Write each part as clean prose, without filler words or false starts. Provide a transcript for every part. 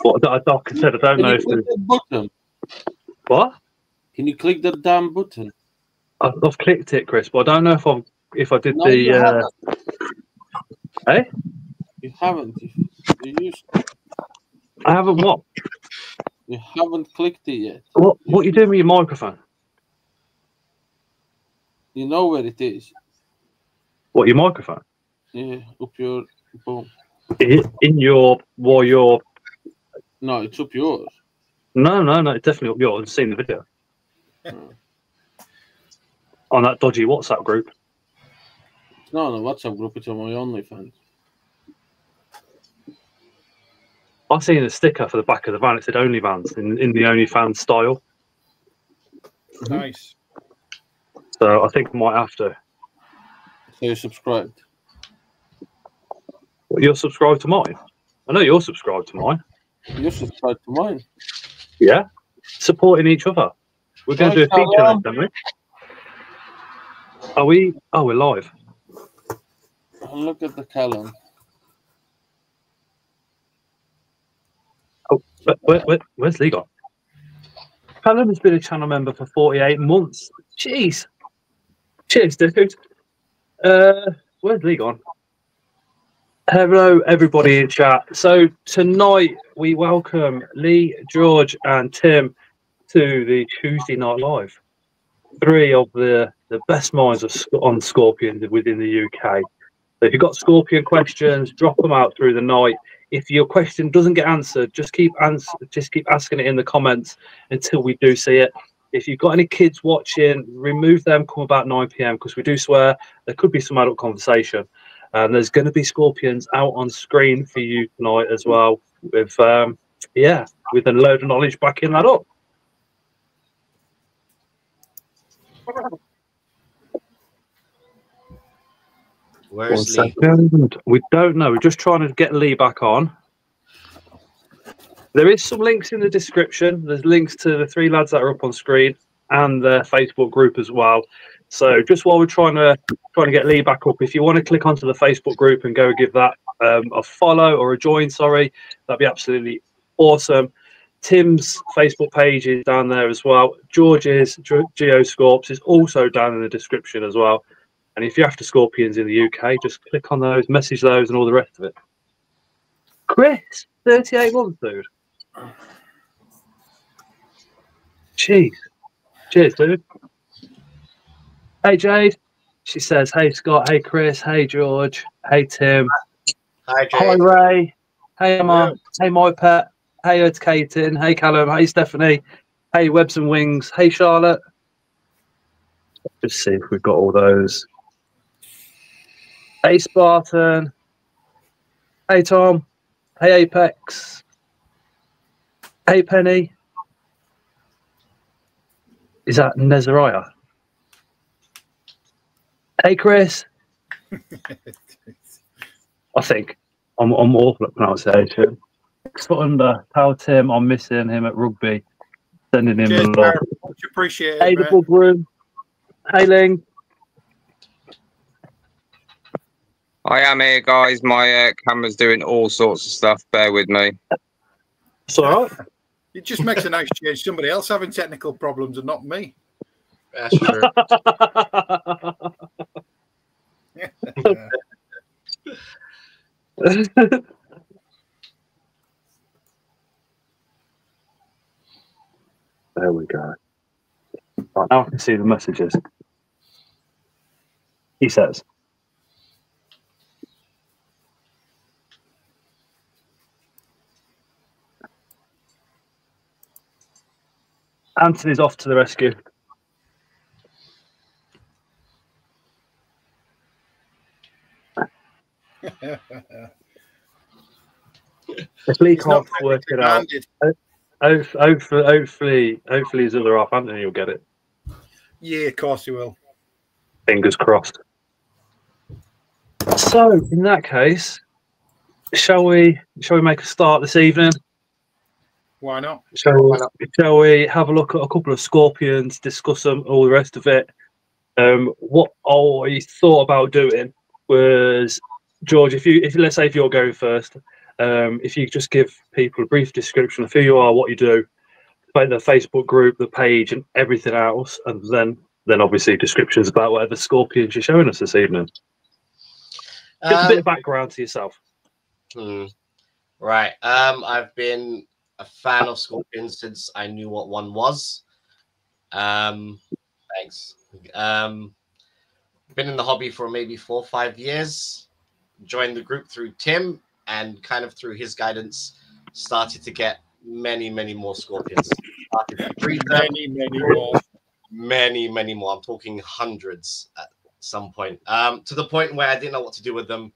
What Doc said, I don't know if click the button? What? Can you click the damn button? I've clicked it, Chris, but I don't know if I did No, you haven't. Hey? You haven't. You used. I haven't what? You haven't clicked it yet. What are you doing with your microphone? You know where it is. What, your microphone? Yeah, up your boom. In your while you're No, it's up yours. No, it's definitely up yours. I've seen the video. On that dodgy WhatsApp group. It's not on a WhatsApp group, it's on my OnlyFans. I've seen a sticker for the back of the van. It said OnlyFans in the OnlyFans style. Nice. So I think I might have to. So you're subscribed? Well, you're subscribed to mine? I know you're subscribed to mine. You're subscribed to mine? Yeah. Supporting each other. We're going to do a feature on it, don't we? Are we? Oh, we're live. Look at the Callum. Oh, where's Lee gone? Callum has been a channel member for 48 months. Jeez. Cheers, dude. Where's Lee gone? Hello, everybody in chat. So tonight we welcome Lee, George, and Tim to the Tuesday Night Live. Three of the best minds on Scorpion within the UK. So if you've got Scorpion questions, drop them out through the night. If your question doesn't get answered, just keep asking it in the comments until we do see it. If you've got any kids watching, remove them. Come about 9 p.m. because we do swear there could be some adult conversation. And there's going to be Scorpions out on screen for you tonight as well. With a load of knowledge backing that up. Where's Lee? We don't know. We're just trying to get Lee back on. There is some links in the description. There's links to the three lads that are up on screen and the Facebook group as well. So just while we're trying to get Lee back up, if you want to click onto the Facebook group and go give that a follow or a join, that'd be absolutely awesome. Tim's Facebook page is down there as well. George's Geoscorps is also down in the description as well. And if you're after Scorpions in the UK, just click on those, message those, and all the rest of it. Chris, 38 months, dude. Jeez. Cheers, dude. Hey, Jade. She says, hey, Scott. Hey, Chris. Hey, George. Hey, Tim. Hi, Jade. Hi, Ray. Hey, Emma. Hey, my pet. Hey, it's Katin. Hey, Callum. Hey, Stephanie. Hey, Webs and Wings. Hey, Charlotte. Let's see if we've got all those. Hey, Spartan. Hey, Tom. Hey, Apex. Hey, Penny. Is that Nezariah? Hey, Chris. I think I'm awful at pronunciation. Under Tell Tim, I'm missing him at rugby. Sending him a lot. Much appreciated. Hey, the bug room. Hey, Ling. I am here, guys. My camera's doing all sorts of stuff. Bear with me. It's all right. It just makes a nice change. Somebody else having technical problems and not me. That's true. There we go. Right, now I can see the messages. He says, Anthony's off to the rescue. If Lee can't work it out, hopefully his other half, Anthony, will get it. Yeah, of course he will. Fingers crossed. So, in that case, shall we make a start this evening? Why not? Shall we have a look at a couple of Scorpions, discuss them, all the rest of it? What I thought about doing was, George, if let's say if you're going first, if you just give people a brief description of who you are, what you do, about the Facebook group, the page, and everything else, and then obviously descriptions about whatever scorpions you're showing us this evening. Just a bit of background to yourself. Right. I've been a fan of scorpions since I knew what one was. Thanks. Been in the hobby for maybe 4 or 5 years. Joined the group through Tim, and kind of through his guidance, started to get many more scorpions. Started to breed them. Many more. I'm talking hundreds at some point. To the point where I didn't know what to do with them,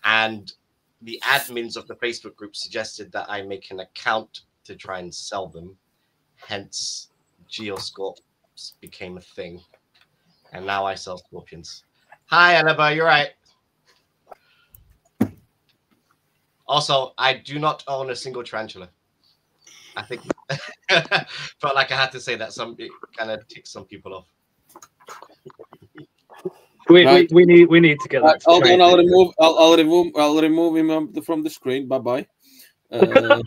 and the admins of the Facebook group suggested that I make an account to try and sell them. Hence, Geoscorps became a thing, and now I sell scorpions. Hi, Annabelle, you're right. Also, I do not own a single tarantula. I think felt like I had to say that. It kind of ticks some people off. We need to get that. Hold on, I'll remove him from the screen. Bye bye. I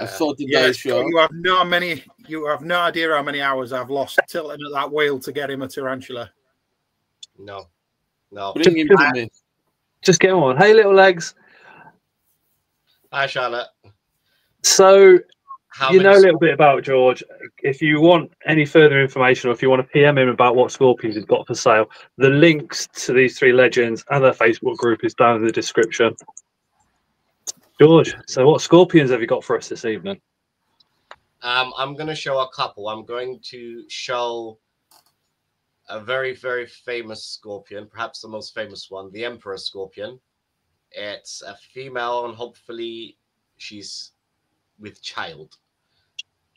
thought you have no idea how many hours I've lost tilting at that wheel to get him a tarantula. No. Bring him to me. Just get on. Hey, little legs. Hi, Charlotte. So, you know a little bit about George. If you want any further information, or if you want to PM him about what scorpions he's got for sale, the links to these 3 legends and their Facebook group is down in the description. George, so what scorpions have you got for us this evening? I'm going to show a couple. I'm going to show a very famous scorpion, perhaps the most famous one, the Emperor Scorpion. It's a female, and hopefully she's with child.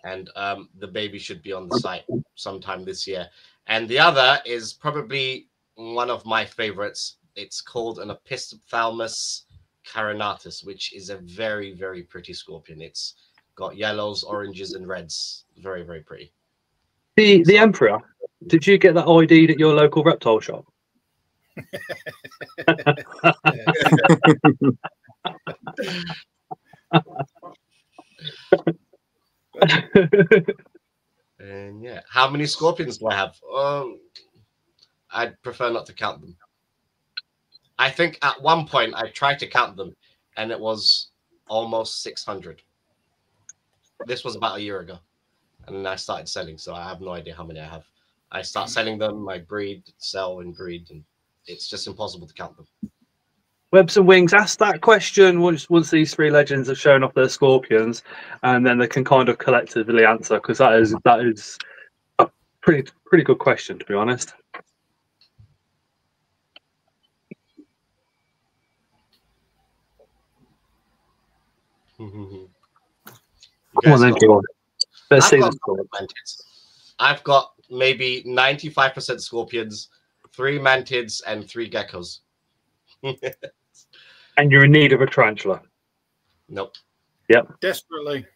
And the baby should be on the site sometime this year. And the other is probably one of my favorites. It's called an Opistophthalmus carinatus, which is a very pretty scorpion. It's got yellows, oranges, and reds. Very pretty. The Emperor. Did you get that ID'd at your local reptile shop? And yeah, how many scorpions do I have? I'd prefer not to count them. I think at one point I tried to count them, and it was almost 600. This was about a year ago, and then I started selling, so I have no idea how many I have. I start selling them, I breed, sell, and breed, and it's just impossible to count them. Webs and Wings asked that question once these 3 legends have shown off their scorpions, and then they can kind of collectively answer, because that is a pretty good question, to be honest. Come on then, go on. Let's see this. I've got maybe 95% scorpions, 3 mantids, and 3 geckos. And you're in need of a tarantula. Nope. Yep. Desperately.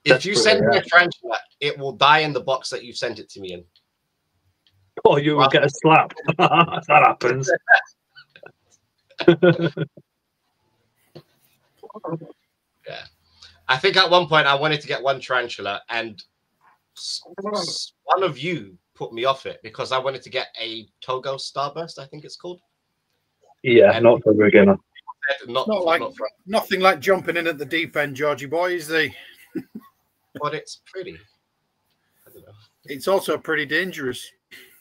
If you send me a tarantula, it will die in the box that you sent it to me in. Oh, you will get a slap. That happens. Yeah. I think at one point I wanted to get 1 tarantula, and one of you put me off it because I wanted to get a Togo Starburst, I think it's called. Yeah, and not for a beginner. Nothing like jumping in at the deep end, Georgie boy, is there? But it's pretty. I don't know. It's also pretty dangerous.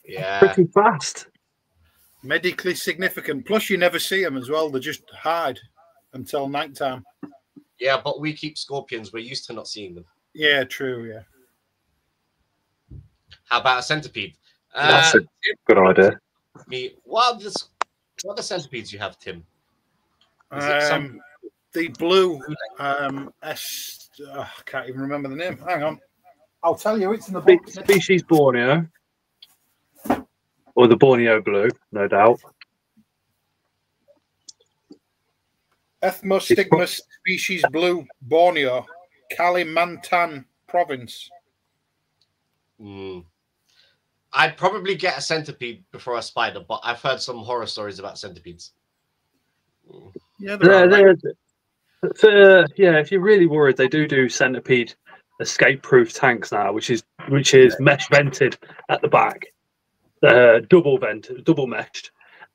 Yeah. Pretty fast. Medically significant. Plus, you never see them as well. They just hide until nighttime. Yeah, but we keep scorpions. We're used to not seeing them. Yeah, true. Yeah. How about a centipede? That's a good idea. What other centipedes you have, Tim? The blue I can't even remember the name. Hang on. I'll tell you. It's in the book. Species Borneo. Or the Borneo blue, no doubt. Ethmostigmus species blue, Borneo, Kalimantan province. I'd probably get a centipede before a spider, but I've heard some horror stories about centipedes. Yeah, if you're really worried, they do centipede escape-proof tanks now, which is mesh vented at the back, double meshed,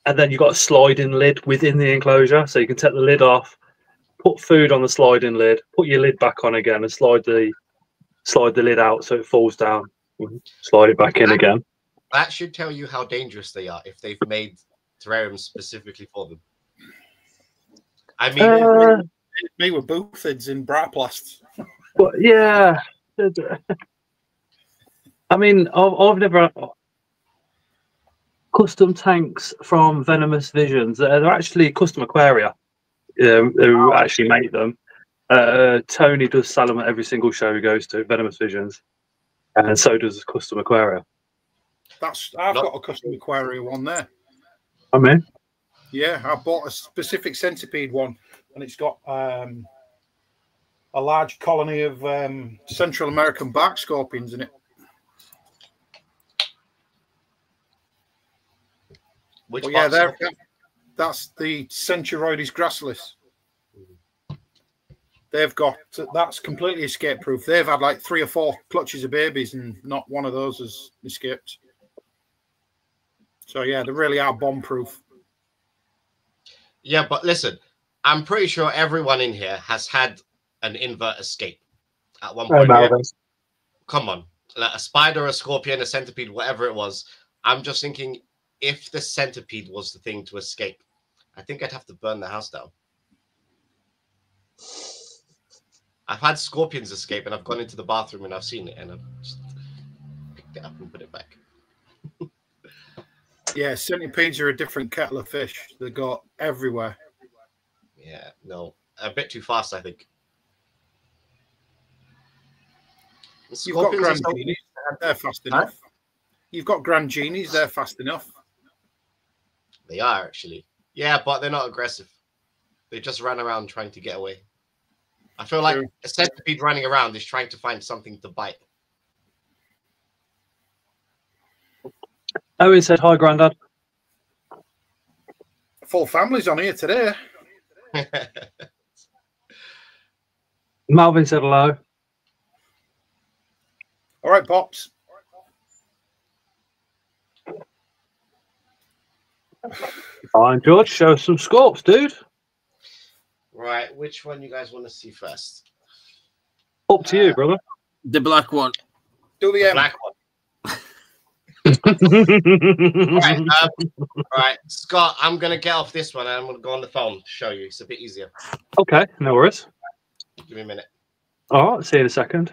and then you've got a sliding lid within the enclosure, so you can take the lid off, put food on the sliding lid, put your lid back on again, and slide the lid out so it falls down. Slide it back in again. That should tell you how dangerous they are if they've made terrariums specifically for them. I mean, me with Boothid's in Braplast. But yeah, I mean, I've never custom tanks from Venomous Visions. They're actually custom aquaria who actually make them. Tony does sell them at every single show he goes to, Venomous Visions, and so does Custom Aquaria. I've got a Custom Aquaria one there. I mean, yeah, I bought a specific centipede one, and it's got a large colony of Central American bark scorpions in it. That's the Centuroides gracilis. They've got that's completely escape proof. They've had like 3 or 4 clutches of babies, and not one of those has escaped. So yeah, they really are bomb proof. Yeah, but listen, I'm pretty sure everyone in here has had an invert escape at one point. Come on, like a spider, a scorpion, a centipede, whatever it was. I'm just thinking, if the centipede was the thing to escape, I think I'd have to burn the house down. I've had scorpions escape, and I've gone into the bathroom and I've seen it, and I've just picked it up and put it back. Yeah, centipedes are a different kettle of fish. They go everywhere. Yeah, no, a bit too fast, I think. You've got Grand Genies, they're fast enough. You've got Grand Genies, they're fast enough. They are, actually. Yeah, but they're not aggressive. They just run around trying to get away. I feel like a centipede running around is trying to find something to bite. Owen said hi, Grandad. Full family's on here today. Malvin said hello. All right, Pops. Fine, George. Show us some scopes, dude. Right, which one you guys want to see first? Up to you, brother. The black one. Do the black one. Right, Scott, I'm going to get off this one and I'm going to go on the phone to show you. It's a bit easier. Okay, no worries. Give me a minute. All right, see you in a second.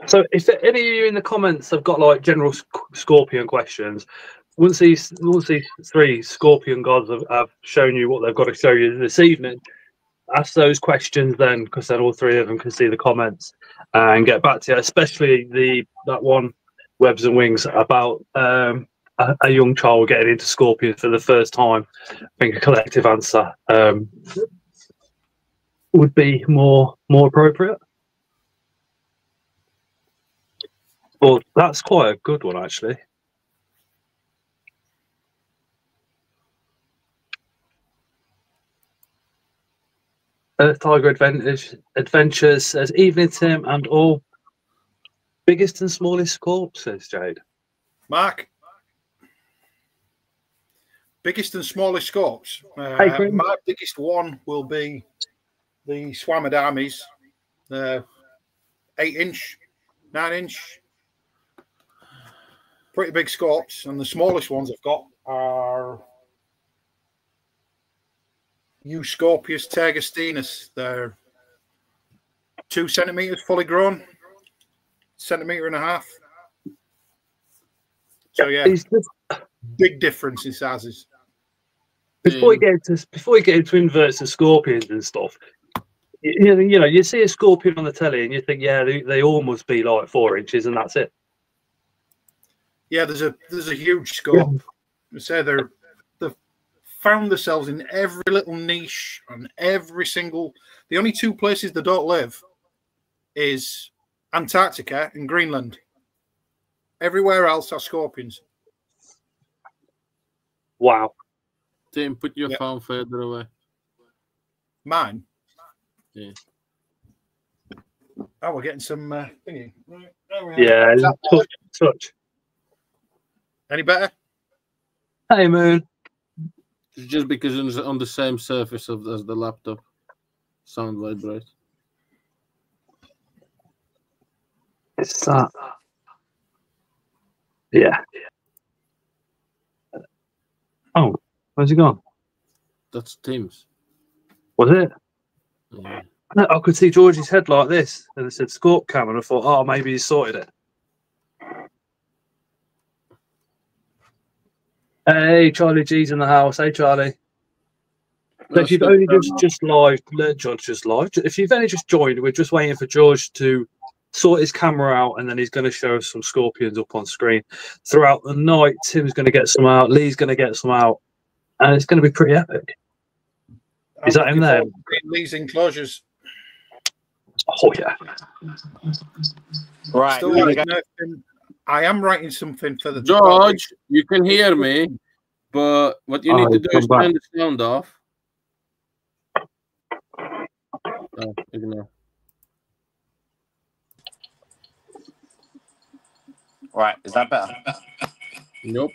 So if any of you in the comments have got like general scorpion questions, once these 3 scorpion gods have shown you what they've got to show you this evening, ask those questions then, because then all 3 of them can see the comments and get back to you, especially that one, Webs and Wings, about a young child getting into scorpions for the first time. I think a collective answer would be more appropriate. Well, that's quite a good one, actually. Earth Tiger Adventures says, evening, Tim, and all. Biggest and smallest scorp, says Jade. Mark. Biggest and smallest scorps. My biggest one will be the Swamadamis, 8-inch, 9-inch. Pretty big scorps. And the smallest ones I've got are Euscorpius tergestinus. They're 2 centimeters fully grown, 1.5 centimeters. So yeah, big difference in sizes. Before you get into inverts and scorpions and stuff, you know, you see a scorpion on the telly and you think, yeah, they all must be like 4 inches, and that's it. Yeah, there's a huge scope. Yeah. Say they've found themselves in every little niche and every single. The only 2 places they don't live is Antarctica and Greenland. Everywhere else are scorpions. Wow. Tim, put your Yep. phone further away. Mine. Yeah. Oh, we're getting some thingy. Right, there we are. Yeah, touch. Any better? Hey, Moon. It's just because it's on the same surface as the laptop. Sound vibrate. It's that. Yeah. Oh, where's he gone? That's Tim's. Was it? Yeah. No, I could see George's head like this, and it said Scorp Cam, and I thought, oh, maybe he sorted it. Hey, Charlie G's in the house. Hey, Charlie. So if you've only just live, George just live. If you've only just joined, we're just waiting for George to sort his camera out, and then he's going to show us some scorpions up on screen. Throughout the night, Tim's going to get some out, Lee's going to get some out, and it's going to be pretty epic. Is that him there? These enclosures. Oh, yeah. Right. Still here we writing go. nothing. I am writing something for the George, you can hear me, but what you need to do is turn the sound off. Oh, ignore. Right. Is that better? Nope.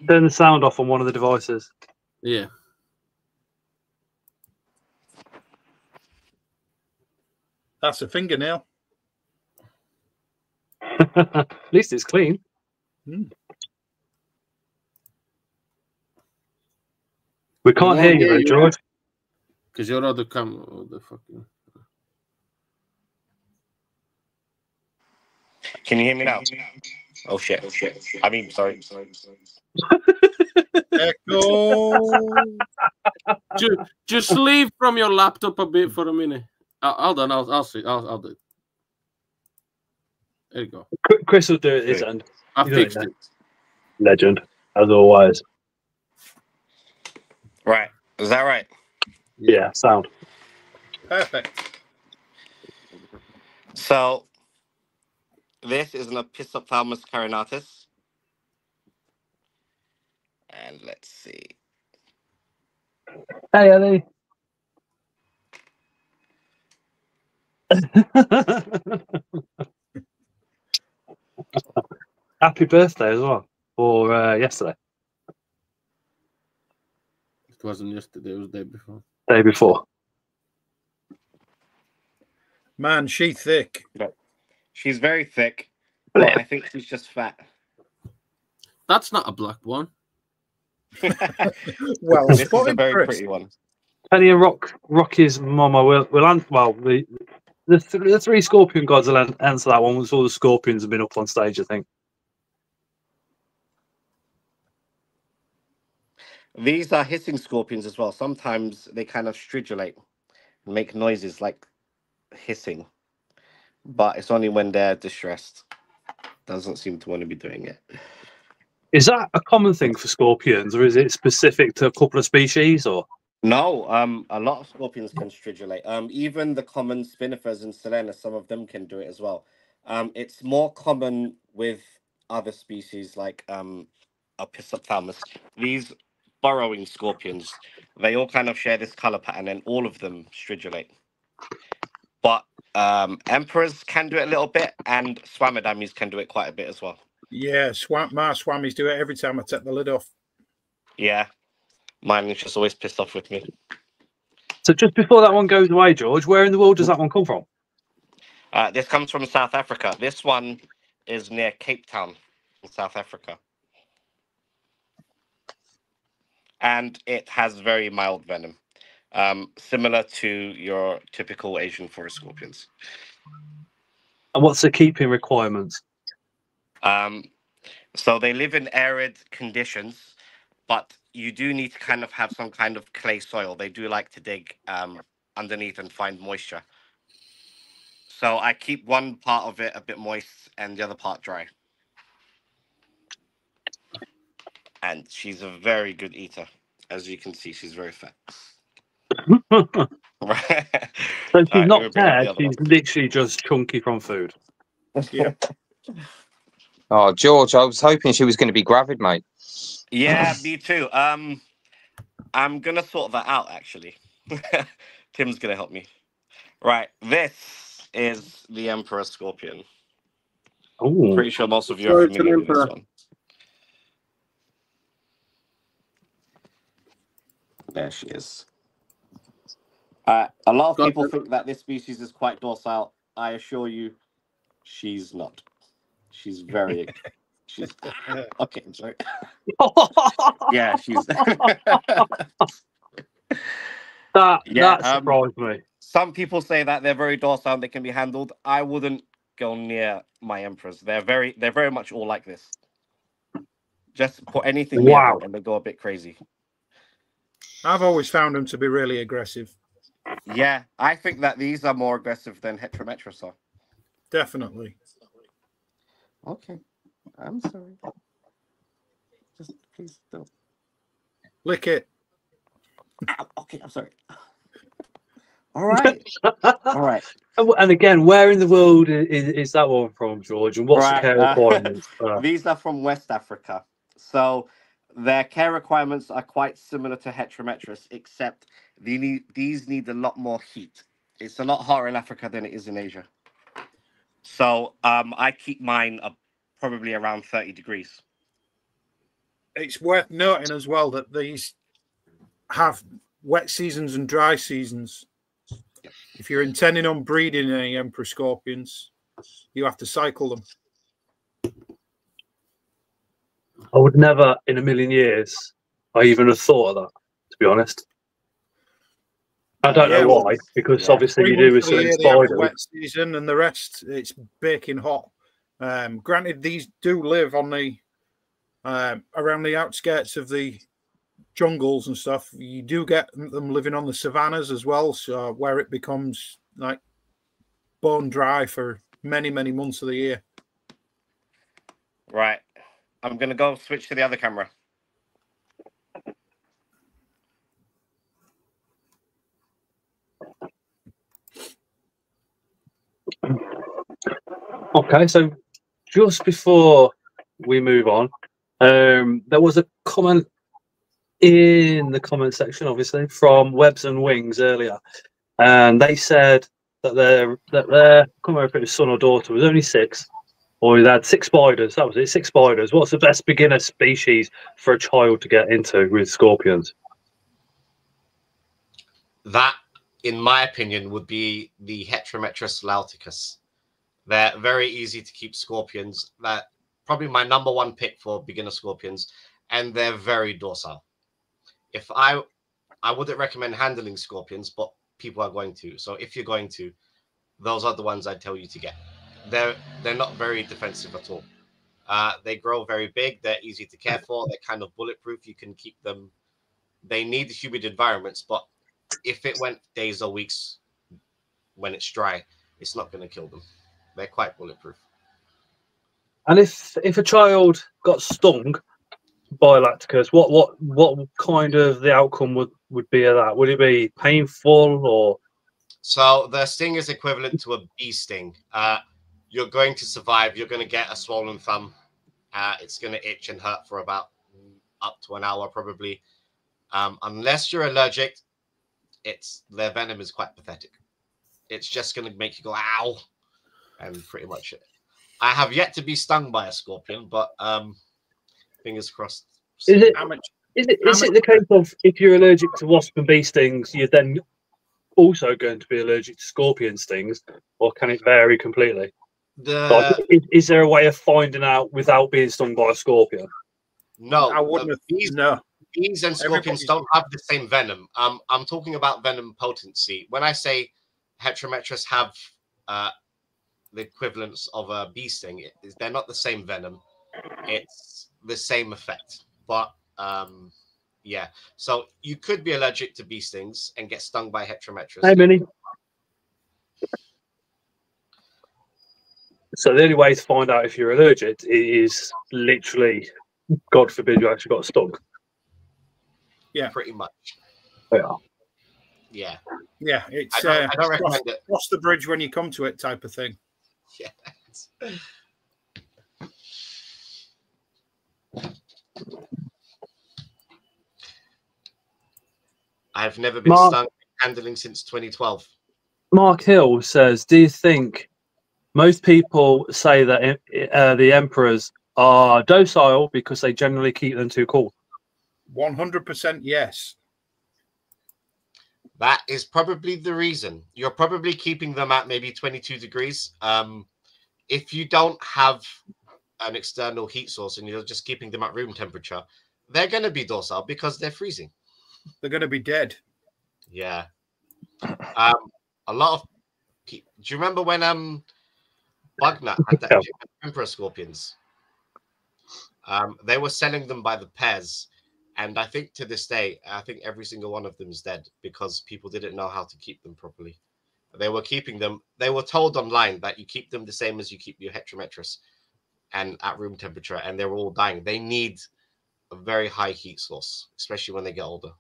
Turn the sound off on one of the devices. Yeah. That's a fingernail. At least it's clean. We can't hear you, though, George. Because your other camera, the fucking. Can you hear me now? Oh shit! I mean, sorry. Echo. Just leave from your laptop a bit for a minute. Hold on, I'll see. I'll do it. There you go. Chris will do it his end. I fixed it. Legend, as always. Right. Is that right? Yeah, sound. Perfect. So, this is an Opistophthalmus carinatus. And let's see. Hey, Ellie. Happy birthday as well, or yesterday. It wasn't yesterday, it was the day before. Day before. Man, she thick. She's very thick, but I think she's just fat. That's not a black one. Well, This is a spotted, very Chris. pretty one. Penny and Rocky's mama will the three Scorpion gods will answer that one once all the Scorpions have been up on stage, I think. These are hissing scorpions as well. Sometimes they kind of stridulate and make noises like hissing, but it's only when they're distressed. Doesn't seem to want to be doing it. Is that a common thing for scorpions, or is it specific to a couple of species? Or No, a lot of scorpions can stridulate. Even the common spinifers and Selena, some of them can do it as well. It's more common with other species like Opistophthalmus. These burrowing scorpions, they all kind of share this color pattern, and all of them stridulate. But emperors can do it a little bit, and swamidamis can do it quite a bit as well. Yeah, my swammies do it every time I take the lid off. Yeah, mine is just always pissed off with me. so, just before that one goes away, George, where in the world does that one come from? This comes from South Africa. This one is near Cape Town in South Africa. And it has very mild venom, similar to your typical Asian forest scorpions. And what's the keeping requirements? So they live in arid conditions, but you do need to kind of have some kind of clay soil. They do like to dig underneath and find moisture. So I keep one part of it a bit moist and the other part dry. And she's a very good eater. As you can see, she's very fat. Right. So she's Alright, not let me bring up fat, the other she's one. literally just chunky from food. Yeah. Oh, George, I was hoping she was going to be gravid, mate. Yeah, me too. I'm gonna sort that out actually. Tim's gonna help me. Right, this is the Emperor Scorpion. Oh, Pretty sure most of you So are it's an familiar with this Emperor. one. There she is. A lot of Got people it. think that this species is quite docile. I assure you, she's not. She's very. She's okay. I'm sorry. Yeah, she's. Yeah, that surprised me. some people say that they're very docile and they can be handled. I wouldn't go near my emperors. They're very much all like this. Just put anything near Wow. them and they go a bit crazy. I've always found them to be really aggressive. Yeah, I think that these are more aggressive than Heterometris are. Definitely. Okay, I'm sorry. Just please don't. Lick it. Ow, okay, I'm sorry. All right. All right. And again, where in the world is that one from, George? And what's the care requirements? These are from West Africa. So their care requirements are quite similar to Heterometris, except these need a lot more heat. It's a lot hotter in Africa than it is in Asia. So I keep mine probably around 30 degrees. It's worth noting as well that these have wet seasons and dry seasons. If you're intending on breeding any Emperor Scorpions, you have to cycle them. I would never in a million years I even have thought of that, to be honest. I don't know why, because obviously you do with certain spiders. Wet season and the rest, it's baking hot. Granted, these do live on the around the outskirts of the jungles and stuff. You do get them living on the savannas as well, so where it becomes like bone dry for many months of the year. Right. I'm gonna go switch to the other camera. Okay, so just before we move on, there was a comment in the comment section, obviously, from Webs and Wings earlier, and they said that their I can't remember if it was son or daughter was only 6, or he had 6 spiders. That was it, 6 spiders. What's the best beginner species for a child to get into with scorpions? That, in my opinion, would be the Heterometris lauticus. They're very easy to keep scorpions. That probably my #1 pick for beginner scorpions, and they're very docile. If I wouldn't recommend handling scorpions, but people are going to. So if you're going to, those are the ones I'd tell you to get. They're not very defensive at all. They grow very big. They're easy to care for. They're kind of bulletproof. You can keep them. They need humid environments, but if it went days or weeks when it's dry, it's not going to kill them. They're quite bulletproof. And if a child got stung by Lacticus, what kind of the outcome would be of that? Would it be painful or? So the sting is equivalent to a bee sting. You're going to survive. You're going to get a swollen thumb. It's going to itch and hurt for about up to an hour probably. Unless you're allergic, their venom is quite pathetic. It's just going to make you go ow, and pretty much it. I have yet to be stung by a scorpion, but fingers crossed. Is it the case of if you're allergic to wasp and bee stings, you're then also going to be allergic to scorpion stings, or can it vary completely? Is there a way of finding out without being stung by a scorpion? No, I wouldn't have. No. Bees and scorpions don't have the same venom. I'm talking about venom potency. When I say Heterometris have the equivalence of a bee sting, they're not the same venom. It's the same effect. But yeah, so you could be allergic to bee stings and get stung by Heterometris. Hey, Minnie. So the only way to find out if you're allergic is literally, God forbid, you actually got stung. Yeah, pretty much. Yeah. Yeah. Yeah, it's I don't recommend it. cross the bridge when you come to it type of thing. Yeah. I've never been stung handling since 2012. Mark Hill says, do you think most people say that the emperors are docile because they generally keep them too cool? 100% yes. That is probably the reason. You're probably keeping them at maybe 22 degrees. If you don't have an external heat source and you're just keeping them at room temperature, they're going to be docile because they're freezing. They're going to be dead. Yeah. A lot of... Do you remember when Bugnut had that Emperor Scorpions? They were selling them by the pairs. And I think to this day, I think every single one of them is dead because people didn't know how to keep them properly. They were keeping them... They were told online that you keep them the same as you keep your Heterometrus and at room temperature, and they were all dying. They need a very high heat source, especially when they get older.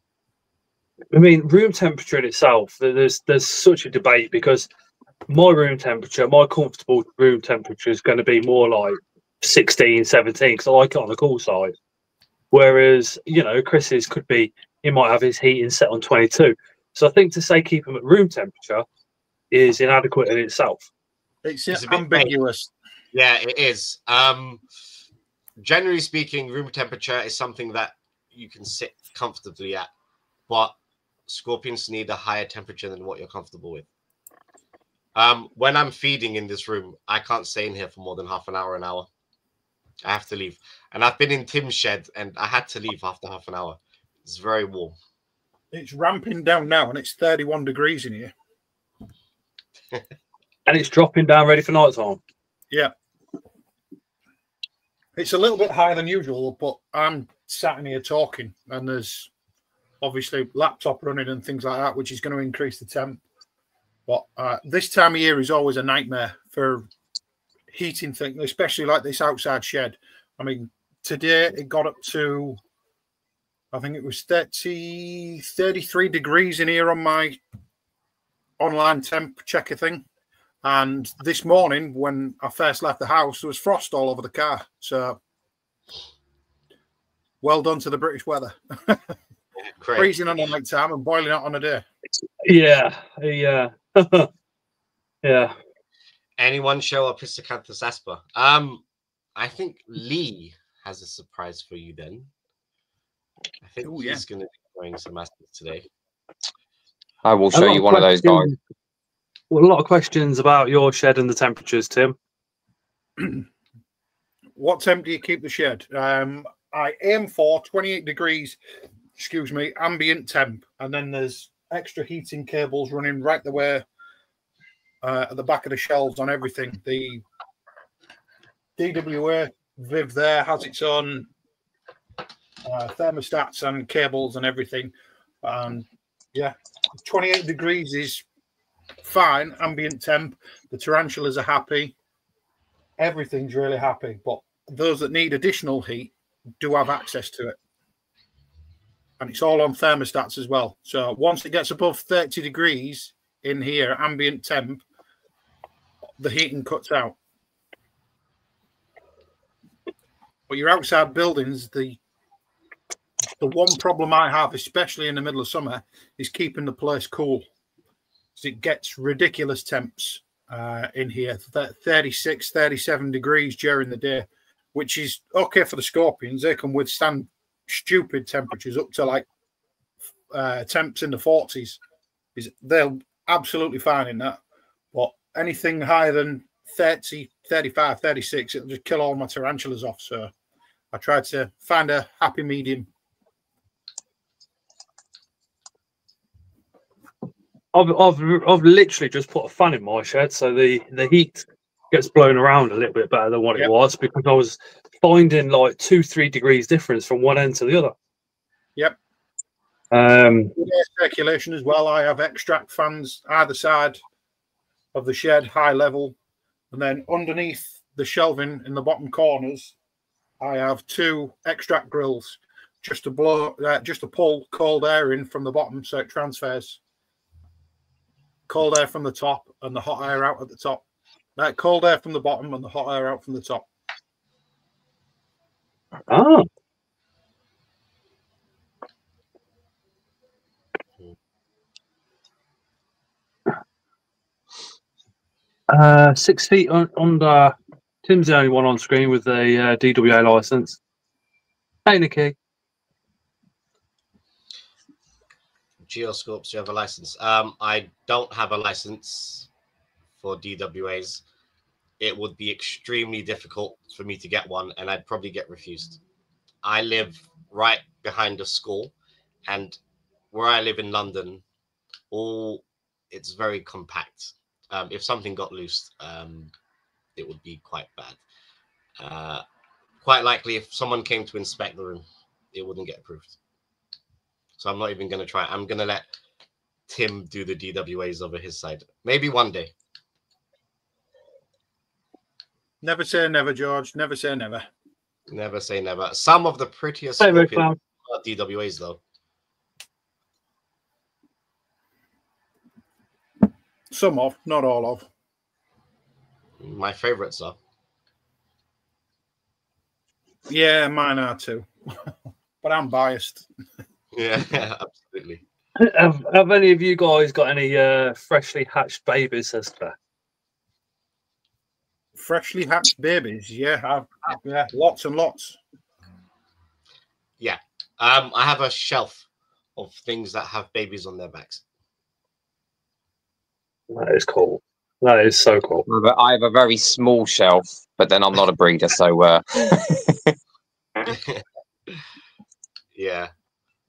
I mean, room temperature in itself, there's such a debate because my room temperature, my comfortable room temperature is going to be more like 16, 17 because I like it on the cool side. Whereas, you know, Chris's could be, he might have his heating set on 22. So I think to say keep them at room temperature is inadequate in itself. It's a bit ambiguous. Yeah, it is. Generally speaking, room temperature is something that you can sit comfortably at, but scorpions need a higher temperature than what you're comfortable with. When I'm feeding in this room, I can't stay in here for more than half an hour, I have to leave. And I've been in Tim's shed and I had to leave after half an hour. It's very warm. It's ramping down now and it's 31 degrees in here. And it's dropping down ready for night time. Yeah. It's a little bit higher than usual, but I'm sat in here talking and there's obviously laptop running and things like that, which is going to increase the temp. But this time of year is always a nightmare for heating things, especially like this outside shed. I mean, today it got up to, I think it was 33 degrees in here on my online temp checker thing. And this morning, when I first left the house, there was frost all over the car. So, well done to the British weather. Freezing on a night time and boiling out on a day. Yeah, yeah. Yeah. Anyone show up Pistocanthus asper? I think Lee has a surprise for you then. I think he's going to be throwing some aspers today. I will show you one of those guys. Well, a lot of questions about your shed and the temperatures, Tim. What temp do you keep the shed? I aim for 28 degrees, ambient temp. And then there's extra heating cables running right the way at the back of the shelves on everything. The DWA Viv there has its own thermostats and cables and everything. And yeah, 28 degrees is fine, ambient temp. The tarantulas are happy. Everything's really happy. But those that need additional heat do have access to it. And it's all on thermostats as well. So once it gets above 30 degrees in here, ambient temp, the heating cuts out. But your outside buildings, the one problem I have, especially in the middle of summer, is keeping the place cool. So it gets ridiculous temps in here, 36, 37 degrees during the day, which is okay for the scorpions. They can withstand stupid temperatures up to like temps in the 40s. They're absolutely fine in that. But anything higher than 30, 35, 36, it'll just kill all my tarantulas off. So I tried to find a happy medium. I've literally just put a fan in my shed, so the heat gets blown around a little bit better than what it was, because I was finding like 2-3 degrees difference from one end to the other. Yep. Circulation as well. I have extract fans either side of the shed, high level, and then underneath the shelving in the bottom corners, I have 2 extract grills just to blow, just to pull cold air in from the bottom so it transfers. cold air from the top and the hot air out at the top. Cold air from the bottom and the hot air out from the top. Oh. 6 feet under. Tim's the only one on screen with a DWA license. Hey, Nikki. Geoscopes, you have a license? I don't have a license for DWAs. It would be extremely difficult for me to get one, and I'd probably get refused. I live right behind a school, and where I live in London, it's very compact. If something got loose, it would be quite bad. Quite likely, if someone came to inspect the room, it wouldn't get approved. So I'm not even going to try. I'm going to let Tim do the DWAs over his side. Maybe one day. Never say never, George. Never say never. Never say never. Some of the prettiest scorpions are DWAs, though. Some of, not all of. My favorites are. Yeah, mine are too. But I'm biased. Yeah, absolutely. Have any of you guys got any freshly hatched babies, Esther? Freshly hatched babies? Yeah, yeah, lots and lots. Yeah. I have a shelf of things that have babies on their backs. That is cool. That is so cool. I have a very small shelf, but then I'm not a breeder, so... Yeah.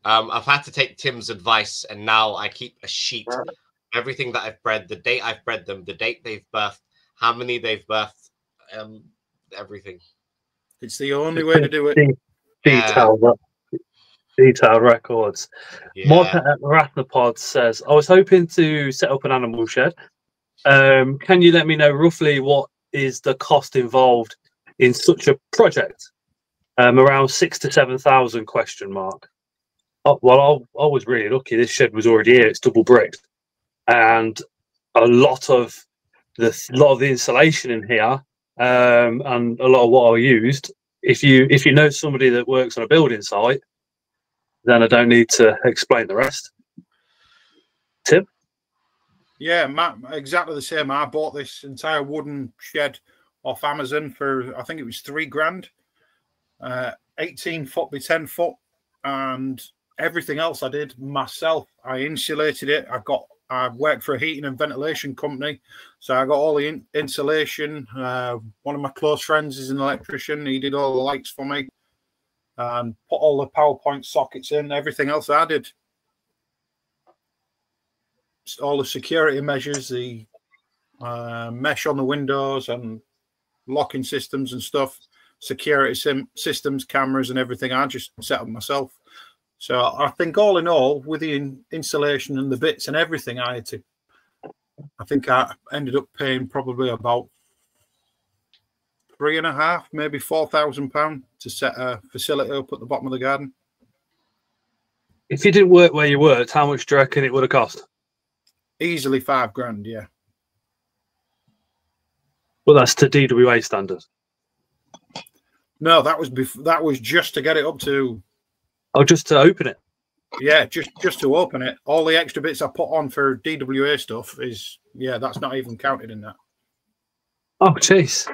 I've had to take Tim's advice, and now I keep a sheet of everything that I've bred, the date I've bred them, the date they've birthed, how many they've birthed, everything. It's the only way to do it. Detailed records. Yeah. Mod Arachnopod says, I was hoping to set up an animal shed. Can you let me know roughly what is the cost involved in such a project? Around 6,000 to 7,000 ? Oh, well, I was really lucky. This shed was already here. It's double bricked, and a lot of the insulation in here, and a lot of what I used. If you know somebody that works on a building site, then I don't need to explain the rest. Tim? Yeah, Matt, exactly the same. I bought this entire wooden shed off Amazon for, I think it was $3,000. 18 foot by 10 foot, and everything else I did myself. I insulated it. I worked for a heating and ventilation company, so I got all the insulation. One of my close friends is an electrician. He did all the lights for me and put all the PowerPoint sockets in. Everything else I did. All the security measures, the mesh on the windows and locking systems and stuff, security systems, cameras and everything, I just set up myself. So I think all in all, with the insulation and the bits and everything, I think I ended up paying probably about £3,500, maybe £4,000 to set a facility up at the bottom of the garden. If you didn't work where you worked, how much do you reckon it would have cost? Easily $5,000, yeah. Well, that's to DWA standards. No, that was just to get it up to. Oh, just to open it. Yeah, just to open it. All the extra bits I put on for DWA stuff is, yeah, that's not even counted in that. Oh, jeez.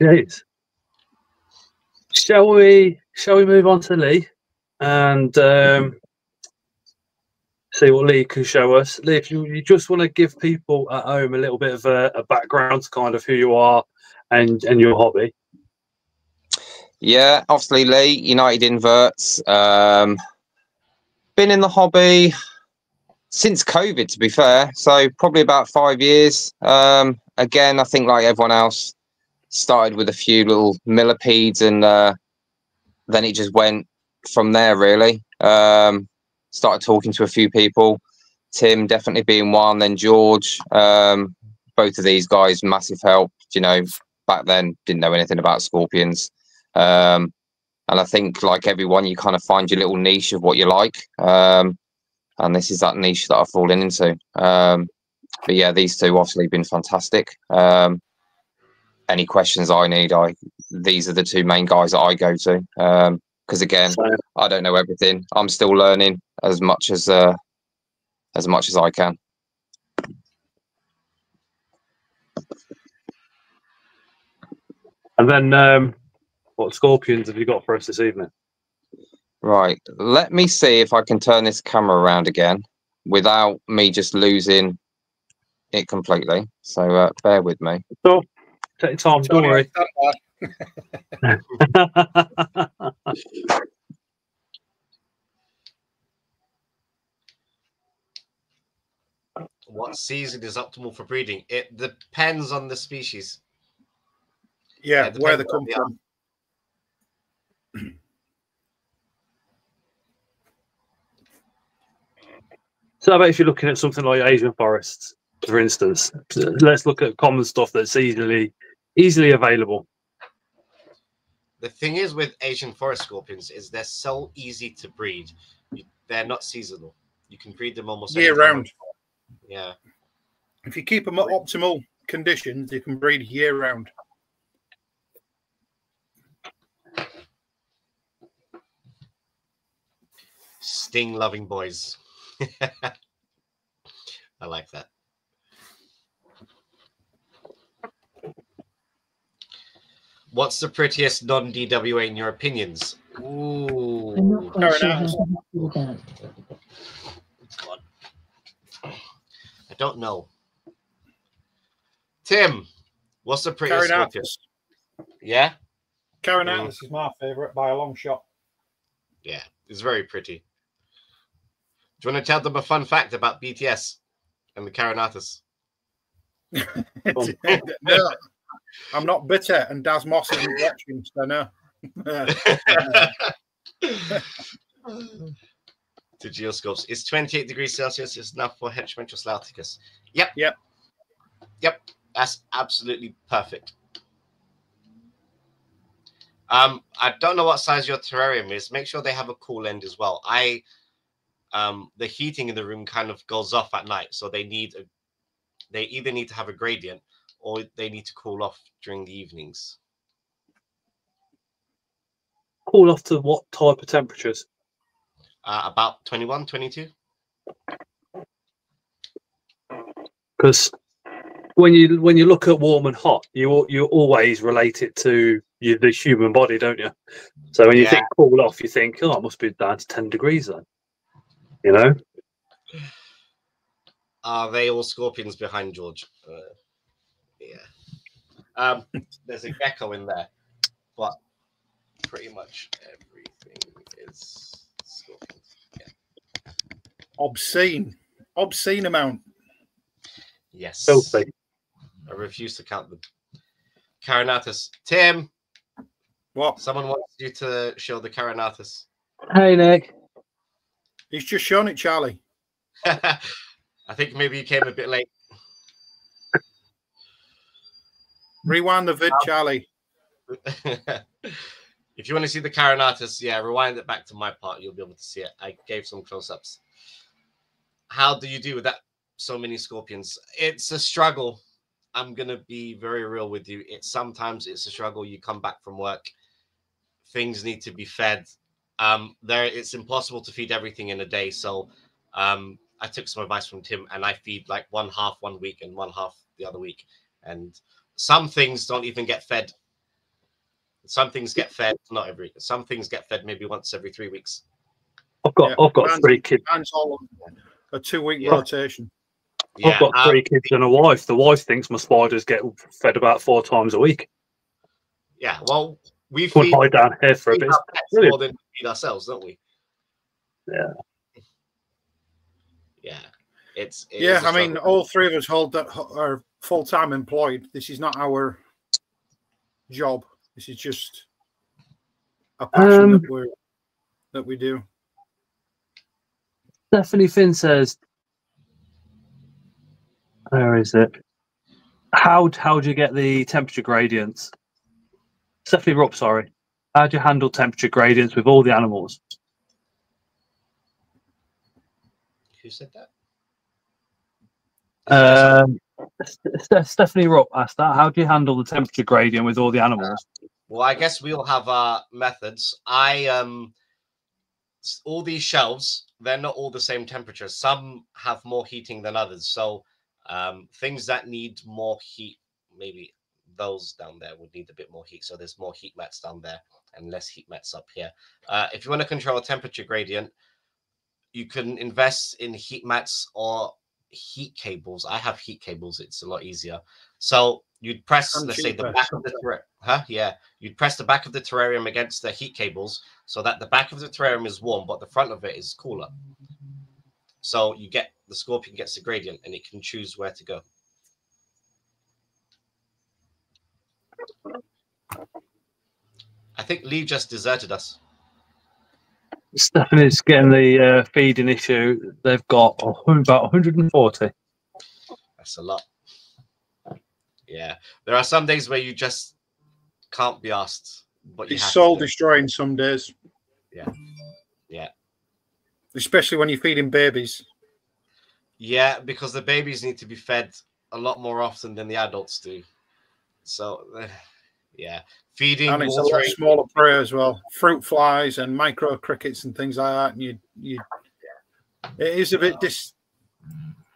Jeez. Shall we move on to Lee and see what Lee can show us? Lee, if you just want to give people at home a little bit of a background to kind of who you are and your hobby. Yeah, obviously Lee, United Inverts. Been in the hobby since COVID, to be fair. So probably about 5 years. Again, I think like everyone else, started with a few little millipedes, and then it just went from there, really. Started talking to a few people. Tim definitely being one, then George. Both of these guys, massive help. Back then, didn't know anything about scorpions. And I think, like everyone, you kind of find your little niche of what you like. and this is that niche that I've fallen into. But yeah, these two obviously been fantastic. Any questions I need, these are the two main guys that I go to. Because again, I don't know everything. I'm still learning as much as I can. And then, what scorpions have you got for us this evening? Right, let me see if I can turn this camera around again without me just losing it completely. So bear with me. So, take your time, don't worry. What season is optimal for breeding? It depends on the species. Yeah, it where they depends come on from. So I bet if you're looking at something like Asian forests, for instance, let's look at common stuff that's easily available. The thing is with Asian forest scorpions is they're so easy to breed. They're not seasonal. You can breed them almost Year any time. round. Yeah. If you keep them at optimal conditions, you can breed year round. Sting loving boys. I like that. What's the prettiest non-DWA in your opinions? Ooh. I'm not quite sure how Carinatus. to help you with that. God. I don't know. Tim, what's the prettiest scorpion? Carinatus. Yeah? Carinatus is my favourite by a long shot. Yeah, it's very pretty. Do you want to tell them a fun fact about BTS and the Carinatus? No, I'm not bitter, and Daz Moss isn't watching, so no. To geoscopes. It's 28 degrees Celsius. It's enough for Heterometrus lauticus. Yep. Yep. That's absolutely perfect. I don't know what size your terrarium is. Make sure they have a cool end as well. The heating in the room kind of goes off at night, so they either need to have a gradient or they need to cool off during the evenings. Cool off to what type of temperatures? About 21, 22. Because when you look at warm and hot, you always relate it to the human body, don't you? So when you think cool off, you think, oh, it must be down to 10 degrees then. You know? Are they all scorpions behind George? Yeah. There's a gecko in there, but pretty much everything is scorpions. Yeah. Obscene amount. Yes. Filthy. I refuse to count them. Carinatus. Tim, What? someone wants you to show the Carinatus. Hey, Nick. He's just shown it, Charlie. I think maybe you came a bit late. Rewind the vid, Charlie. If you want to see the Carinatus, yeah, rewind it back to my part. You'll be able to see it. I gave some close-ups. How do you do with that? So many scorpions. It's a struggle. I'm going to be very real with you. Sometimes it's a struggle. You come back from work. Things need to be fed. It's impossible to feed everything in a day. So I took some advice from Tim, and I feed like one half 1 week and one half the other week. And some things don't even get fed. Some things get fed, not every. Some things get fed maybe once every 3 weeks. I've got 3 kids. Mine's all a 2-week rotation. Yeah, I've got 3 kids and a wife. The wife thinks my spiders get fed about 4 times a week. Yeah, well, we We'll feed hide down here for a bit. our pets more than we feed ourselves, don't we? Yeah. Yeah. Yeah, I mean, all 3 of us are full-time employed. This is not our job. This is just a passion that we do. Stephanie Finn says, where is it? How do you get the temperature gradients? Stephanie Rupp, sorry. How do you handle temperature gradients with all the animals? Who said that? Stephanie Rupp asked that. How do you handle the temperature gradient with all the animals? Well, I guess we all have our methods. All these shelves, they're not all the same temperature. Some have more heating than others. So things that need more heat, maybe those down there would need a bit more heat. So there's more heat mats down there and less heat mats up here. If you want to control a temperature gradient, you can invest in heat mats or heat cables. I have heat cables. It's a lot easier. So you'd press, let's say, the back of the you'd press the back of the terrarium against the heat cables so that the back of the terrarium is warm, but the front of it is cooler. So you get the scorpion gets the gradient and it can choose where to go. I think Lee just deserted us. Stephanie's getting the feeding issue. They've got about 140. That's a lot. Yeah, there are some days where you just can't be asked. But it's soul destroying some days. Yeah, yeah. Especially when you're feeding babies. Yeah, because the babies need to be fed a lot more often than the adults do. So, yeah, feeding, and it's a lot smaller prey as well. Fruit flies and micro crickets and things like that. And it is a bit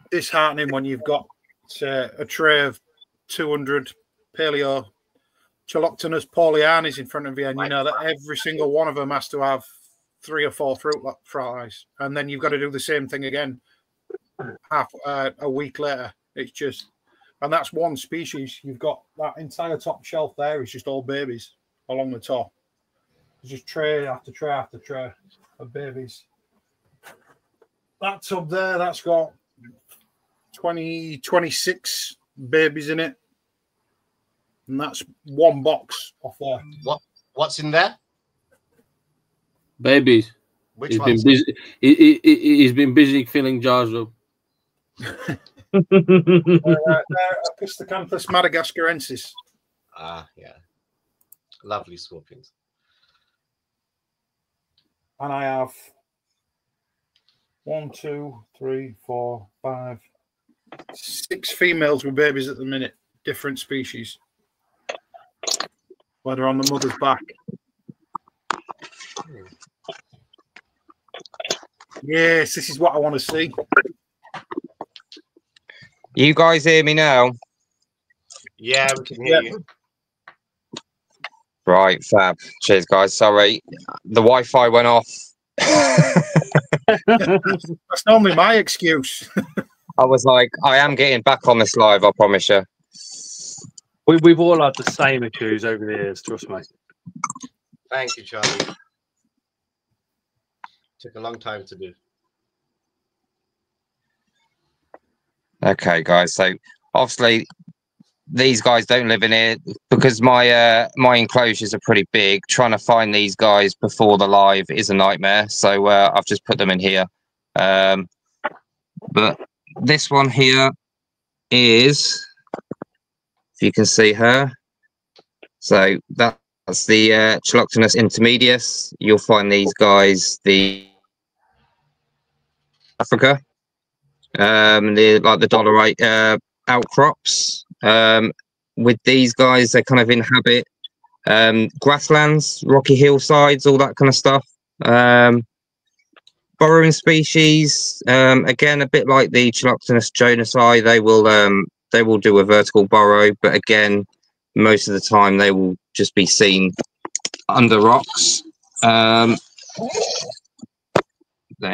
disheartening when you've got a tray of 200 paleo Cheloctonus paulianis in front of you, and you know that every single one of them has to have 3 or 4 fruit flies, and then you've got to do the same thing again a week later. It's just, and that's one species. You've got that entire top shelf there is just all babies along the top. There's just tray after tray after tray of babies. That's up there. That's got 26 babies in it. And that's one box off there. What's in there? Babies. Which ones? He's been busy filling jars up. Piscicanthus madagascarensis. Ah, yeah. Lovely scorpions. And I have 1, 2, 3, 4, 5, 6 females with babies at the minute. Different species. Whether on the mother's back. Yes, this is what I want to see. You guys hear me now? Yeah, we can hear you. Right, fab. Cheers, guys. Sorry, the Wi-Fi went off. That's normally my excuse. I was like, I am getting back on this live, I promise you. We've all had the same issues over the years, trust me. Thank you, Charlie. Took a long time to do. Okay, guys. So obviously, these guys don't live in here because my my enclosures are pretty big. Trying to find these guys before the live is a nightmare. So I've just put them in here. But this one here is, if you can see her. So that's the Cheloctonus intermedius. You'll find these guys, the Africa. Like the dolerite outcrops. With these guys, they kind of inhabit grasslands, rocky hillsides, all that kind of stuff. Burrowing species, again, a bit like the Cheloctonus jonasi, they will do a vertical burrow, but again, most of the time they will just be seen under rocks. There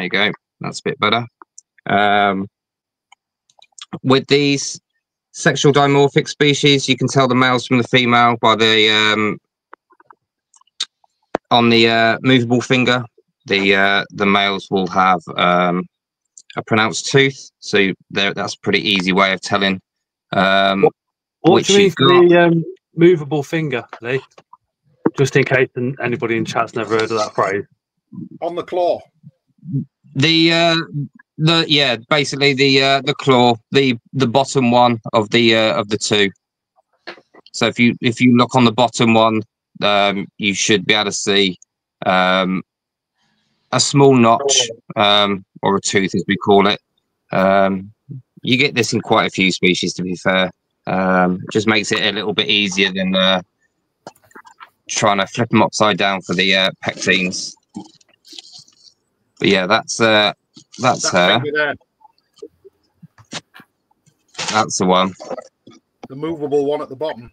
you go. That's a bit better. With these sexual dimorphic species, you can tell the males from the female by the on the movable finger. The males will have a pronounced tooth, so that's a pretty easy way of telling. What do you mean for the movable finger, Lee? Just in case anybody in chat's never heard of that phrase. On the claw. Basically the claw, the bottom one of the two. So if you look on the bottom one, you should be able to see a small notch, or a tooth as we call it, You get this in quite a few species, to be fair. Just makes it a little bit easier than trying to flip them upside down for the pectines. But yeah, that's her. baby there, That's the one. the movable one at the bottom.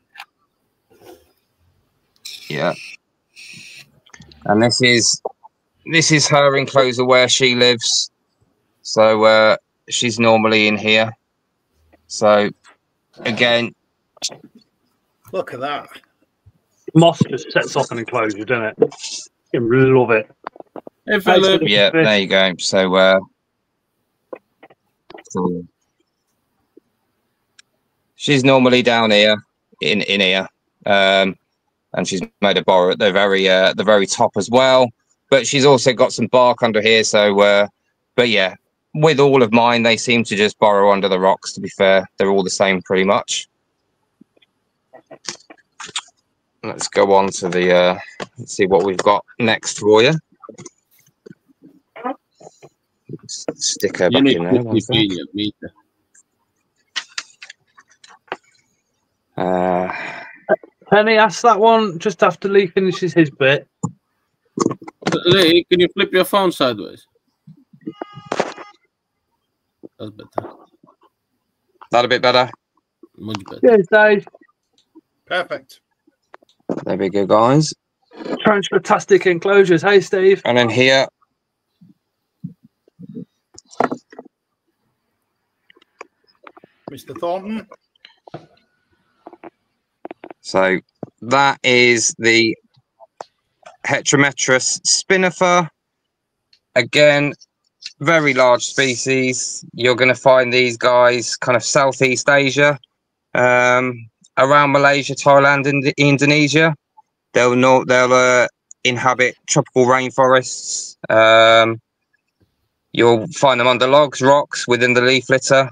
Yeah. And this is her enclosure where she lives. So she's normally in here. So again, Look at that. Moss just sets off an enclosure, doesn't it? I love it. Hey, Philip. yeah, there you go. So she's normally down here in here. And she's made a burrow at the very top as well. But she's also got some bark under here. So but yeah, with all of mine, they seem to just burrow under the rocks, to be fair. They're all the same pretty much. Let's go on to the let's see what we've got next for you. Stick her back in there. One sec. Penny asked that one just after Lee finishes his bit. Lee, can you flip your phone sideways? That's better. That a bit better? Much better. Yes, Dave. Perfect. There we go, guys. Fantastic enclosures. Hey, Steve. And then here, Mr. Thornton. so that is the Heterometrus spinifer. Again, very large species. You're going to find these guys kind of Southeast Asia, around Malaysia, Thailand, and Indonesia. They'll inhabit tropical rainforests. You'll find them under logs, rocks, within the leaf litter.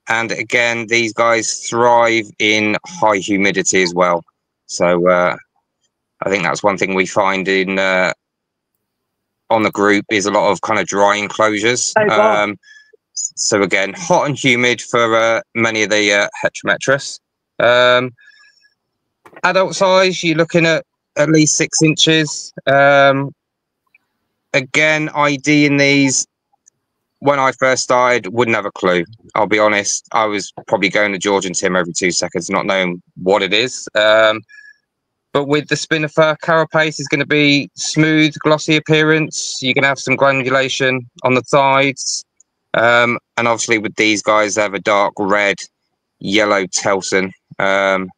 And again, these guys thrive in high humidity as well. So I think that's one thing we find in on the group is a lot of kind of dry enclosures. Hey, so again, hot and humid for many of the Heterometrus. Adult size, you're looking at least 6 inches. Again, ID in these, when I first started, wouldn't have a clue. I'll be honest. I was probably going to George and Tim every 2 seconds, not knowing what it is. But with the spinifer, carapace is going to be smooth, glossy appearance. You're going to have some granulation on the sides. And obviously with these guys, they have a dark red, yellow telson. So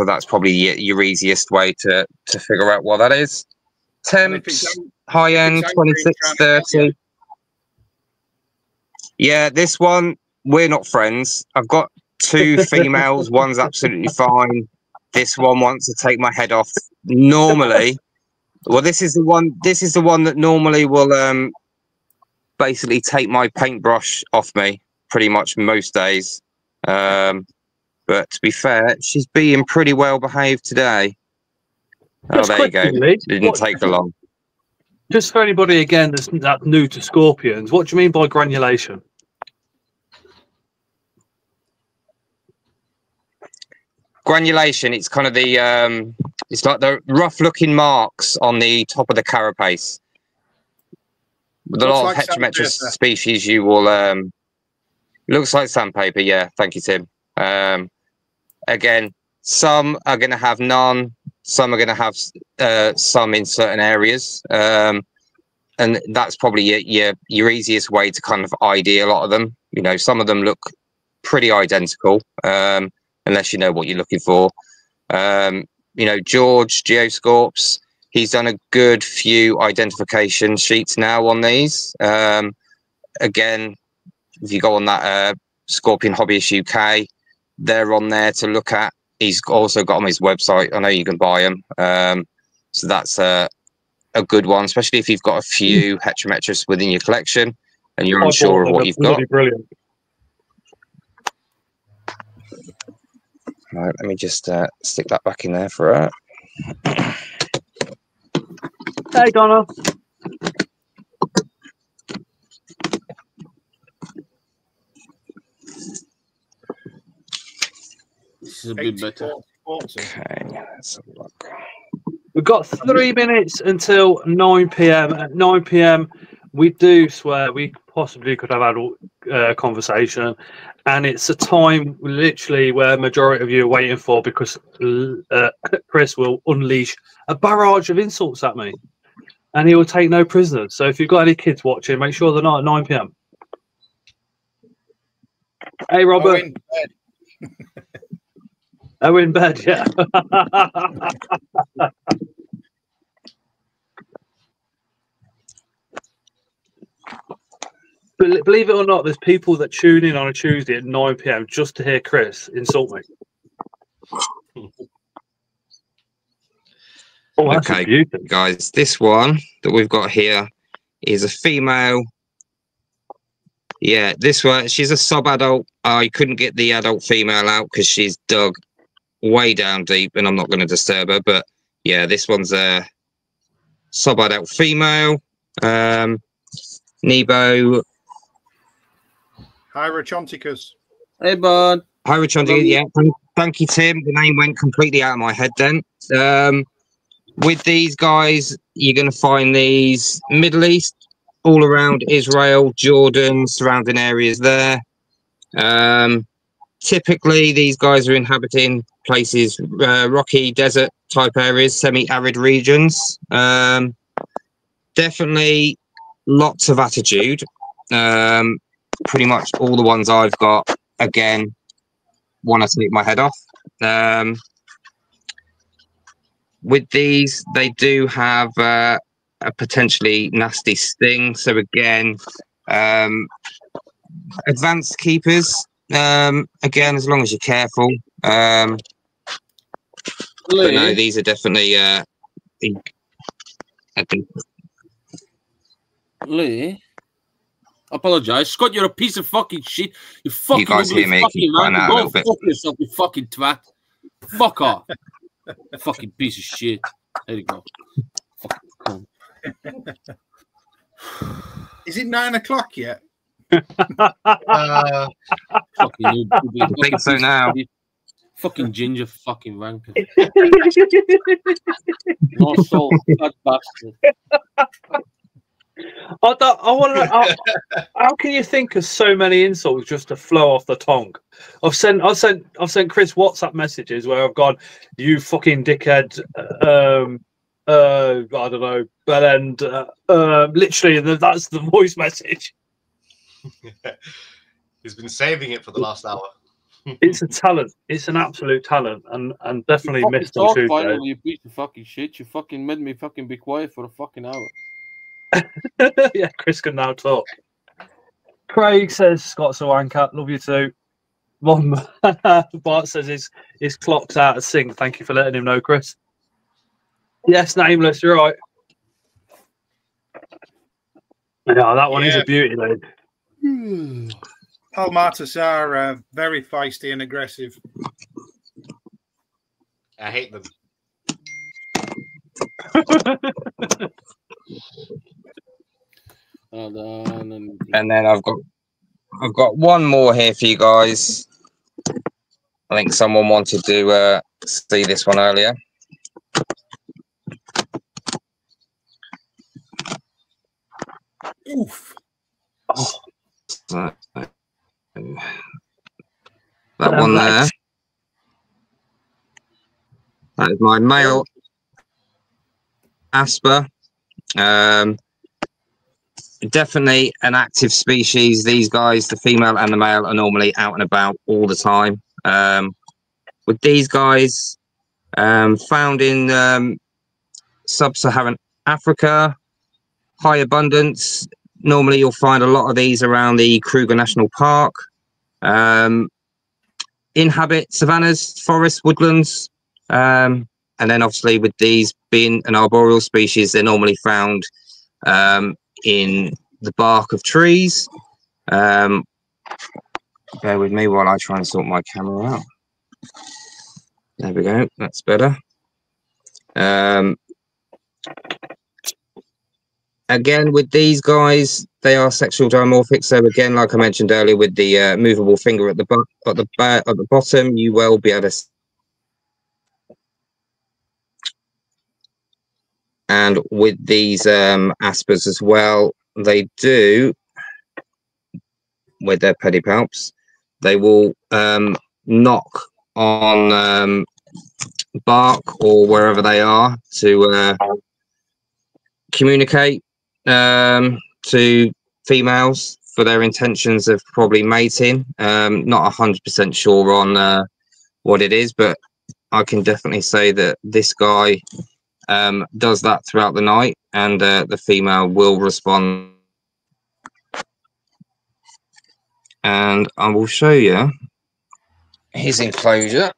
that's probably your easiest way to figure out what that is. Temps, high end, 26, 30. Yeah, this one, we're not friends. I've got 2 females. One's absolutely fine. This one wants to take my head off. Normally, well, this is the one that normally will basically take my paintbrush off me pretty much most days. But to be fair, she's being pretty well behaved today. Just oh, there you go. quickly, Didn't take her long. Just for anybody again that's new to scorpions, what do you mean by granulation? Granulation, it's kind of the it's like the rough looking marks on the top of the carapace. With a lot of Heterometrus species, you will looks like sandpaper. Yeah, thank you, Tim. Again, some are going to have none. Some are going to have some in certain areas, and that's probably your easiest way to kind of ID a lot of them. You know, some of them look pretty identical, unless you know what you're looking for. You know, George Geoscorps, he's done a good few identification sheets now on these. Again, if you go on that Scorpion Hobbyist UK, they're on there to look at. He's also got on his website. I know you can buy them. So that's a good one, especially if you've got a few Heterometrus within your collection and you're unsure of what you've got. Brilliant. Right, let me just stick that back in there for her. Hey, Donna. This is a bit 80, better. 40. Okay, let's have a look. We've got 3 minutes until 9 p.m. At 9 p.m, we do swear we possibly could have adult conversation, and it's a time literally where majority of you are waiting for, because Chris will unleash a barrage of insults at me, and he will take no prisoners. So if you've got any kids watching, make sure they're not at 9 p.m. Hey, Robert. Oh, in bed. Oh, in bed, yeah. Believe it or not, there's people that tune in on a Tuesday at 9 p.m. just to hear Chris insult me. Oh, that's Okay, a beauty. guys, this one that we've got here is a female. Yeah, this one, she's a sub-adult. I couldn't get the adult female out because she's dug way down deep, and I'm not going to disturb her. But yeah, this one's a sub-adult female. Nebo. Hyrochonticus. Hey, bud. Hi, Richard. Yeah, thank you, Tim. The name went completely out of my head then. With these guys, you're going to find these Middle East, all around Israel, Jordan, surrounding areas there. Typically, these guys are inhabiting places, rocky desert type areas, semi-arid regions. Definitely lots of attitude. Pretty much all the ones I've got, again, want to take my head off. With these, they do have a potentially nasty sting. So again, advanced keepers. Again, as long as you're careful. But no, these are definitely. Lee, apologize. Scott, you're a piece of fucking shit. You fucking You guys ugly hear me? fucking Cutting man. out a Go little bit. fuck yourself, you fucking twat. Fuck off. Fucking piece of shit. There you go. Fucking cunt. Is it 9 o'clock yet? Fucking you, I think so now. Fucking ginger fucking ranker. No soul, fat bastard. I want to. How can you think of so many insults just to flow off the tongue? I've sent Chris WhatsApp messages where I've gone, "You fucking dickhead." I don't know, but and literally that's the voice message. He's been saving it for the last hour. It's a talent. It's an absolute talent, and definitely You missed fucking on talk Tuesday. finally, you piece of fucking shit. You fucking made me fucking be quiet for a fucking hour. Yeah, Chris can now talk. Craig says Scott's a wanker. Love you too. Bart says his clock's out of sync. Thank you for letting him know, Chris. Yes, Nameless, you're right. Yeah, that one is a beauty, though. Palmatus are very feisty and aggressive. I hate them. And then I've got one more here for you guys. I think someone wanted to see this one earlier. Oof. So, that one there. That is my male Asper. Definitely an active species. These guys, the female and the male, are normally out and about all the time. With these guys, found in sub-Saharan Africa, high abundance. Normally you'll find a lot of these around the Kruger National Park. Inhabit savannas, forests, woodlands. And then obviously with these being an arboreal species, they're normally found in the bark of trees. Bear with me while I try and sort my camera out. There we go, that's better. Again, with these guys, they are sexual dimorphic. So again, like I mentioned earlier, with the movable finger at the bottom, you will be able to And with these aspers as well, they do, with their pedipalps, they will knock on bark or wherever they are to communicate to females for their intentions of probably mating. Not 100% sure on what it is, but I can definitely say that this guy does that throughout the night, and the female will respond. And I will show you his enclosure.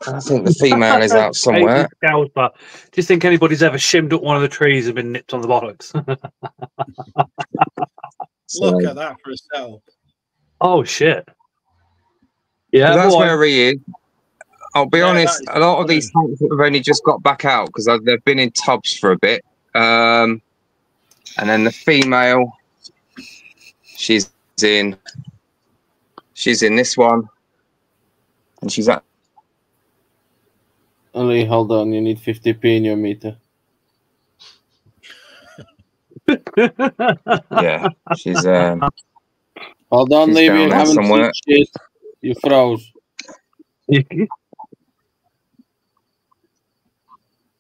I think the female is out somewhere. Do you think anybody's ever shimmed up one of the trees and been nipped on the bollocks? Look at that for a setup. Oh shit! Yeah, that's where he is. I'll be honest. A lot of these tanks have only just got back out because they've been in tubs for a bit. And then the female, she's in this one, and she's at. Only hold on, you need 50p in your meter. Yeah, she's hold on, Lee, you haven't somewhere. Shit. You froze.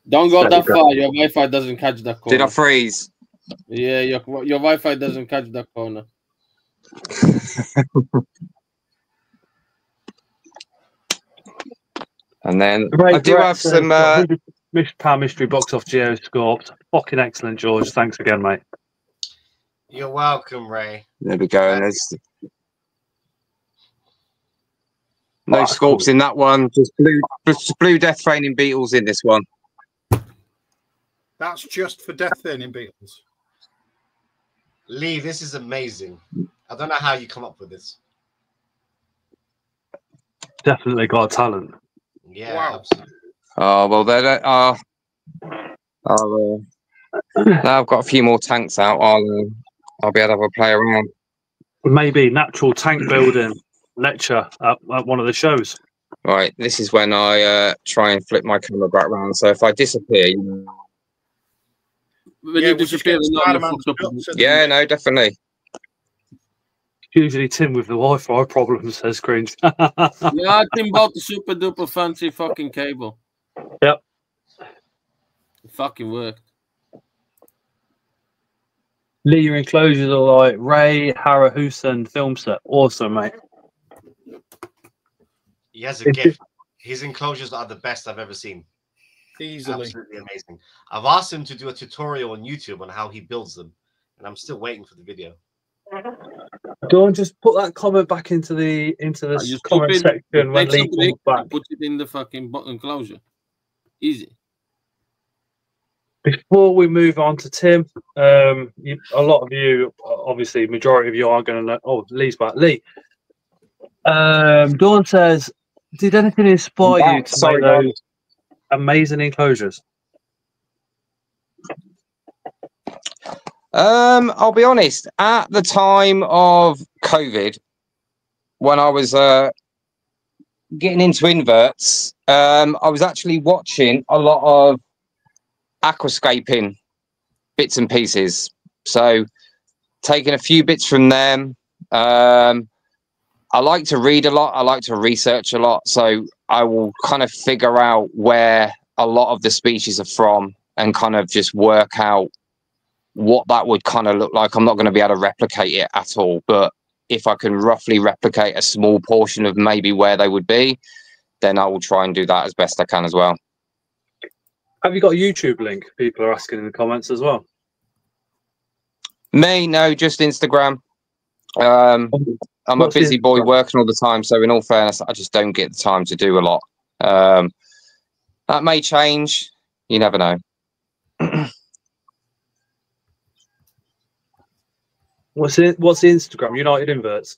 Don't go that far. Your Wi-Fi doesn't catch that corner. Did I freeze? Yeah, your Wi-Fi doesn't catch that corner. And then I do have some pound mystery box off Geoscorped. Fucking excellent, George. Thanks again, mate. You're welcome, Ray. There we go. And there's no scorps in that one. Just blue death feigning beetles in this one. That's just for death feigning beetles. Lee, this is amazing. I don't know how you come up with this. Definitely got a talent. Yeah, wow. Absolutely. Oh well, they are. Now I've got a few more tanks out. I'll be able to have a play around. Maybe natural tank building lecture at one of the shows. Right, this is when I try and flip my camera back around. So if I disappear, When you disappear, yeah, no, definitely. Usually Tim with the Wi-Fi problems, says Cringe. Yeah, Tim bought the super duper fancy fucking cable. Yep. It fucking worked. Lee, your enclosures are like Ray Harahusand film set. Awesome, mate. He has a gift. His enclosures are the best I've ever seen. Easily. Absolutely amazing. I've asked him to do a tutorial on YouTube on how he builds them, and I'm still waiting for the video. Don't just put that comment back into the comment section when Lee comes back. Put it in the fucking enclosure. Easy. Before we move on to Tim, a lot of you, obviously, majority of you are going to know. Oh, Lee's back. Lee. Dawn says, did anything inspire you to make those amazing enclosures? I'll be honest. At the time of COVID, when I was getting into inverts, I was actually watching a lot of aquascaping bits and pieces. So taking a few bits from them. I like to read a lot. I like to research a lot. So I will kind of figure out where a lot of the species are from and kind of just work out what that would kind of look like. I'm not going to be able to replicate it at all, but if I can roughly replicate a small portion of maybe where they would be, then I will try and do that as best I can as well. Have you got a YouTube link? People are asking in the comments as well. Me, no, just Instagram. I'm a busy boy working all the time, so in all fairness, I just don't get the time to do a lot. That may change. You never know. What's the Instagram? United Inverts.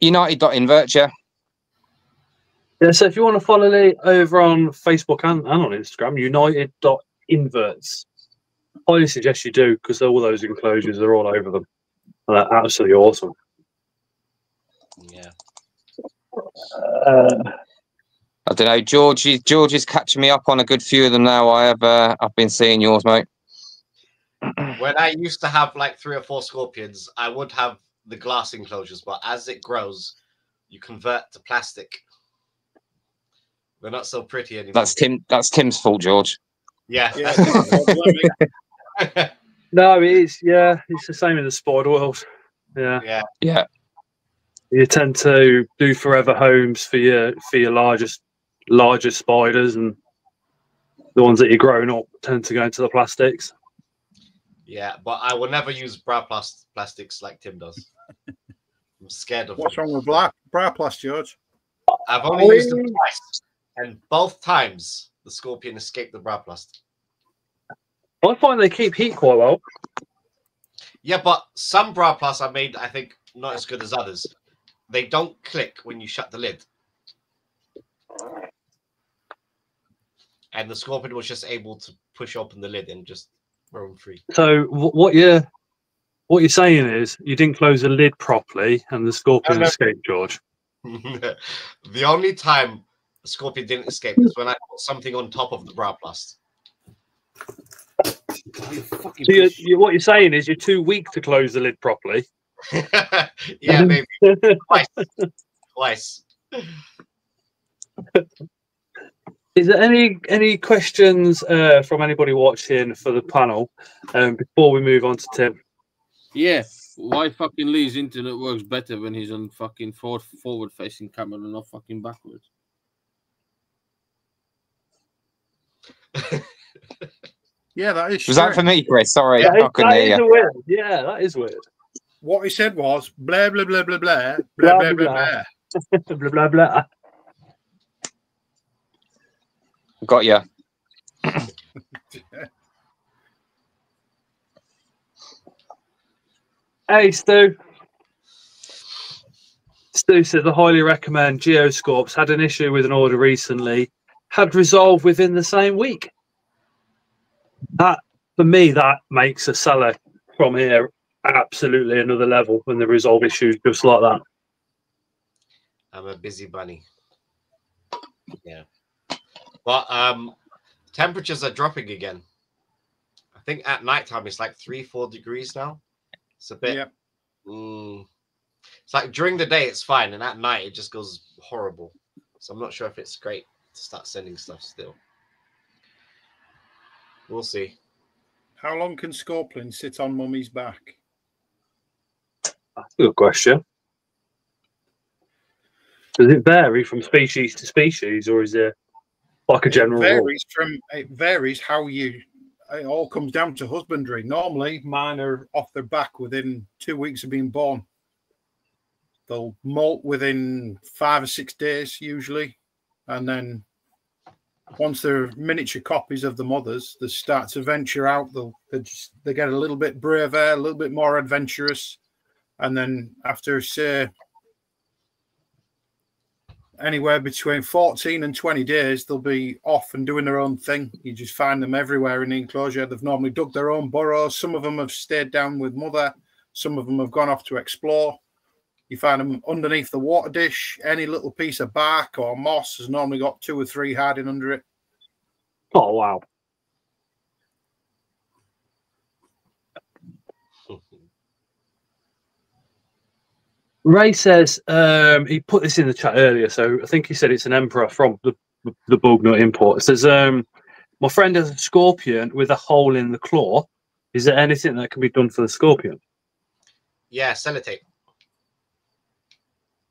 United.invert, yeah. Yeah, so if you want to follow Lee over on Facebook and on Instagram, United.inverts. Highly suggest you do, because all those enclosures are all over them. And they're absolutely awesome. Yeah. I don't know. George is catching me up on a good few of them now. I've been seeing yours, mate. When I used to have like 3 or 4 scorpions, I would have the glass enclosures, but as it grows, you convert to plastic. They're not so pretty anymore. That's Tim's fault, George. Yeah. No, it is. Yeah, it's the same in the spider world. Yeah. Yeah. You tend to do forever homes for your larger spiders, and the ones that you're growing up tend to go into the plastics. Yeah, but I will never use plastics like Tim does. I'm scared of What's them. wrong with Bryoplast, George? I've only used them twice, and both times the scorpion escaped the Bryoplast. I find they keep heat quite well. Yeah, but some Bryoplasts are made, I think, not as good as others. They don't click when you shut the lid. And the scorpion was just able to push open the lid and just roam free. So what you're saying is you didn't close the lid properly, and the scorpion escaped, George. The only time the scorpion didn't escape is when I put something on top of the Bryoplast. So what you're saying is you're too weak to close the lid properly. Yeah, maybe twice. Is there any questions from anybody watching for the panel before we move on to Tim? Yeah, why fucking Lee's internet works better when he's on fucking forward facing camera and not fucking backwards? Yeah, that is. Was that for me, Chris? Sorry, Yeah, I couldn't hear you. weird. Yeah, that is weird. What he said was blah blah blah blah blah blah blah blah blah. Blah blah blah. Got you. Hey, Stu. Stu says, I highly recommend Geoscorps. Had an issue with an order recently. Had resolved within the same week. That, for me, that makes a seller from here absolutely another level when they resolve issues just like that. I'm a busy bunny. Yeah. But temperatures are dropping again. I think at nighttime it's like 3-4 degrees now. It's a bit. Yep. It's like during the day it's fine, and at night it just goes horrible. So I'm not sure if it's great to start sending stuff still. We'll see. How long can scorpions sit on mummy's back? That's a good question. Does it vary from species to species, or is it like a general rule? It varies how you. It all comes down to husbandry. Normally, mine are off their back within 2 weeks of being born. They'll molt within 5 or 6 days usually, and then once they're miniature copies of the mothers, they start to venture out. They get a little bit braver, a little bit more adventurous, and then after say anywhere between 14 and 20 days, they'll be off and doing their own thing. You just find them everywhere in the enclosure. They've normally dug their own burrows. Some of them have stayed down with mother. Some of them have gone off to explore. You find them underneath the water dish. Any little piece of bark or moss has normally got 2 or 3 hiding under it. Oh, wow. Ray says he put this in the chat earlier, so I think he said it's an emperor from the Bugnut import. It says, my friend has a scorpion with a hole in the claw. Is there anything that can be done for the scorpion? Yeah, sellotape.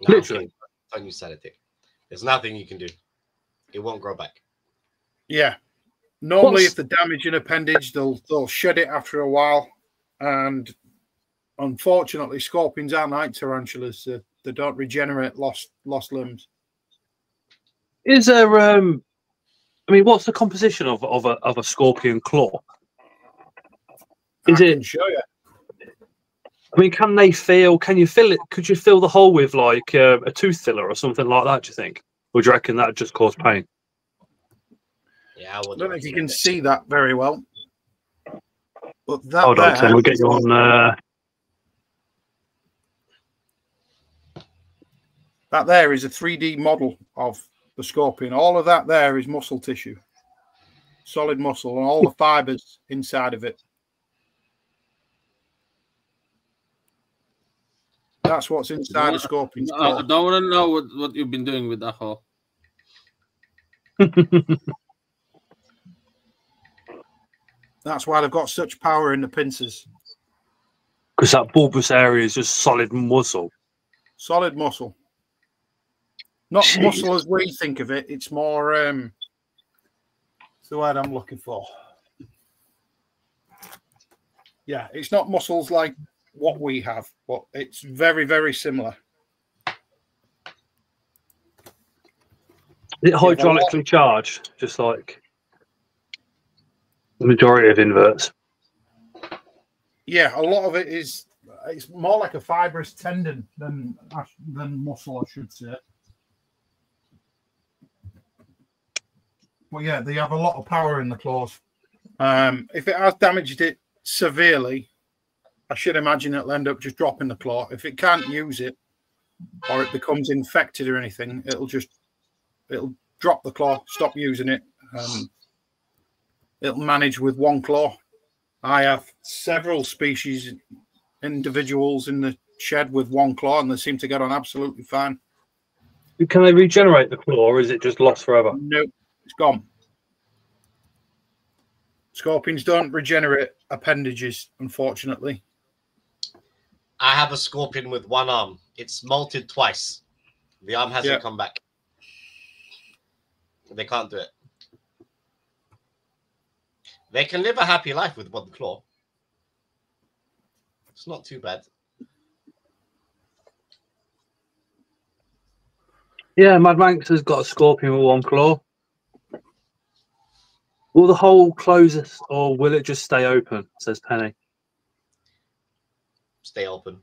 No, Literally. Don't use sellotape. There's nothing you can do. It won't grow back. Yeah. Normally, if the damage in appendage, they'll shed it after a while. And unfortunately, scorpions aren't like tarantulas. They don't regenerate lost limbs. Is there I mean, what's the composition of a scorpion claw? I can show you. I mean, can you fill it? Could you fill the hole with like a tooth filler or something like that, do you think? Or do you reckon that just cause pain? Yeah, I don't know if you can see that very well. But that hold on, Tim, we'll get you on. That there is a 3D model of the scorpion. All of that there is muscle tissue, solid muscle, and all the fibers inside of it. That's what's inside a scorpion's claw. I don't want to know what you've been doing with that hole. That's why they've got such power in the pincers. Because that bulbous area is just solid muscle. Solid muscle. Not Jeez. muscle as we think of it. It's more, it's the word I'm looking for. Yeah, it's not muscles like what we have, but it's very, very similar. Is it hydraulically charged, just like the majority of inverts? Yeah, a lot of it is. It's more like a fibrous tendon than muscle, I should say. Well, yeah, they have a lot of power in the claws. If it has damaged it severely, I should imagine it'll end up just dropping the claw. If it can't use it, or it becomes infected or anything, it'll drop the claw, stop using it, and it'll manage with one claw. I have several species, individuals in the shed with one claw, and they seem to get on absolutely fine. Can they regenerate the claw, or is it just lost forever? Nope, it's gone. Scorpions don't regenerate appendages, unfortunately. I have a scorpion with one arm. It's molted twice. The arm hasn't come back. They can't do it. They can live a happy life with one claw. It's not too bad. Yeah, Mad Manx has got a scorpion with one claw. Will the hole close, or will it just stay open? Says Penny. Stay open.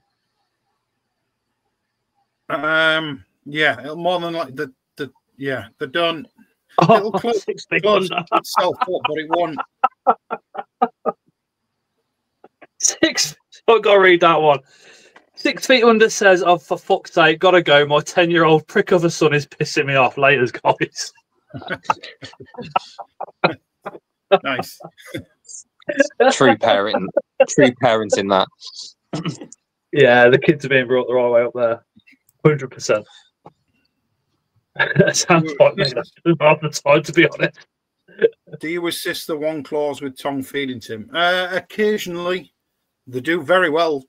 Yeah, it'll more than like they don't. Oh, It'll close 6 feet itself under. up, but it won't. 6. I've got to read that one. 6 feet under says, "Oh, for fuck's sake, gotta go. My 10-year-old prick of a son is pissing me off." Laters, guys. Nice. True parenting that. Yeah, the kids are being brought the right way up there. 100%. That sounds like me half the time, to be honest. Do you assist the one claws with tongue feeding, Tim? Occasionally, they do very well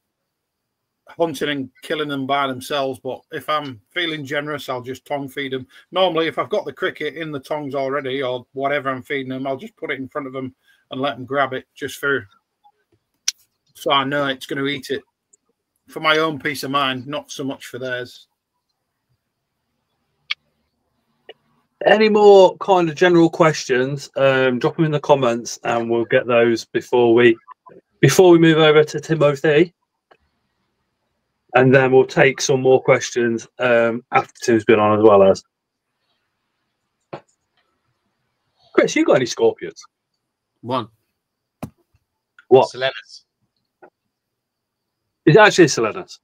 hunting and killing them by themselves, but if I'm feeling generous, I'll just tongue feed them. Normally, if I've got the cricket in the tongues already or whatever I'm feeding them, I'll just put it in front of them and let them grab it so I know it's going to eat it. For my own peace of mind, not so much for theirs. Any more kind of general questions? Drop them in the comments, and we'll get those before we move over to Timothy, and then we'll take some more questions after Tim's been on as well. As Chris, you got any scorpions? One. What? Selenus. Is it actually Selenus?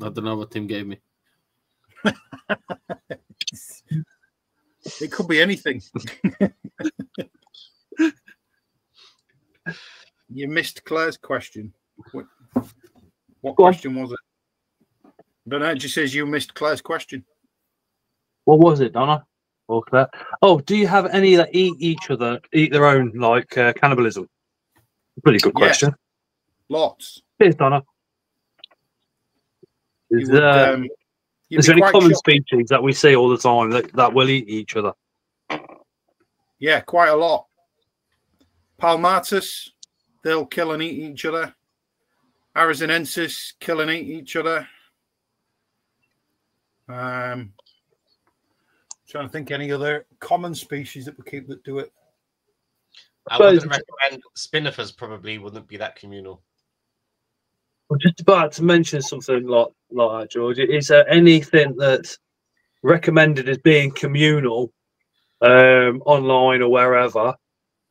I don't know what Tim gave me. It could be anything. You missed Claire's question. What question was it? I don't know. It just says you missed Claire's question. What was it, Donna? Or Claire? Oh, do you have any that eat their own, like cannibalism? Pretty good question. Yes. Lots. Cheers, Donna. Is there any common species that we see all the time that will eat each other? Yeah, quite a lot. Palmatus, they'll kill and eat each other. Arizonensis, kill and eat each other. Trying to think any other common species that we keep that do it. I wouldn't recommend spinifers. Probably wouldn't be that communal. I'm just about to mention something like that, George. Is there anything that's recommended as being communal online or wherever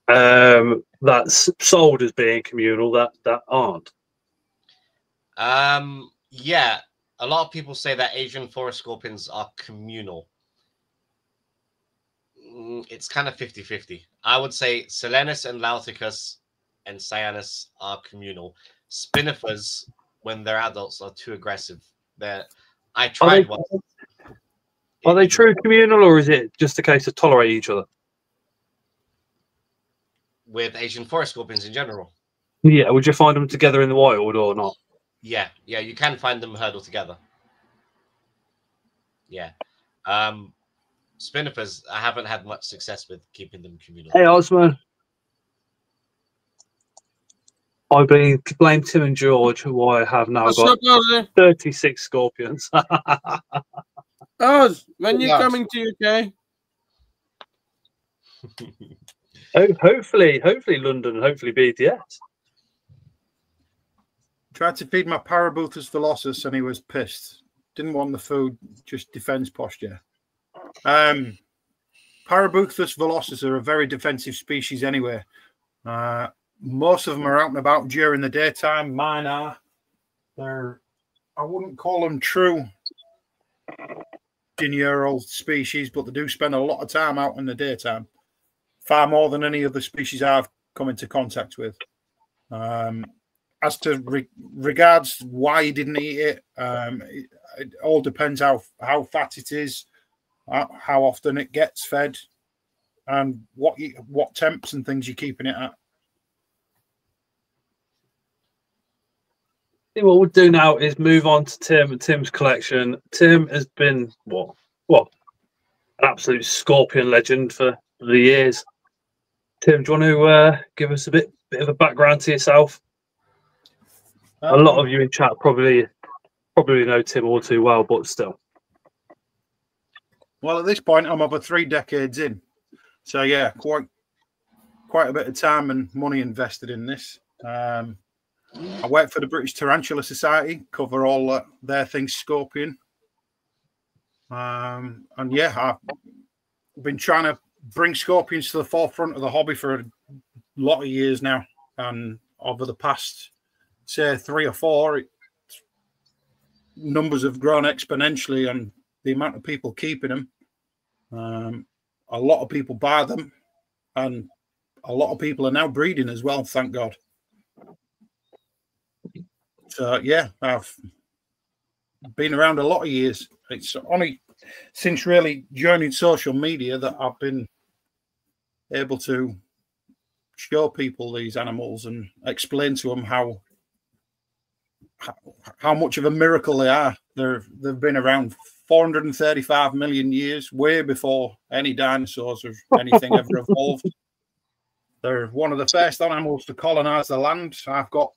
that's sold as being communal that aren't? Yeah, a lot of people say that Asian forest scorpions are communal. It's kind of 50-50. I would say Silenus and Lauticus and Cyanus are communal. Spinifers, when they're adults, are too aggressive. I tried one. Are they true communal, or is it just a case of tolerating each other? With Asian forest scorpions in general. Yeah, would you find them together in the wild or not? Yeah, you can find them herded together. Yeah. Spinifers, I haven't had much success with keeping them communal. Hey, Osman. I blame Tim and George, who I have now What's got up, Ozzy? 36 scorpions. Oz, when you Yes. coming to UK? Hopefully London, hopefully BTS. Tried to feed my Parabuthus velocis and he was pissed. Didn't want the food, just defense posture. Parabuthus velocis are a very defensive species anyway. Most of them are out and about during the daytime. Mine are. I wouldn't call them true diurnal species, but they do spend a lot of time out in the daytime. Far more than any other species I've come into contact with. As to regards why you didn't eat it, it all depends how fat it is, how often it gets fed, and what temps and things you're keeping it at. What we'll do now is move on to Tim and Tim's collection. Tim has been what an absolute scorpion legend for the years. Tim, do you want to give us a bit of a background to yourself? A lot of you in chat probably know Tim all too well, but still. Well, at this point, I'm over 3 decades in, so yeah, quite a bit of time and money invested in this. I work for the British Tarantula Society, cover all their things scorpion. And yeah, I've been trying to bring scorpions to the forefront of the hobby for a lot of years now. And over the past, say, 3 or 4, numbers have grown exponentially, and the amount of people keeping them. A lot of people buy them, and a lot of people are now breeding as well, thank God. So yeah, I've been around a lot of years. It's only since really joining social media that I've been able to show people these animals and explain to them how much of a miracle they are. They've been around 435 million years, way before any dinosaurs or anything ever evolved. They're one of the first animals to colonize the land. I've got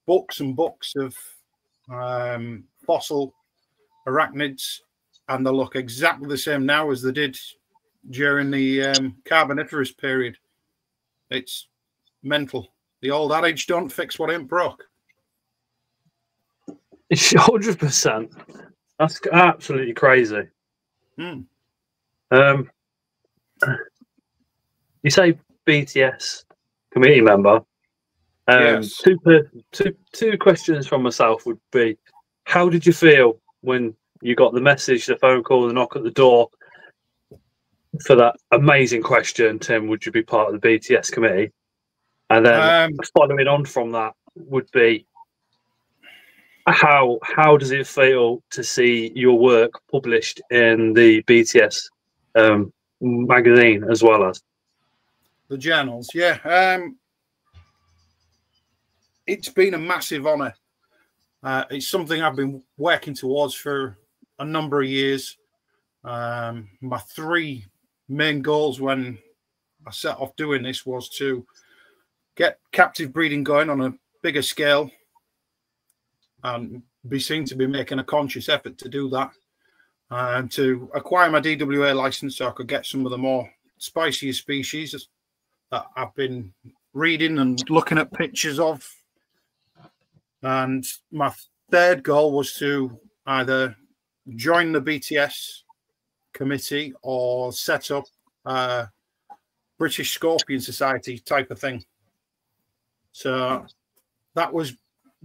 books and books of fossil arachnids, and they look exactly the same now as they did during the Carboniferous period. It's mental. The old adage, don't fix what ain't broke. 100%. That's absolutely crazy. You say BTS committee member. Yes. Two questions from myself would be: how did you feel when you got the message, the phone call, the knock at the door for that amazing question, Tim? Would you be part of the BTS committee? And then following on from that would be: how does it feel to see your work published in the BTS magazine as well as the journals? Yeah. It's been a massive honour. It's something I've been working towards for a number of years. My 3 main goals when I set off doing this was to get captive breeding going on a bigger scale and be seen to be making a conscious effort to do that, and to acquire my DWA license so I could get some of the more spicier species that I've been reading and looking at pictures of. And my 3rd goal was to either join the BTS committee or set up a British Scorpion Society type of thing. So that was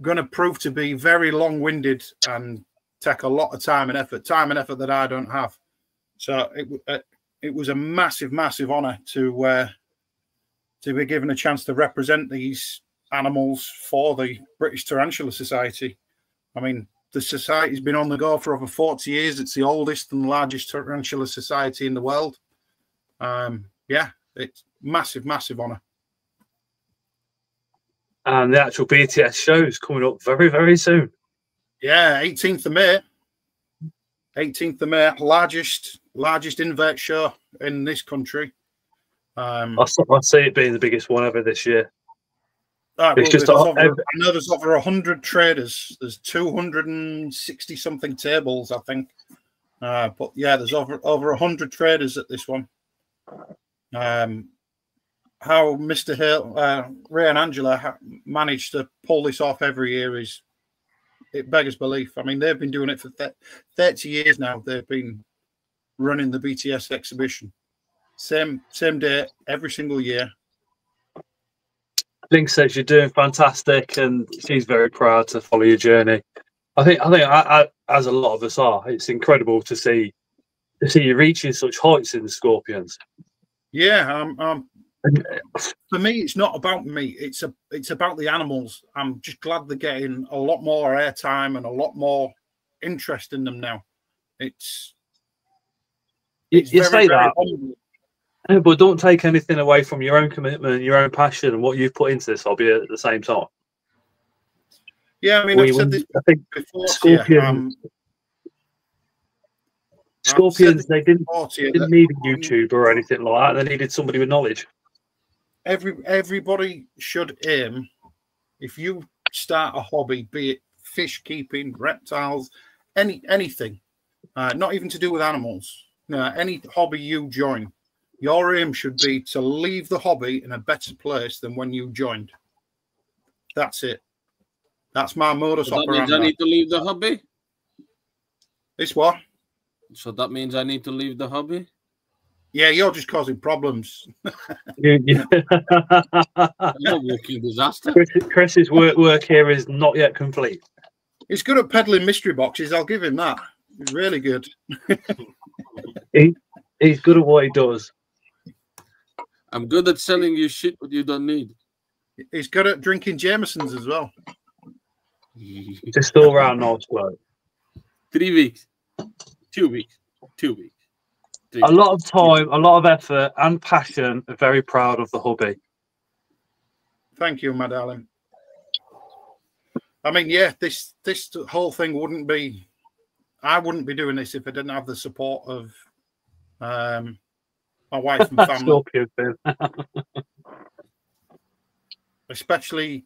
going to prove to be very long-winded and take a lot of time and effort that I don't have. So it was a massive, massive honour to be given a chance to represent these animals for the British Tarantula Society. I mean, the society's been on the go for over 40 years. It's the oldest and largest tarantula society in the world. Yeah, it's massive, massive honour. And the actual BTS show is coming up very, very soon. Yeah, 18th of May. 18th of May, largest invert show in this country. I see it being the biggest one ever this year. Right, It's just I know there's over 100 traders. There's 260 something tables, I think. But yeah, there's over 100 traders at this one. How Mr. Hill, Ray and Angela managed to pull this off every year it beggars belief. I mean, they've been doing it for 30 years now. They've been running the BTS exhibition. Same day every single year. Link says you're doing fantastic, and she's very proud to follow your journey. I think as a lot of us are, it's incredible to see you reaching such heights in the Scorpions. Yeah, for me, it's not about me. It's about the animals. I'm just glad they're getting a lot more airtime and a lot more interest in them now. It's you very, say very that, humble. but don't take anything away from your own commitment, your own passion, and what you've put into this hobby at the same time. Yeah, I mean, I've said this I think before. Scorpions, they didn't need a YouTuber YouTuber or anything like that. They needed somebody with knowledge. Everybody should aim, if you start a hobby, be it fish keeping, reptiles, anything, not even to do with animals. No, any hobby you join, your aim should be to leave the hobby in a better place than when you joined. That's it. That's my modus So that operandi. means I need to leave the hobby? This what? So that means I need to leave the hobby? Yeah, you're just causing problems. I'm a walking disaster. Chris's work here is not yet complete. He's good at peddling mystery boxes. I'll give him that. He's really good. He's good at what he does. I'm good at selling you shit what you don't need. He's good at drinking Jamesons as well. Just all round nice bloke. 3 weeks. 2 weeks. 2 weeks. A lot of time, a lot of effort and passion. Very proud of the hobby. Thank you, my darling. I mean, yeah, this whole thing wouldn't be. I wouldn't be doing this if I didn't have the support of my wife and family. especially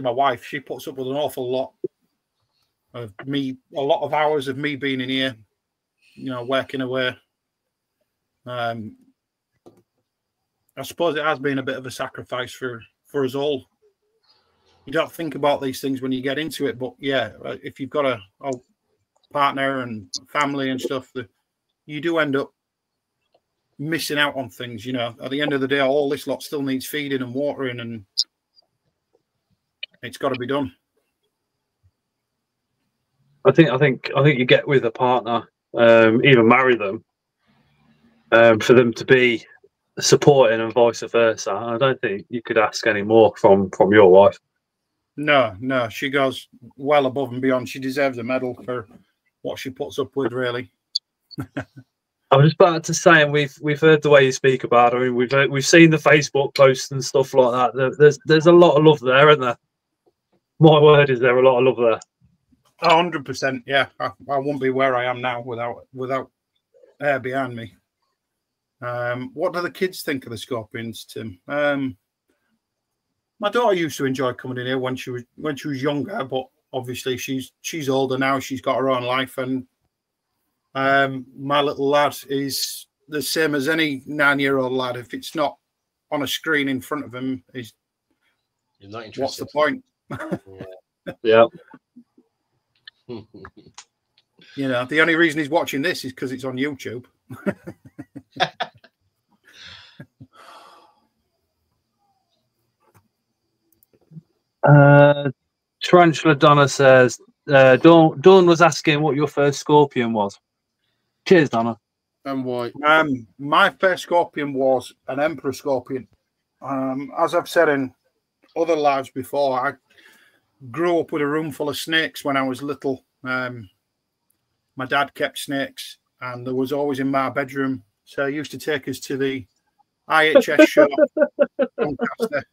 my wife. She puts up with an awful lot of me, a lot of hours of me being in here, you know, working away. I suppose it has been a bit of a sacrifice for us all. You don't think about these things when you get into it, but yeah, if you've got a partner and family and stuff, you do end up missing out on things. You know, at the end of the day, all this lot still needs feeding and watering, and it's got to be done. I think you get with a partner, even marry them, for them to be supporting and vice versa. I don't think you could ask any more from your wife. No, she goes well above and beyond. She deserves a medal for what she puts up with, really. I was about to say, and we've heard the way you speak about her. I mean, we've seen the Facebook posts and stuff like that. There's a lot of love there, isn't there? My word, is there a lot of love there? 100%. Yeah, I wouldn't be where I am now without her behind me. What do the kids think of the Scorpions, Tim? My daughter used to enjoy coming in here when she was younger, but obviously she's older now. She's got her own life, and my little lad is the same as any 9-year-old lad. If it's not on a screen in front of him, you're not interested. What's the point? Yeah. You know, the only reason he's watching this is because it's on YouTube. Tarantula Donna says, Dawn was asking what your first Scorpion was. Cheers, Donna. And why? My first scorpion was an emperor scorpion. As I've said in other lives before, I grew up with a room full of snakes when I was little. My dad kept snakes, and there was always in my bedroom. So he used to take us to the IHS show. Doncaster.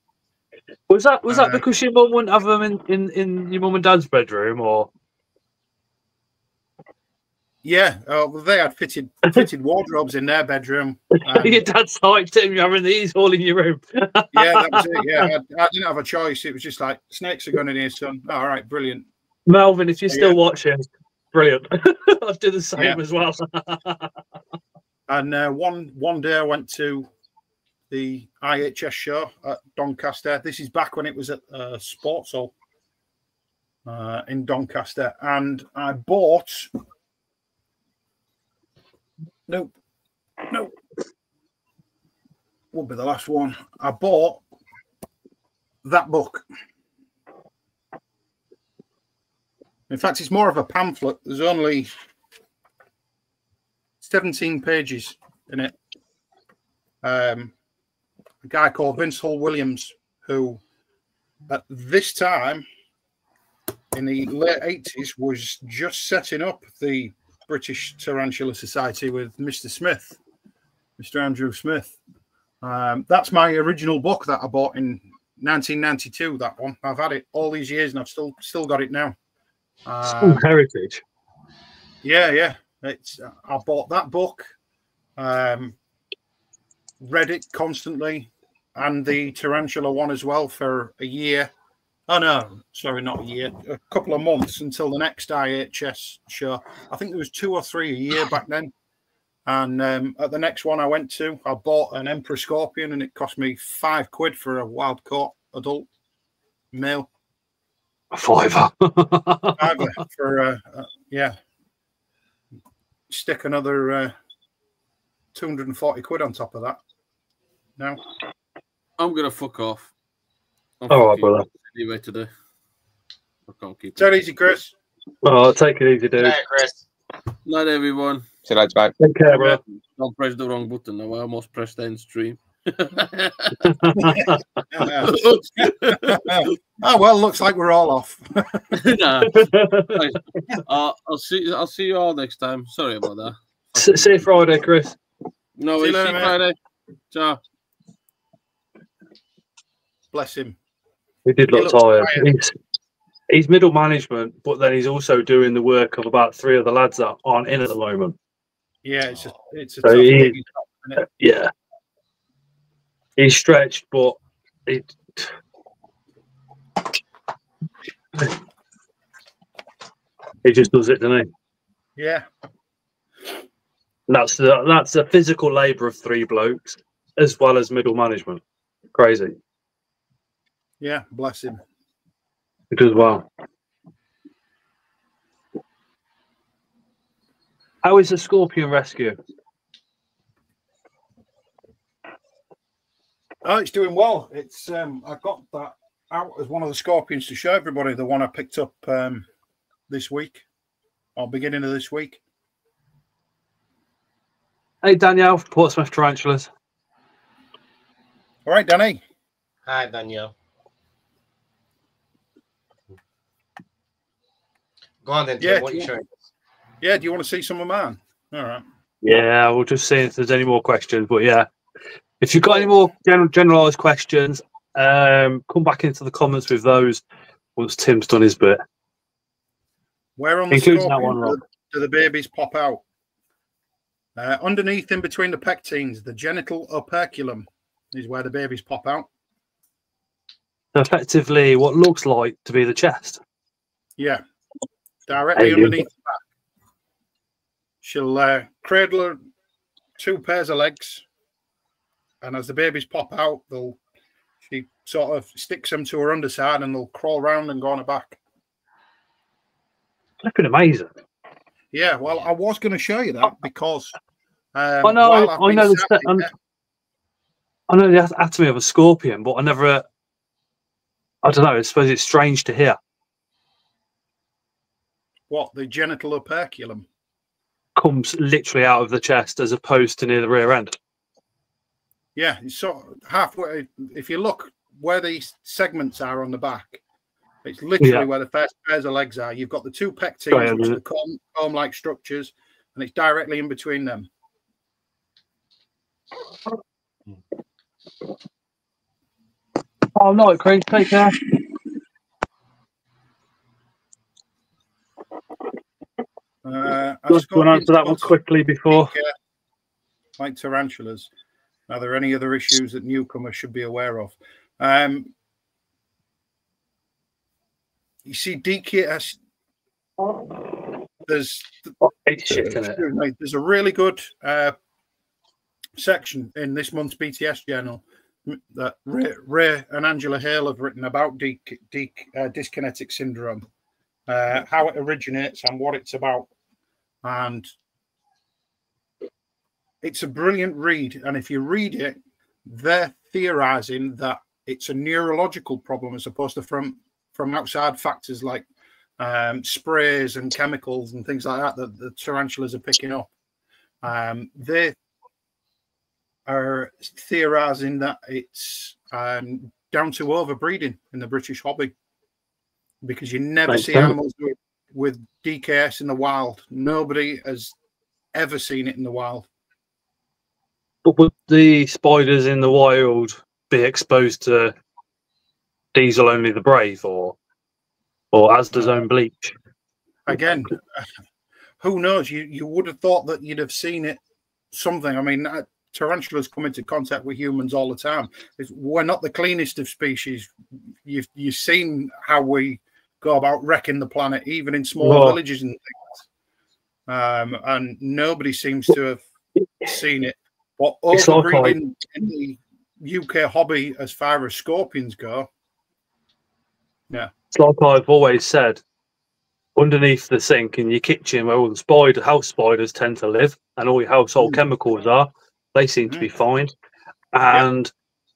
Was that because your mum wouldn't have them in your mum and dad's bedroom, or? Yeah, well, they had fitted wardrobes in their bedroom. Your dad's like, Tim, you're having these all in your room. Yeah, that was it. Yeah, I didn't have a choice. It was just like, snakes are going in here, son. All right, brilliant. Melvin, if you're still watching, brilliant. I'd do the same as well. And one day I went to the IHS show at Doncaster. This is back when it was at Sports Hall in Doncaster. And I bought... Nope. Won't be the last one. I bought that book. In fact, it's more of a pamphlet. There's only 17 pages in it. A guy called Vince Hull Williams, who at this time in the late 80s was just setting up the British Tarantula Society with Mr. Smith, Mr. Andrew Smith. That's my original book that I bought in 1992. That one, I've had it all these years, and I've still got it now. Heritage. Yeah. I bought that book, read it constantly, and the Tarantula one as well for a year. Oh no, sorry, not a year. A couple of months until the next IHS show. I think there was 2 or 3 a year back then. And at the next one I went to, I bought an Emperor Scorpion, and it cost me £5 for a wild caught adult male. A fiver. Fiver for stick another £240 on top of that. Now I'm gonna fuck off. All right, brother. Anyway, today I can't keep. Take it easy, Chris. Oh, take it easy, dude. Hey, Chris. Night, everyone. See you later, mate. Take care, bro. Don't press the wrong button. Now I almost pressed end stream. Oh well, looks like we're all off. Nah. I'll see you all next time. Sorry about that. See you Friday, Chris. No, See you see later, you mate. Friday. Ciao. Bless him. He did He look looks tired. tired. He's middle management, but then he's also doing the work of about 3 of the lads that aren't in at the moment. Yeah, it's a So tough he- gig, isn't it? Yeah. He's stretched, but he just does it, doesn't he? Yeah. And that's the physical labour of 3 blokes, as well as middle management. Crazy. Yeah, bless him. He does well. How is the Scorpion rescue? Oh, it's doing well. It's I got that out as one of the Scorpions to show everybody. The one I picked up this week, or beginning of this week. Hey, Danielle, Portsmouth Tarantulas. All right, Danny. Hi, Daniel. Go on then, Tim. Yeah, What are you showing? Yeah, do you want to see some of mine? All right. Yeah, we'll just see if there's any more questions. But yeah, if you've got any more generalised questions, come back into the comments with those once Tim's done his bit. Where on the Including that Scorpion one, Rob. do the babies pop out? Underneath, in between the pectines, the genital operculum is where the babies pop out. So effectively, what looks like to be the chest. Yeah, directly Hey, underneath the back. She'll cradle her 2 pairs of legs, and as the babies pop out, she sort of sticks them to her underside, and they'll crawl round and go on her back. Flipping amazing. Yeah, well, I was going to show you that because I while know I've been the sat here- I know the anatomy of a scorpion, but I never. I don't know. I suppose it's strange to hear. what, the genital operculum. comes literally out of the chest as opposed to near the rear end. Yeah, it's sort of halfway. If you look where these segments are on the back, it's literally where the first pairs of legs are. You've got the two pectines, which are the comb-like structures, and it's directly in between them. Oh, no, Craig, take care. Just going to answer that one quickly before. Like tarantulas. Are there any other issues that newcomers should be aware of? You see, DKS. There's a really good section in this month's BTS journal that Ray and Angela Hale have written about dyskinetic syndrome, how it originates and what it's about. And it's a brilliant read. And if you read it, they're theorizing that it's a neurological problem as opposed to from outside factors like sprays and chemicals and things like that the tarantulas are picking up. They are theorizing that it's down to overbreeding in the British hobby, because you never see animals with DKS in the wild. Nobody has ever seen it in the wild. But would the spiders in the wild be exposed to Diesel Only the Brave or Asda's own bleach? Again, who knows? You would have thought that you'd have seen it something. I mean, tarantulas come into contact with humans all the time. We're not the cleanest of species. You've seen how we go about wrecking the planet, even in small villages and things. And nobody seems to have seen it. But overbreeding in the UK hobby, as far as scorpions go, yeah. It's like I've always said, underneath the sink in your kitchen where all the house spiders tend to live and all your household chemicals are, they seem to be fine. And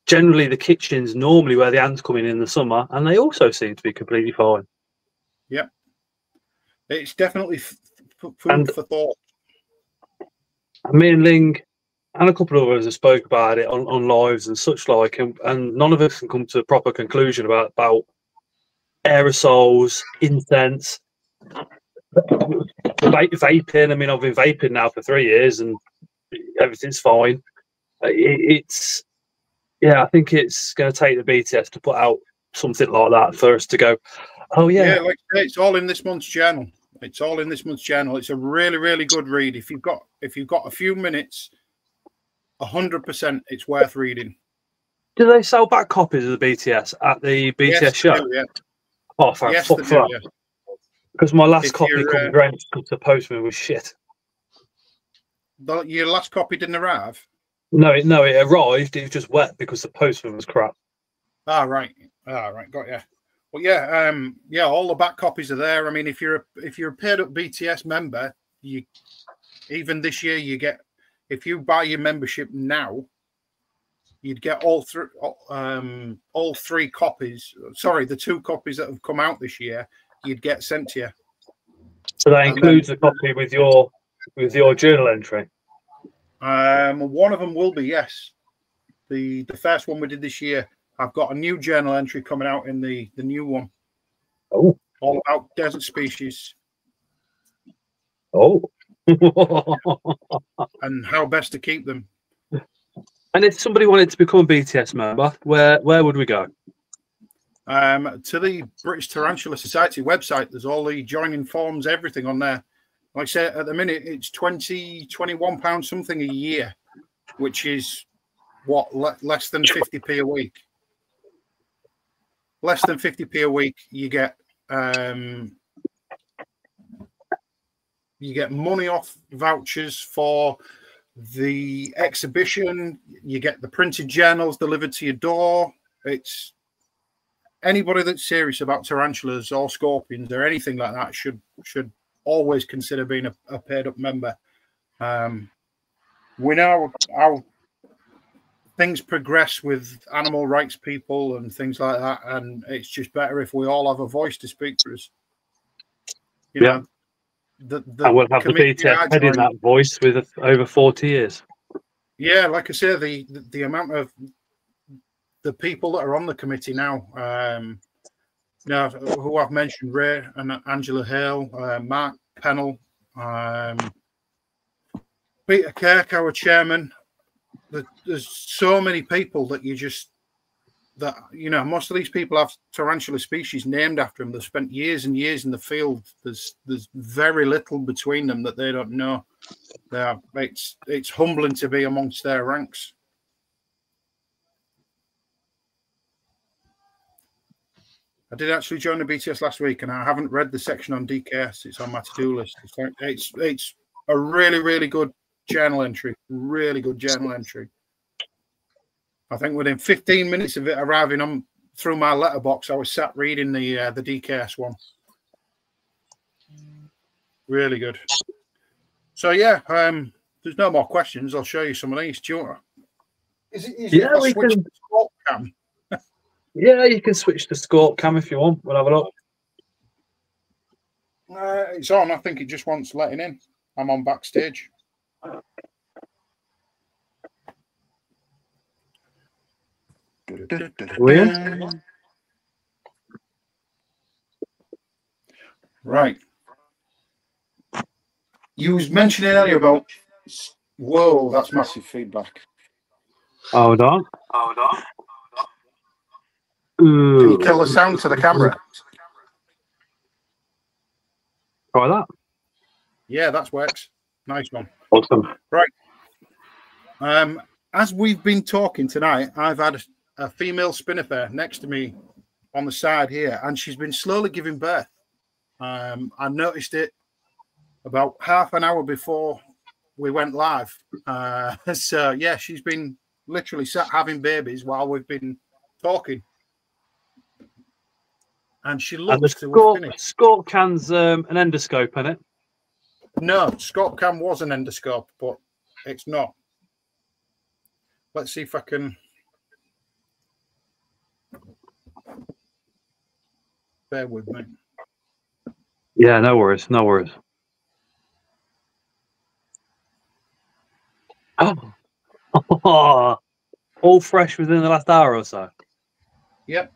generally the kitchen's normally where the ants come in the summer, and they also seem to be completely fine. Yeah. It's definitely food for thought. Me and Ling and a couple of others have spoke about it on lives and such like, and none of us can come to a proper conclusion about aerosols, incense, vaping. I mean, I've been vaping now for 3 years and everything's fine. I think it's going to take the BTS to put out something like that for us to go, oh yeah. Yeah, like I say, it's all in this month's journal. It's all in this month's journal. It's a really, really good read. If you've got a few minutes, 100% it's worth reading. Do they sell back copies of the BTS at the BTS show? Do, yeah. Oh, fuck that. Because my last copy comes drenched because the postman was shit. Your last copy didn't arrive? No, it arrived. It was just wet because the postman was crap. Right, got you. Well, yeah, all the back copies are there. I mean, if you're a paid up BTS member, even this year you get, if you buy your membership now, you'd get all three copies. Sorry, the 2 copies that have come out this year, you'd get sent to you. So that includes a copy with your journal entry. One of them will be, yes. The first one we did this year. I've got a new journal entry coming out in the new one. Oh, all about desert species. Oh. And how best to keep them. And if somebody wanted to become a BTS member, where would we go? To the British Tarantula Society website. There's all the joining forms, everything on there. Like I said, at the minute, it's £21 something a year, which is less than 50p a week. Less than 50p a week, you get money off vouchers for the exhibition. You get the printed journals delivered to your door. It's anybody that's serious about tarantulas or scorpions or anything like that should always consider being a paid up member. We know how things progress with animal rights people and things like that, and it's just better if we all have a voice to speak for us. You know, I will have the BTS head in that voice with over 40 years. Yeah, like I say, the amount of the people that are on the committee now, who I've mentioned, Ray and Angela Hale, Mark Pennell, Peter Kirk, our chairman. There's so many people that most of these people have tarantula species named after them. They've spent years and years in the field. There's very little between them that they don't know. It's humbling to be amongst their ranks. I did actually join the BTS last week, and I haven't read the section on DKS. It's on my to-do list. It's a really, really good journal entry. Really good journal entry. I think within 15 minutes of it arriving through my letterbox, I was sat reading the DKS one. Really good. So yeah, there's no more questions. I'll show you some of these. Do you want? We can. Cam? Yeah, you can switch to Scorp Cam if you want. We'll have a look. It's on. I think it just wants letting in. I'm on backstage. Weird. Right. You was mentioning earlier about. Whoa, that's massive feedback. Hold on. Can you kill the sound to the camera? Try that. Yeah, that works. Nice one. Awesome. Right. As we've been talking tonight, I've had a female spinnifer next to me on the side here, and she's been slowly giving birth. I noticed it about half an hour before we went live. So yeah, she's been literally sat having babies while we've been talking. And she looks to have finished. Scorp Cam's an endoscope, isn't it? No, Scorp Cam was an endoscope, but it's not. Let's see if I can. Bear with me. Yeah, no worries. No worries. Oh, all fresh within the last hour or so. Yep.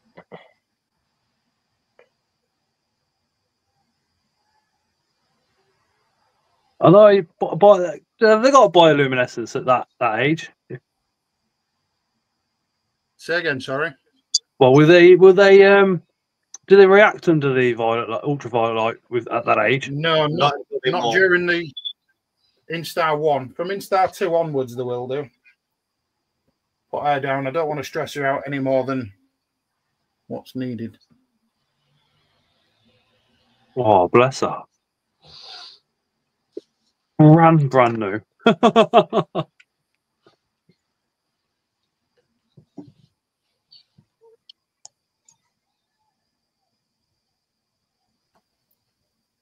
Although have they got bioluminescence at that age? Say again, sorry. Well, will they do they react under the ultraviolet light at that age? No, not during the Instar 1. From Instar 2 onwards, they will do. Put her down. I don't want to stress her out any more than what's needed. Oh, bless her. Brand new.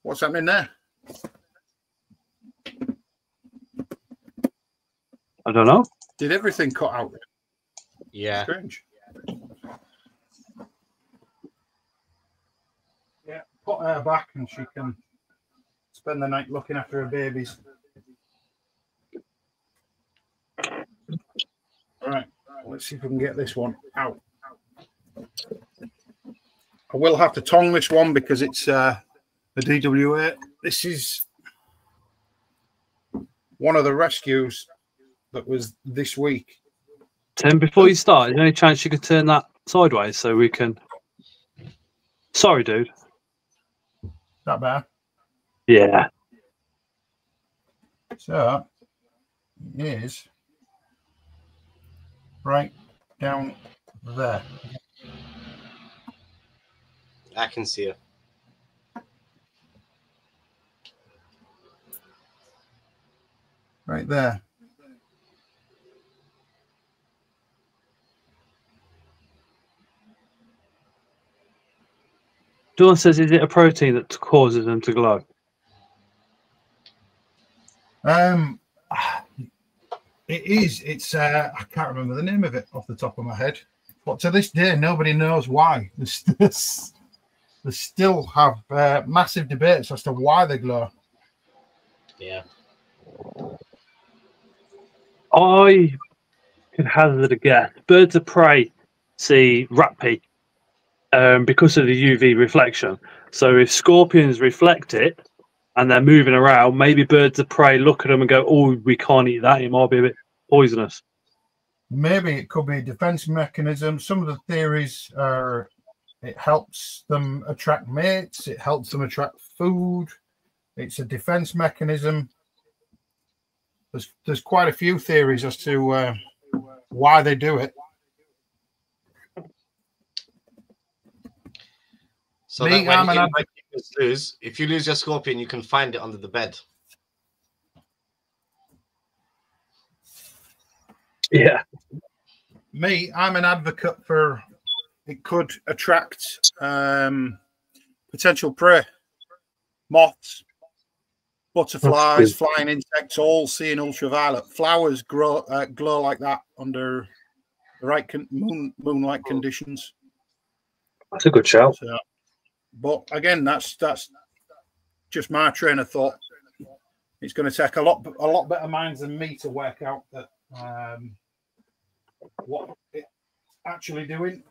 What's happening there? I don't know. Did everything cut out? Yeah. Strange. Yeah, put her back and she can spend the night looking after her babies. All right, let's see if we can get this one out. I will have to tongue this one because it's a DWA. This is one of the rescues that was this week. Tim, before you start, is there any chance you could turn that sideways so we can... Sorry, dude. Not bad. Yeah. So, it is right down there. I can see it. Right there. Dawn says, is it a protein that causes them to glow? It is. It's I can't remember the name of it off the top of my head. But to this day, nobody knows why. They still have massive debates as to why they glow. Yeah. I could hazard a guess. Birds of prey see rat pee because of the UV reflection. So if scorpions reflect it and they're moving around, maybe birds of prey look at them and go, "Oh, we can't eat that. It might be a bit poisonous." Maybe it could be a defense mechanism. Some of the theories are it helps them attract mates, it helps them attract food. It's a defense mechanism. There's quite a few theories as to why they do it. So that when if you lose your scorpion, you can find it under the bed. Yeah. I'm an advocate for it could attract potential prey, moths, butterflies, flying insects, all seeing ultraviolet. Flowers glow like that under the right moonlight conditions. That's a good shout. So, but again, that's just my train of thought. It's going to take a lot better minds than me to work out that what it's actually doing.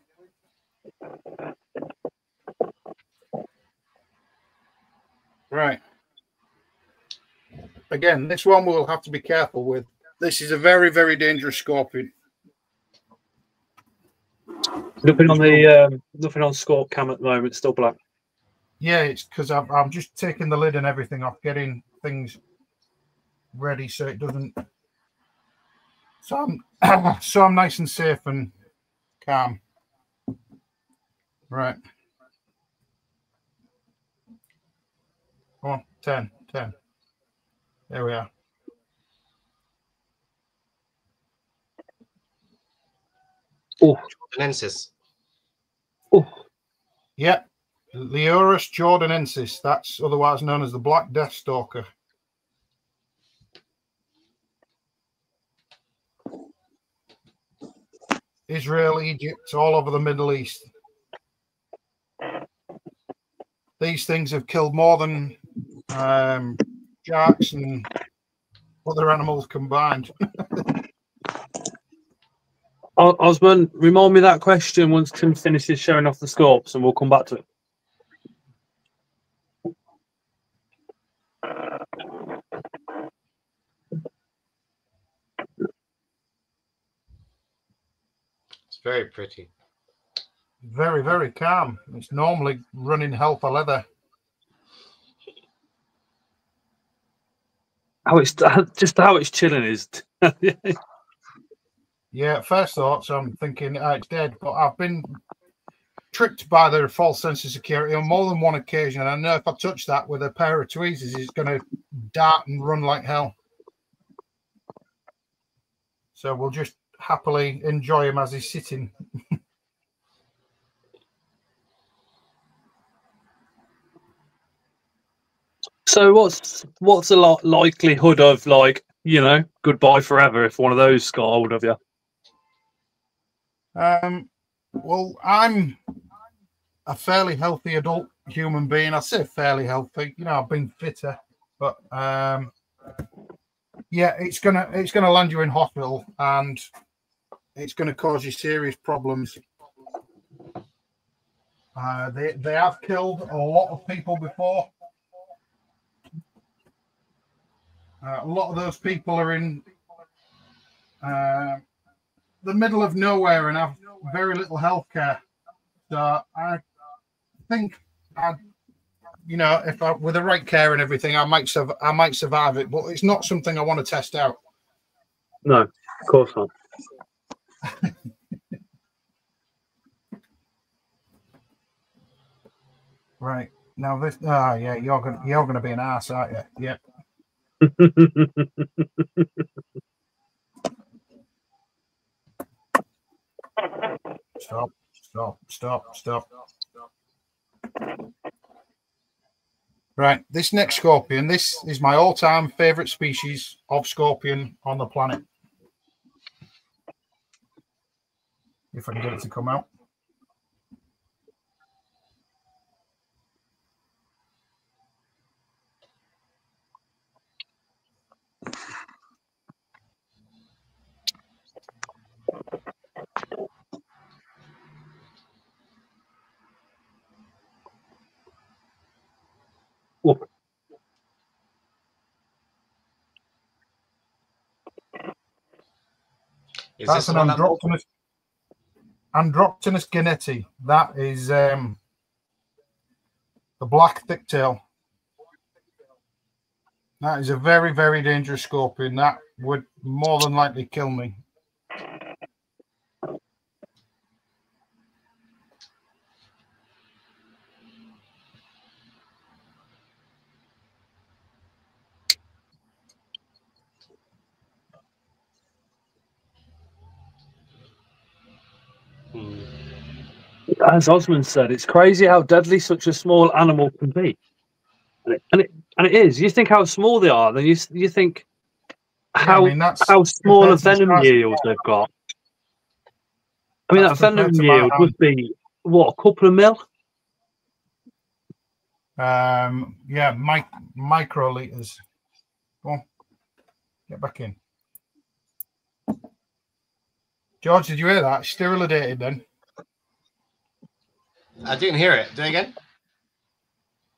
Right. Again, this one we'll have to be careful with. This is a very, very dangerous scorpion. Nothing on the nothing on Scorp Cam at the moment. Still black. Yeah, it's because I'm just taking the lid and everything off, getting things ready so it doesn't. So I'm nice and safe and calm. Right. Come on, 10. There we are. Oh, Jordanensis. Oh, yeah. Leurus jordanensis. That's otherwise known as the Black Death Stalker. Israel, Egypt, all over the Middle East. These things have killed more than sharks and other animals combined. Osman, remind me that question once Tim finishes showing off the Scorps, and we'll come back to it. It's very pretty. Very, very calm. It's normally running hell for leather. How it's chilling is. Yeah, at first thoughts, I'm thinking it's dead, but I've been tricked by their false sense of security on more than one occasion. I know if I touch that with a pair of tweezers, it's going to dart and run like hell. So we'll just happily enjoy him as he's sitting. So what's the likelihood of, like, goodbye forever if one of those got hold of you? Well, I'm a fairly healthy adult human being. I say fairly healthy. I've been fitter, but yeah, it's gonna land you in hospital and it's gonna cause you serious problems. They have killed a lot of people before. A lot of those people are in the middle of nowhere and have very little health care. So I think, if with the right care and everything, I might survive it. But it's not something I want to test out. No, of course not. Right now, this. Yeah, you're gonna be an ass, aren't you? Yep. Stop. Right, this next scorpion, this is my all-time favorite species of scorpion on the planet. If I can get it to come out. Whoop. Is That's this the an one that Androctonus ganeti. That is the black thicktail. That is a very, very dangerous scorpion. That would more than likely kill me. As Osmond said, it's crazy how deadly such a small animal can be. And it is. You think how small they are, then you think how how small a venom yield they've got. I mean, that venom yield would be what, a couple of mil? Yeah, microliters. Go on, get back in. George, did you hear that? Sterilated then. I didn't hear it. Do it again.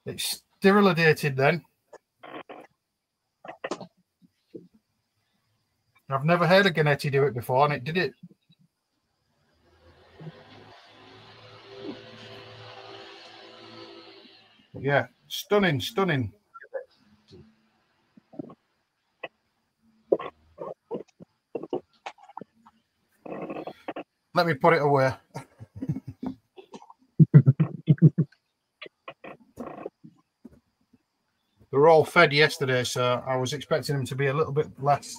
It's sterilated then. I've never heard a Ganeti do it before, and it did it. Yeah, stunning, stunning. Let me put it away. They were all fed yesterday, so I was expecting them to be a little bit less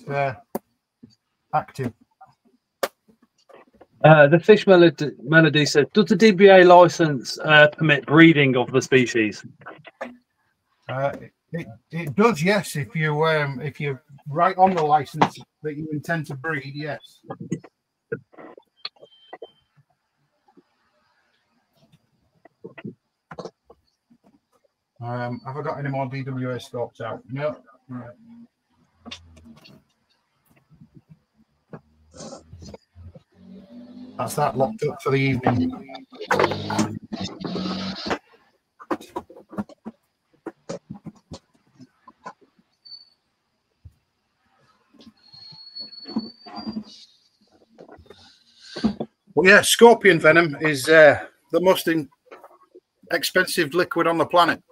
active. The Fish Melody said, does the DBA license permit breeding of the species? It does, yes. If you write on the license that you intend to breed, yes. Have I got any more DWA scopes out? No. Right. That's that locked up for the evening. Well, yeah, scorpion venom is the most expensive liquid on the planet.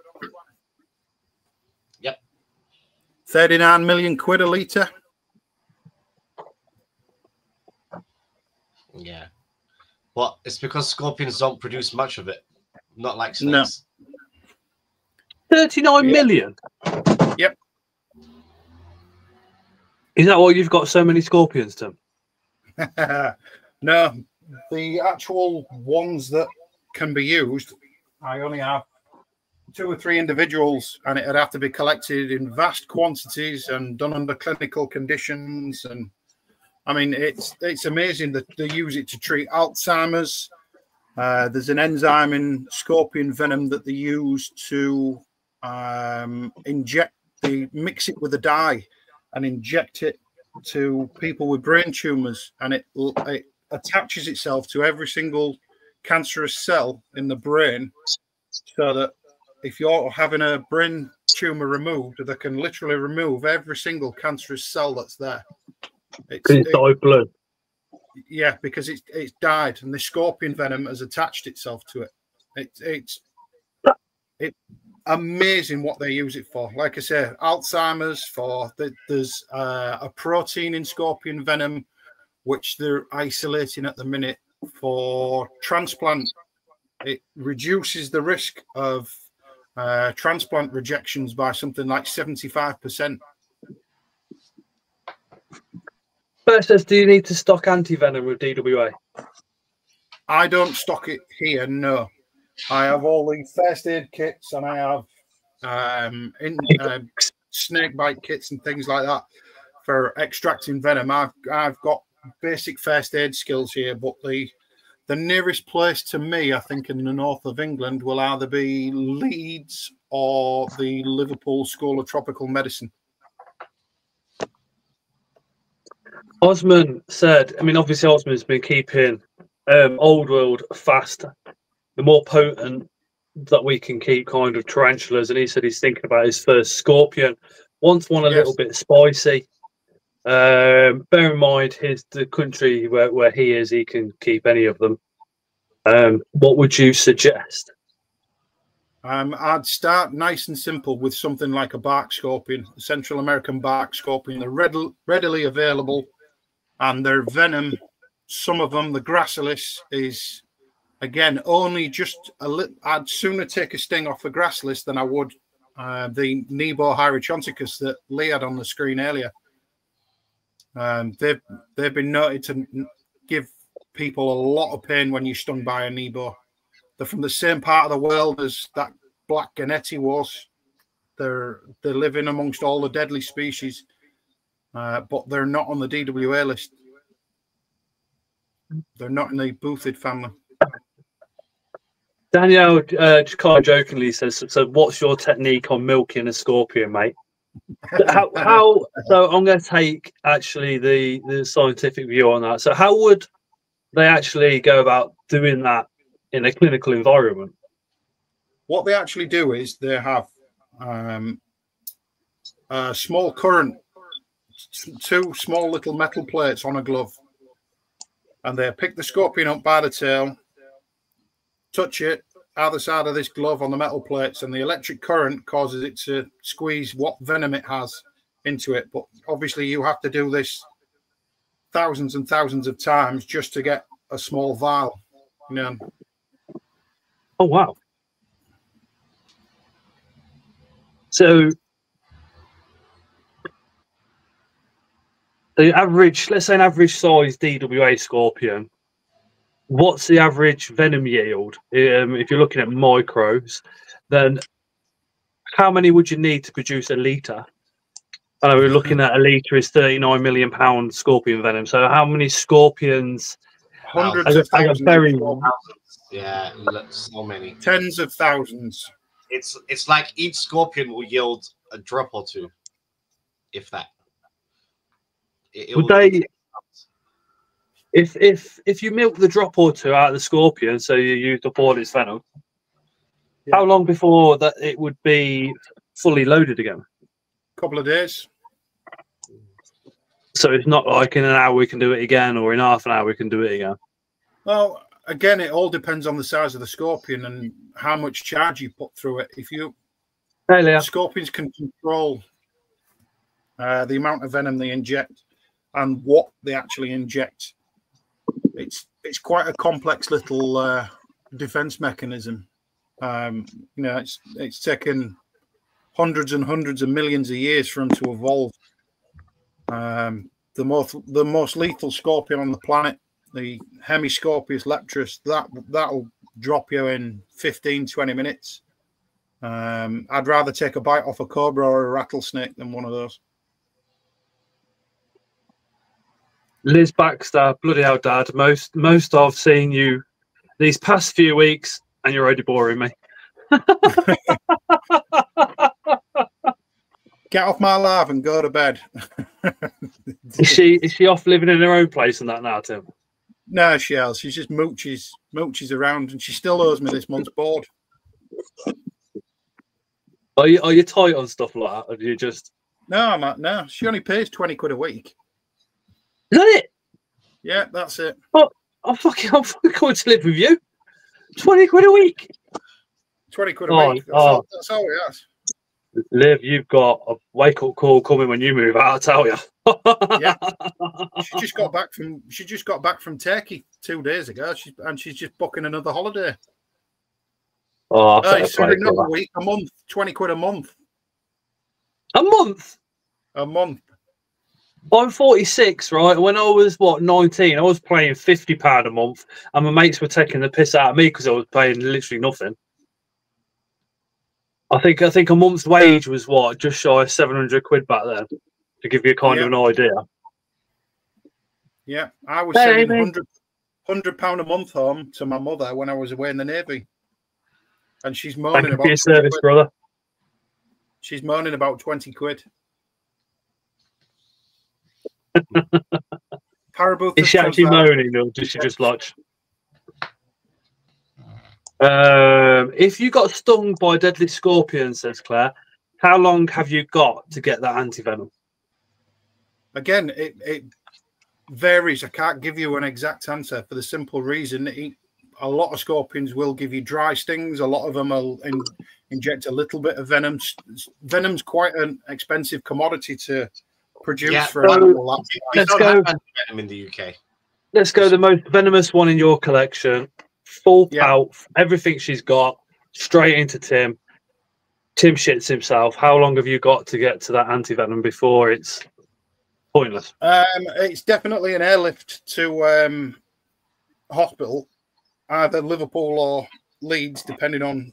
Yep. 39 million quid a litre. Yeah. Well, it's because scorpions don't produce much of it. Not like snakes. No. 39 million? Yep. Is that why you've got so many scorpions, Tim? No, the actual ones that can be used, I only have 2 or 3 individuals, and it'd have to be collected in vast quantities and done under clinical conditions. And I mean, it's amazing that they use it to treat Alzheimer's. There's an enzyme in scorpion venom that they use to inject. They mix it with a dye and inject it to people with brain tumors, and it attaches itself to every single cancerous cell in the brain, so that if you're having a brain tumor removed, they can literally remove every single cancerous cell that's there. It's dyed blue. Yeah, because it's dyed, and the scorpion venom has attached itself to it. It's amazing what they use it for. Like I say, Alzheimer's, there's a protein in scorpion venom which they're isolating at the minute for transplant. It reduces the risk of transplant rejections by something like 75%. First says, do you need to stock anti-venom with DWA? I don't stock it here, no. I have all the first aid kits, and I have snake bite kits and things like that for extracting venom. I've got basic first aid skills here, but the nearest place to me, I think, in the north of England will either be Leeds or the Liverpool School of Tropical Medicine. Osman said, I mean, obviously Osman's been keeping Old World fast, the more potent that we can keep kind of tarantulas, and he said he's thinking about his first scorpion. Wants one a little bit spicy. Bear in mind, the country where he is, he can keep any of them. What would you suggest? I'd start nice and simple with something like a bark scorpion, a Central American bark scorpion. They're readily available, and their venom, some of them, the Gracilis, is, again, only just a little. I'd sooner take a sting off the Gracilis than I would the Nebo Hyrachonticus that Lee had on the screen earlier. They've been noted to give people a lot of pain when you're stung by a Nebo. They're from the same part of the world as that black Ganetti was. They're living amongst all the deadly species, but they're not on the DWA list. They're not in the Boothid family. Danielle just kind of jokingly says, "So, what's your technique on milking a scorpion, mate?" How? So, I'm going to take actually the scientific view on that. So, how would they actually go about doing that in a clinical environment? What they actually do is they have a small current, 2 small little metal plates on a glove, and they pick the scorpion up by the tail, touch it either side of this glove on the metal plates, and the electric current causes it to squeeze what venom it has into it. But obviously you have to do this thousands and thousands of times just to get a small vial, you know. Oh wow. So the average, let's say an average size DWA scorpion, what's the average venom yield? If you're looking at micros, then how many would you need to produce a litre? I know we're looking at a litre is 39 million pound scorpion venom. So how many scorpions? Hundreds of thousands. Yeah, so many. Tens of thousands. It's like each scorpion will yield a drop or two, if that. Would they? If you milk the drop or two out of the scorpion, so you used up all its venom, how long before that it would be fully loaded again? A couple of days. So it's not like in an hour we can do it again, or in half an hour we can do it again. Well, again, it all depends on the size of the scorpion and how much charge you put through it. If you scorpions can control the amount of venom they inject and what they actually inject. It's quite a complex little defense mechanism. You know, it's taken hundreds and hundreds of millions of years for them to evolve. The most lethal scorpion on the planet, the Hemiscorpius leptris, that'll drop you in 15-20 minutes. I'd rather take a bite off a cobra or a rattlesnake than one of those. Liz Baxter, bloody hell, Dad. Most I've seen you these past few weeks, and you're already boring me. Get off my live and go to bed. Is she off living in her own place and that now, Tim? No, she has. She just mooches around, and she still owes me this month's board. Are you tight on stuff like that, or do you just? No, she only pays 20 quid a week. Is that it? Yeah, that's it. Oh, I'm fucking going to live with you. 20 quid a week. 20 quid a week. That's all we ask. Liv, you've got a wake-up call coming when you move out, I tell you. Yeah. She just got back from Turkey 2 days ago, she's just booking another holiday. Sorry, not a week, a month. 20 quid a month. A month? A month. I'm 46, right? When I was 19, I was paying £50 a month, and my mates were taking the piss out of me because I was paying literally nothing. I think a month's wage was just shy of 700 quid back then, to give you kind of an idea. Yeah, I was sending £100 a month home to my mother when I was away in the Navy, and she's moaning about your service, brother. She's moaning about 20 quid. Parabuthus Is she actually transversa. moaning, or does she just like? If you got stung by a deadly scorpion, says Claire, how long have you got to get that antivenom? Again, it varies. I can't give you an exact answer for the simple reason a lot of scorpions will give you dry stings. A lot of them will inject a little bit of venom. Venom's quite an expensive commodity to produce for an animal. Let's go. Venom in the UK. Let's go. The most venomous one in your collection, full pout, everything she's got, straight into Tim. Tim shits himself. How long have you got to get to that antivenom before it's pointless? It's definitely an airlift to hospital, either Liverpool or Leeds, depending on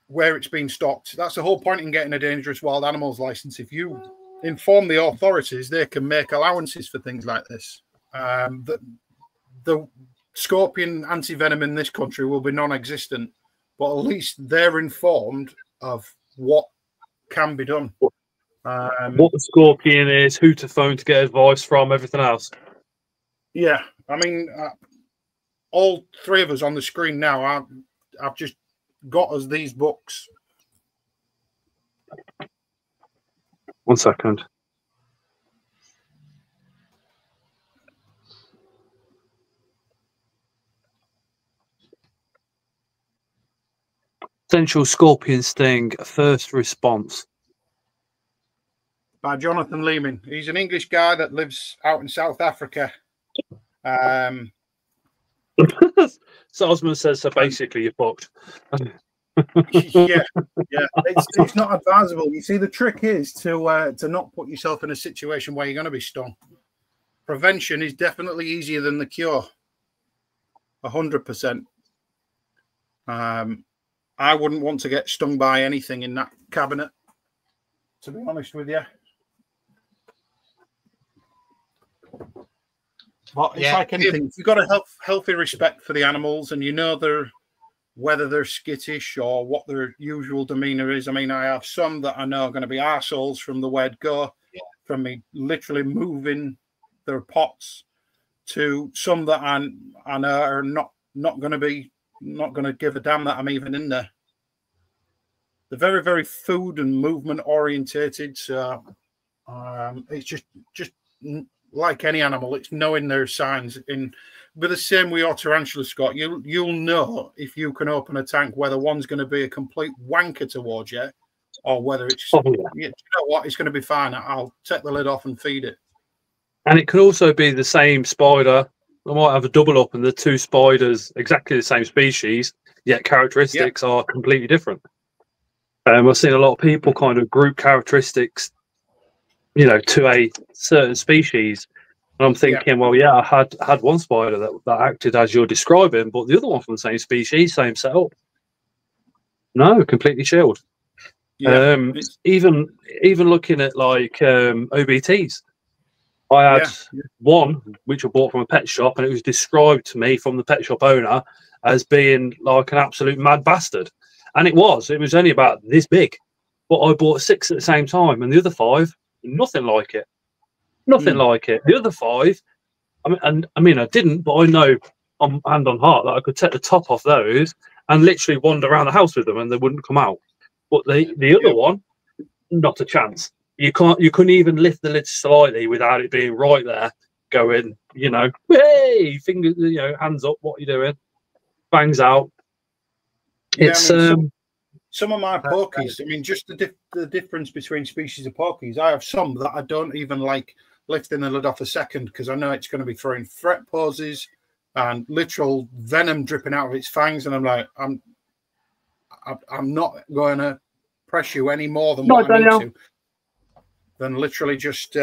where it's been stocked. That's the whole point in getting a dangerous wild animals license. If you inform the authorities, they can make allowances for things like this. The scorpion antivenom in this country will be non-existent, but at least they're informed of what can be done. What the scorpion is, who to phone to get advice from, everything else. Yeah, I mean, all three of us on the screen now, I've just got us these books. 1 second. Essential Scorpion Sting, First Response. By Jonathan Lehman. He's an English guy that lives out in South Africa. Salesman says, so basically you're fucked. yeah. It's not advisable. You see, the trick is to not put yourself in a situation where you're going to be stung. Prevention is definitely easier than the cure. 100%. I wouldn't want to get stung by anything in that cabinet, to be honest with you. But it's like anything. If you've got a healthy respect for the animals and you know whether they're skittish or what their usual demeanour is. I mean, I have some that I know are going to be arseholes from the word go, from me literally moving their pots, to some that I know are not going to give a damn that I'm even in there. They're very, very food and movement orientated. So it's just like any animal, it's knowing their signs. But the same with your tarantula, Scott. You'll know if you can open a tank whether one's going to be a complete wanker towards you, or whether it's you know what, it's going to be fine. I'll take the lid off and feed it. And it could also be the same spider. I might have a double up, and the two spiders exactly the same species, yet characteristics are completely different. I've seen a lot of people kind of group characteristics, to a certain species. And I'm thinking, well, yeah, I had one spider that acted as you're describing, but the other one from the same species, same setup. No, completely chilled. Yeah. Even looking at like OBTs, I had one which I bought from a pet shop, and it was described to me from the pet shop owner as being like an absolute mad bastard. And it was only about this big, but I bought 6 at the same time, and the other 5, nothing like it. Nothing like it. The other 5, I mean, I didn't, but I know on hand on heart that I could take the top off those and literally wander around the house with them, and they wouldn't come out. But the other one, not a chance. You couldn't even lift the lid slightly without it being right there, going, hey, fingers, hands up, what are you doing? Bangs out. It's some of my porkies. I mean, just the difference between species of porkies. I have some that I don't even like lifting the lid off a second, because I know it's going to be throwing threat poses and literal venom dripping out of its fangs, and I'm like, I'm not going to press you any more than what I need to, than literally just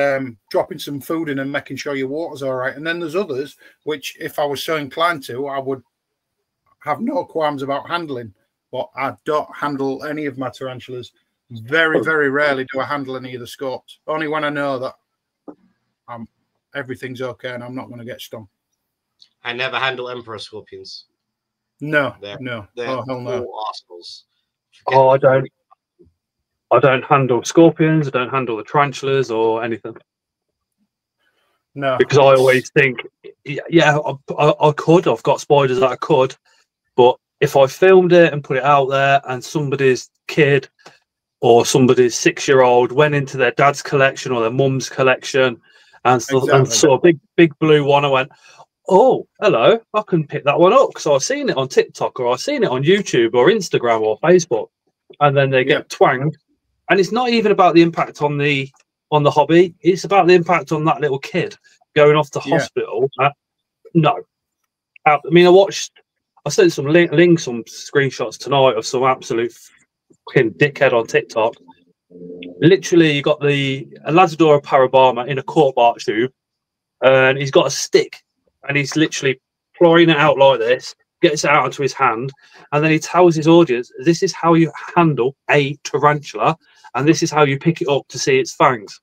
dropping some food in and making sure your water's all right. And then there's others which, if I was so inclined to, I would have no qualms about handling. But I don't handle any of my tarantulas. Very, very rarely do I handle any of the scorps. Only when I know that everything's okay and I'm not going to get stung. I never handle emperor scorpions. No. They're Oh, hell no. arseholes. I don't handle scorpions. I don't handle the tarantulas or anything. No, because I always think, yeah, I could. I've got spiders that I could, but if I filmed it and put it out there, and somebody's kid or somebody's 6-year-old went into their dad's collection or their mum's collection and saw a big blue one, I went, oh, hello, I can pick that one up because I've seen it on TikTok or I've seen it on YouTube or Instagram or Facebook, and then they get twanged. And it's not even about the impact on the hobby; it's about the impact on that little kid going off to hospital. No, I mean, I sent some links, some screenshots tonight of some absolute fucking dickhead on TikTok. Literally, you got the Lazadora parabama in a cork bark tube, and he's got a stick, and he's literally plying it out like this, gets it out onto his hand, and then he tells his audience, this is how you handle a tarantula, and this is how you pick it up to see its fangs.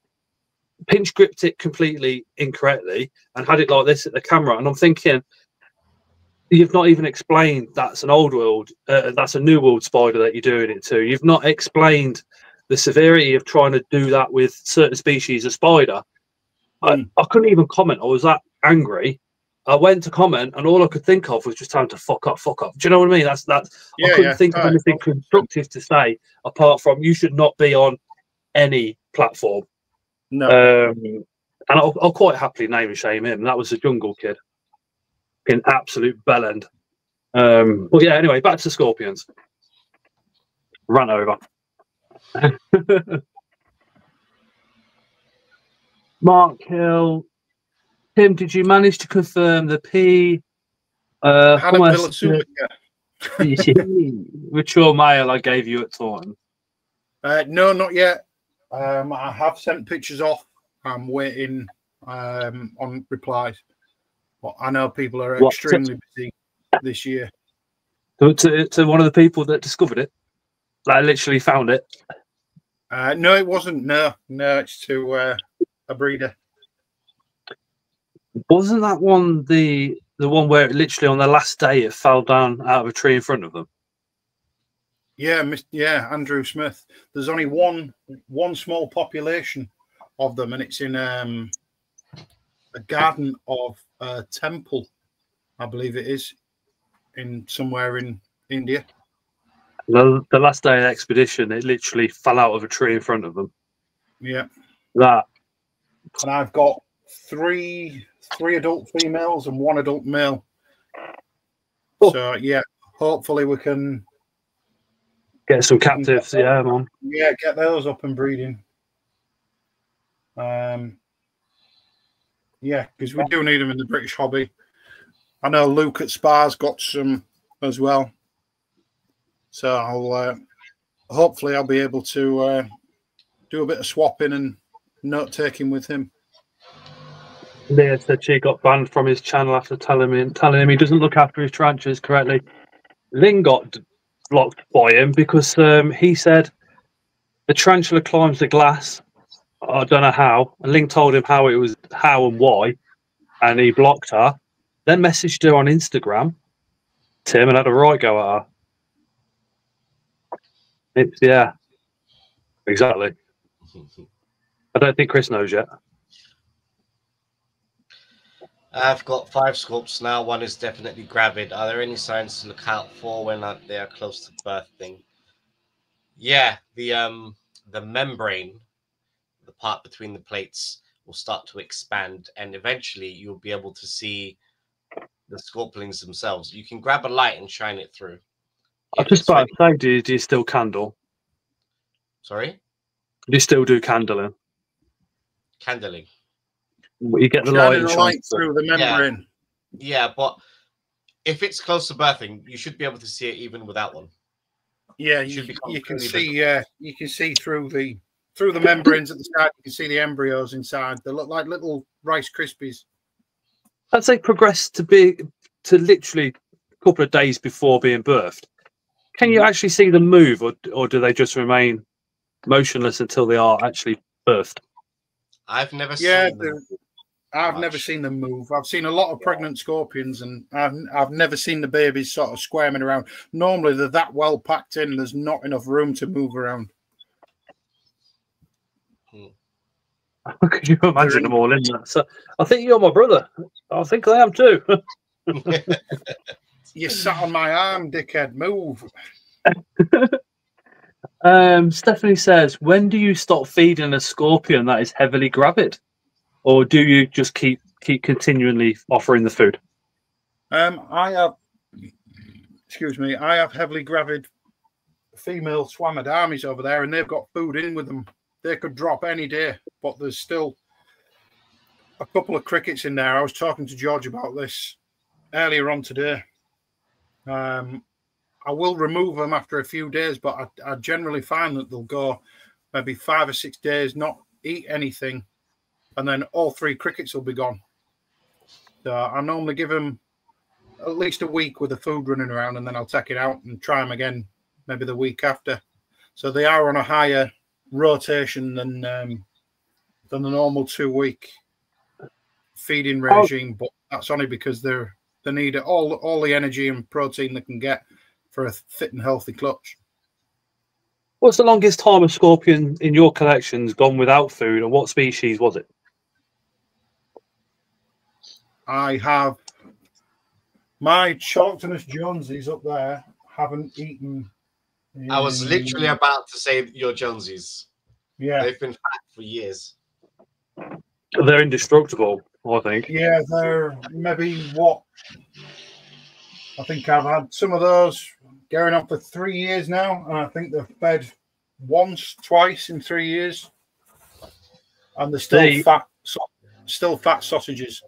Pinch gripped it completely incorrectly and had it like this at the camera, and I'm thinking, you've not even explained that's an old world, that's a new world spider that you're doing it to. You've not explained the severity of trying to do that with certain species of spider. I couldn't even comment. I was that angry. I went to comment, and all I could think of was just time to fuck up. Do you know what I mean? That's I couldn't think of anything constructive to say apart from you should not be on any platform. No. And I'll quite happily name and shame him. That was a jungle kid. In absolute bellend. But yeah, anyway, back to scorpions. Run over. Mark Hill. Tim, did you manage to confirm the P? Mature male I gave you at Taunton? No, not yet. I have sent pictures off. I'm waiting on replies. Well, I know people are extremely busy this year. To one of the people that discovered it, that literally found it. No, it wasn't. No, it's to a breeder. Wasn't that one the one where it literally on the last day it fell down out of a tree in front of them? Yeah, Andrew Smith. There's only one small population of them, and it's in a garden of a temple, I believe it is, in somewhere in India. The last day of the expedition, it literally fell out of a tree in front of them. Yeah. That. And I've got three adult females and one adult male. Oh. So yeah, hopefully we can get some captives. Yeah, man. Yeah, get those up and breeding. Yeah, because we do need them in the British hobby. I know Luke at Spa's got some as well. So I'll hopefully I'll be able to do a bit of swapping and note taking with him. Leah said she got banned from his channel after telling him he doesn't look after his tarantulas correctly. Lynn got blocked by him because he said the tarantula climbs the glass. I don't know how. And Ling told him how and why, and he blocked her. Then messaged her on Instagram, Tim, and had a right go at her. Yeah, exactly. I don't think Chris knows yet. I've got 5 sculpts now. One is definitely gravid. Are there any signs to look out for when they are close to birthing? Yeah, the membrane, the part between the plates, will start to expand, and eventually you'll be able to see the scorpions themselves. You can grab a light and shine it through. I was just about to say, do you still candle? Sorry? Do you still do candling? Candling. You get the light through the membrane. Yeah, but if it's close to birthing, you should be able to see it even without one. Yeah, you can see. You can see through the membranes at the side. You can see the embryos inside. They look like little Rice Krispies. As they progress to literally a couple of days before being birthed, can you actually see them move, or do they just remain motionless until they are actually birthed? I've never seen them. I've never seen them move. I've seen a lot of pregnant scorpions, and I've never seen the babies sort of squirming around. Normally, they're that well packed in. There's not enough room to move around. Could you imagine them all in there? So I think you're my brother. I think I am too. You sat on my arm, dickhead. Move. Stephanie says, when do you stop feeding a scorpion that is heavily gravid? Or do you just keep continually offering the food? I have heavily gravid female Swamadamis over there, and they've got food in with them. They could drop any day, but there's still a couple of crickets in there. I was talking to George about this earlier on today. I will remove them after a few days, but I generally find that they'll go maybe 5 or 6 days, not eat anything, and then all 3 crickets will be gone. So I normally give them at least a week with the food running around, and then I'll take it out and try them again maybe the week after. So they are on a higher rotation than the normal 2-week feeding regime, but that's only because they need all the energy and protein they can get for a fit and healthy clutch. What's the longest time a scorpion in your collection's gone without food, and what species was it? I have my Chalktonus Jonesies up there. Haven't eaten. I was literally about to say your Jonesies. Yeah, they've been fat for years. They're indestructible, I think. Yeah, they're maybe what? I think I've had some of those going on for 3 years now, and I think they've fed once, twice in 3 years, and they're still fat sausages.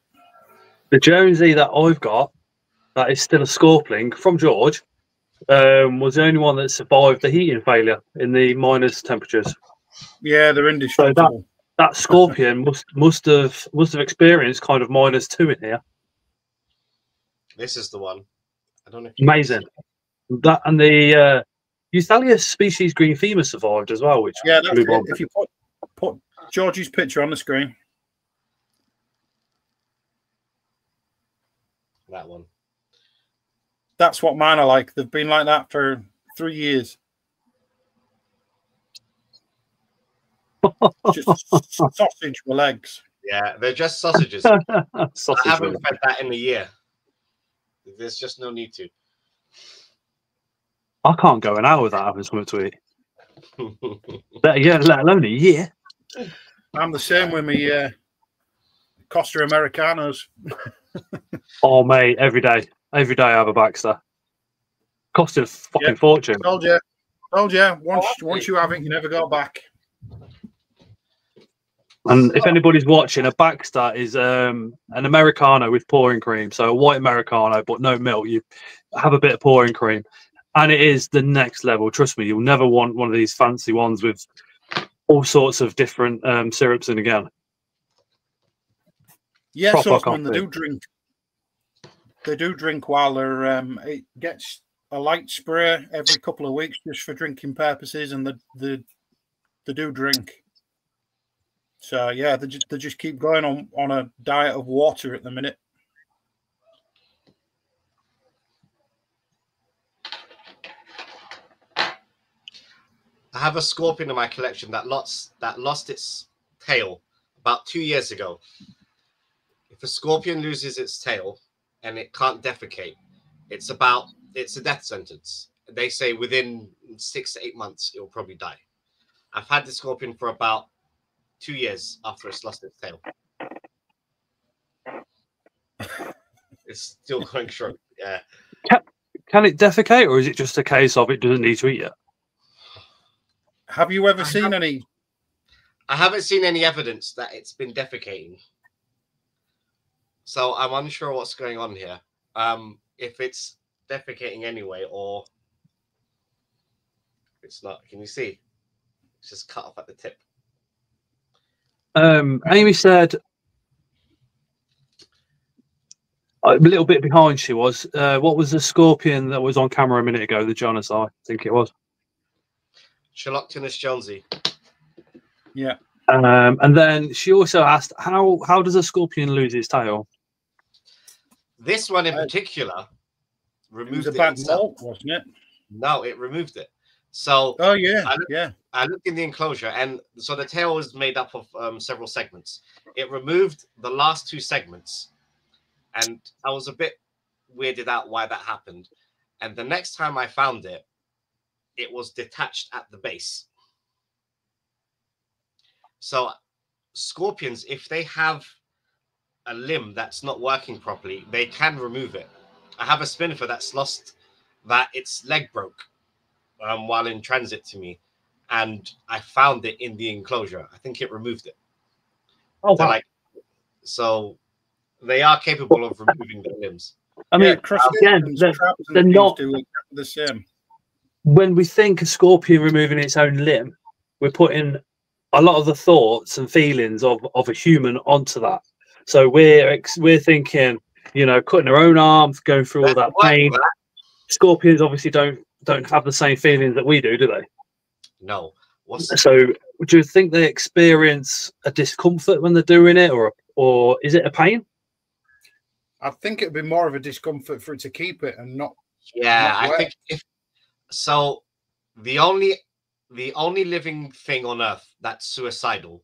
The Jonesy that I've got, that is still a Scorpling from George, was the only one that survived the heating failure in the minus temperatures. Yeah, they're indestructible. So that Scorpion must have experienced kind of -2 in here. This is the one. I don't know. Amazing. That and the Euthalius species green femur survived as well, which that's it. If you put George's picture on the screen. That one. That's what mine are like. They've been like that for 3 years. Just sausage with legs. Yeah, they're just sausages. Sausage I haven't fed that in a year. There's just no need to. I can't go an hour without having something to eat. Let alone a year. I'm the same with me Costa Americanos. Oh, mate, every day I have a Baxter. Costed a fucking fortune. Told you. Once you have it, you never go back. And if anybody's watching, a Baxter is an Americano with pouring cream. So a white Americano, but no milk. You have a bit of pouring cream. And it is the next level. Trust me, you'll never want one of these fancy ones with all sorts of different syrups in again. Yeah, Proper so when they do drink while they're it gets a light spray every couple of weeks just for drinking purposes, and they do drink. So yeah, they just keep going on a diet of water at the minute. I have a scorpion in my collection that lost its tail about 2 years ago. If a scorpion loses its tail and it can't defecate, it's a death sentence. They say within 6 to 8 months it will probably die. I've had the scorpion for about 2 years after it's lost its tail. It's still going strong. Yeah. Can it defecate, or is it just a case of it doesn't need to eat yet? Have you ever seen any? I haven't seen any evidence that it's been defecating. So I'm unsure what's going on here. If it's defecating anyway, or it's not. Can you see? It's just cut off at the tip. Amy said a little bit behind she was. What was the scorpion that was on camera a minute ago? The Jonas, I think it was. Chalktonus jonesii. Yeah. And then she also asked, how does a scorpion lose its tail? This one in particular removed it. Was a it bad itself. molt, wasn't it? No, it removed it. So oh yeah, yeah. I looked in the enclosure, and so the tail is made up of several segments. It removed the last 2 segments, and I was a bit weirded out why that happened. And the next time I found it, it was detached at the base. So scorpions, if they have a limb that's not working properly, they can remove it. I have a spinfer that's lost that its leg broke while in transit to me, and I found it in the enclosure. I think it removed it. Oh wow! So they are capable of removing their limbs. I mean, again, they're not do the same. When we think of scorpion removing its own limb, we're putting a lot of the thoughts and feelings of a human onto that. So we're thinking, you know, cutting our own arms, going through all that pain. Scorpions obviously don't have the same feelings that we do they? No. So do you think they experience a discomfort when they're doing it, or is it a pain? I think it'd be more of a discomfort for it to keep it and not. Yeah, I think if so, the only living thing on Earth that's suicidal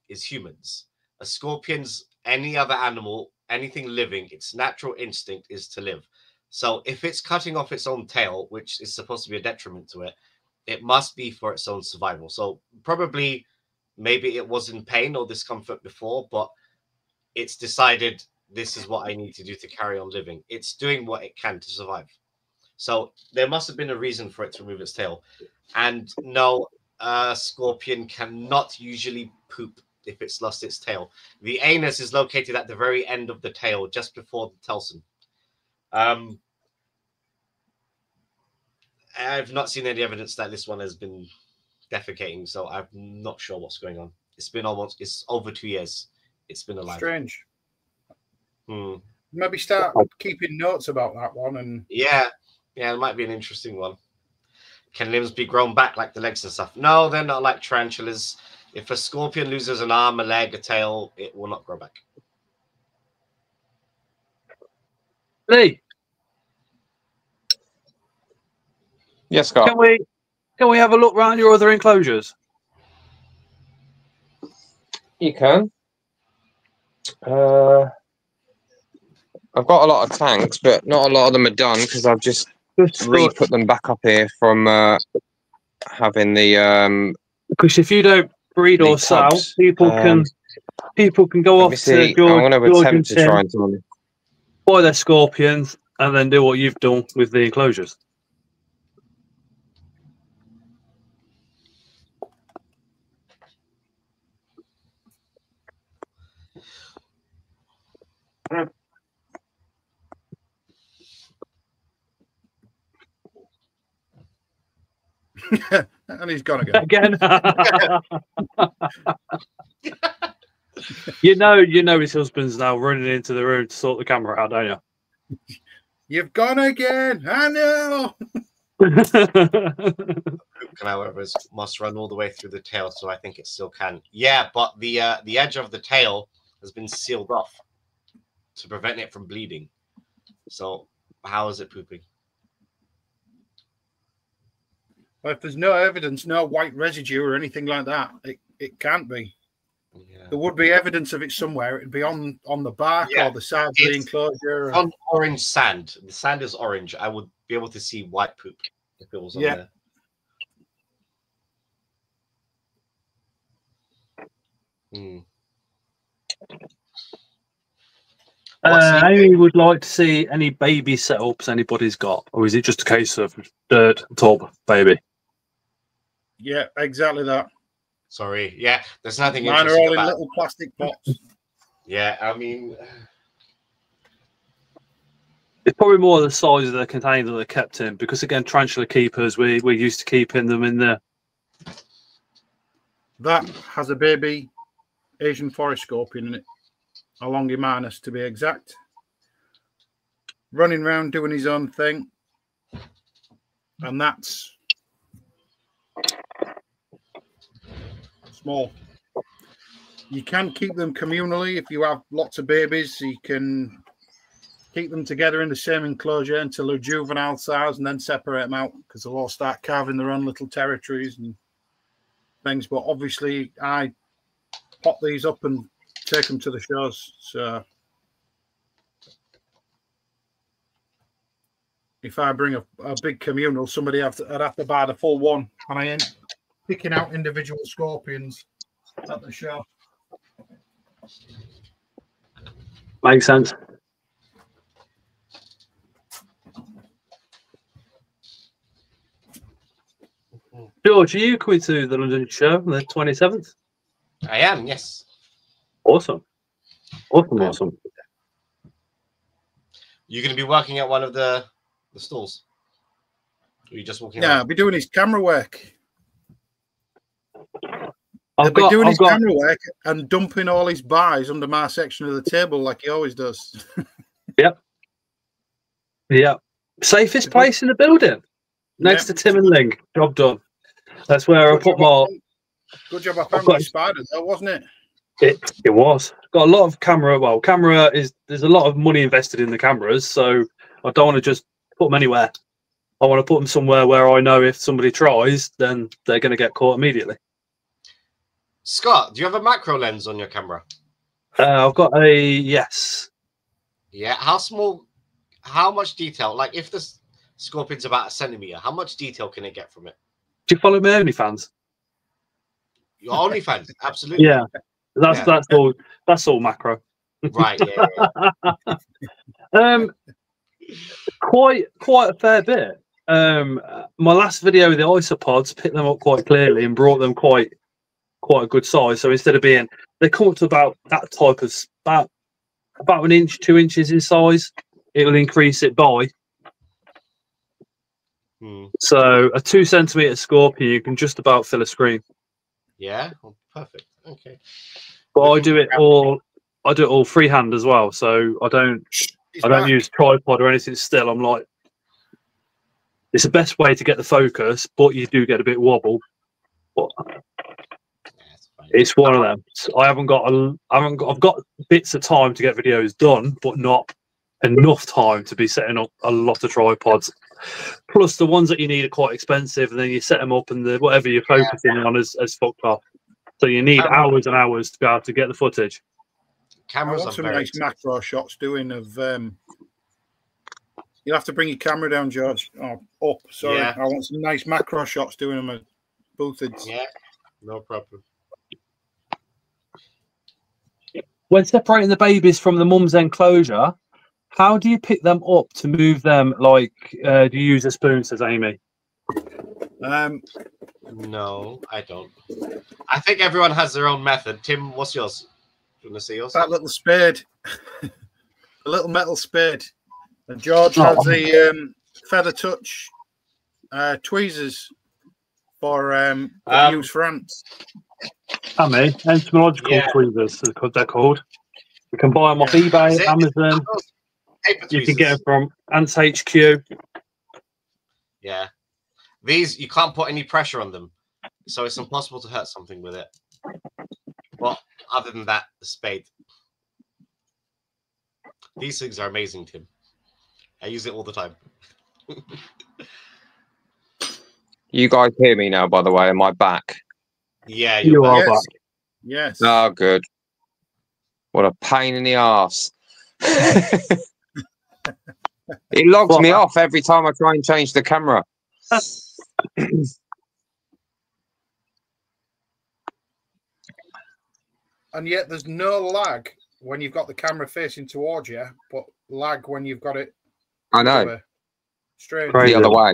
is humans. A scorpion's, any other animal, anything living, its natural instinct is to live. So if it's cutting off its own tail, which is supposed to be a detriment to it, it must be for its own survival. So probably, maybe it was in pain or discomfort before, but it's decided this is what I need to do to carry on living. It's doing what it can to survive. So there must have been a reason for it to remove its tail. And no, a scorpion cannot usually poop if it's lost its tail. The anus is located at the very end of the tail, just before the telson. I've not seen any evidence that this one has been defecating, so I'm not sure what's going on. It's over 2 years. It's been alive. Strange. Maybe start keeping notes about that one. And yeah, it might be an interesting one. Can limbs be grown back like the legs and stuff? No, they're not like tarantulas. If a scorpion loses an arm, a leg, a tail, it will not grow back. Lee. Yes, Scott. Can we have a look around your other enclosures? You can. I've got a lot of tanks, but not a lot of them are done because I've just re-put them back up here from having the. Because if you don't breed or sell, people can go off to George. I'm going to attempt to try and buy their scorpions and then do what you've done with the enclosures. And he's gone again. You know his husband's now running into the room to sort the camera out, don't you? You've gone again. I know. However, must run all the way through the tail, so I think it still can. Yeah, but the edge of the tail has been sealed off to prevent it from bleeding. So how is it pooping? Well, if there's no evidence, no white residue or anything like that, it can't be. Yeah. There would be evidence of it somewhere. It'd be on the bark or the sides of the enclosure. On orange sand. The sand is orange. I would be able to see white poop if it was on there. Amy would like to see any baby setups anybody's got, or is it just a case of dirt, tub, baby? Yeah, exactly that. Sorry. Yeah, there's nothing Mine are all in little plastic pots. Yeah, I mean, it's probably more the size of the container that they're kept in, because again, tarantula keepers, we're used to keeping them in there. That has a baby Asian forest scorpion in it, a Longimanus to be exact, running around doing his own thing, and that's small. You can keep them communally if you have lots of babies. You can keep them together in the same enclosure until they're juvenile size and then separate them out, because they'll all start carving their own little territories. And things, but obviously I pop these up and take them to the shows. So if I bring a big communal, I'd have to buy the full one, and I ain't picking out individual scorpions at the show. Makes sense. George, are you coming to the London show on the 27th? I am, yes. Awesome. Awesome. You're going to be working at one of the stalls? Or are you just walking Yeah, around? I'll be doing his camera work. I've got camera work and dumping all his buys under my section of the table like he always does. Yeah. Safest place in the building. Next to Tim and Ling. Job done. That's where I put my... Good job I found my spider though, wasn't it? It was. Got a lot of camera. Well, there's a lot of money invested in the cameras, so I don't want to just put them anywhere. I want to put them somewhere where I know if somebody tries, then they're going to get caught immediately. Scott, do you have a macro lens on your camera? I've got a yes. Yeah. How small? How much detail? Like if the scorpion's about 1 centimeter, how much detail can it get from it? Do you follow my OnlyFans? Your OnlyFans, absolutely. Yeah. That's all macro. Right. Yeah. Quite a fair bit. My last video with the isopods picked them up quite clearly and brought them quite a good size. So instead of being, they come up to about that type of about 1 inch, 2 inches in size. It will increase it by. So a 2 centimeter scorpion, you can just about fill a screen. Yeah, perfect. Okay. But I do it all freehand as well. So I don't use tripod or anything still. I'm like, it's the best way to get the focus, but you do get a bit wobble. But it's one of them. I've got bits of time to get videos done, but not enough time to be setting up a lot of tripods. Plus, the ones that you need are quite expensive, and then you set them up, and whatever you're focusing on is fucked off. So you need hours and hours to be able to get the footage. Cameras I want some nice macro shots doing of. You'll have to bring your camera down, George. Oh, up. Sorry, yeah. I want some nice macro shots doing them at Boothage. Yeah, no problem. When separating the babies from the mum's enclosure, how do you pick them up to move them? Like, do you use a spoon? Says Amy. No, I don't. I think everyone has their own method. Tim, what's yours? Do you want to see yours? That little spade, a little metal spade. And George has the feather touch tweezers for use for ants. Amy, entomological tweezers, they're called. You can buy them off eBay, Amazon. You can get them from Ants HQ. Yeah. These, you can't put any pressure on them, so it's impossible to hurt something with it. Well, other than that, the spade. These things are amazing, Tim. I use it all the time. You guys hear me now, by the way? Am I back? Yeah, you are back. Yes. Oh, good. What a pain in the arse. It logs me off every time I try and change the camera. And yet there's no lag when you've got the camera facing towards you, but lag when you've got it. I know. Straight the other way.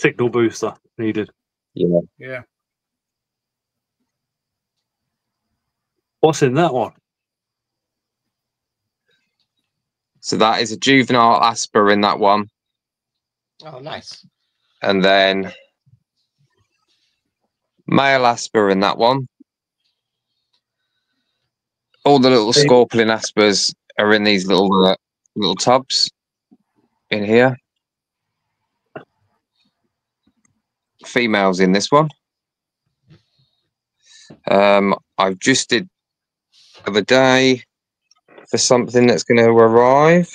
Signal booster needed. Yeah. Yeah. What's in that one? So that is a juvenile Asper in that one. Oh, nice. And then male Asper in that one. All the little scorpion Aspers are in these little tubs in here. Females in this one. I've just did the other day for something that's going to arrive.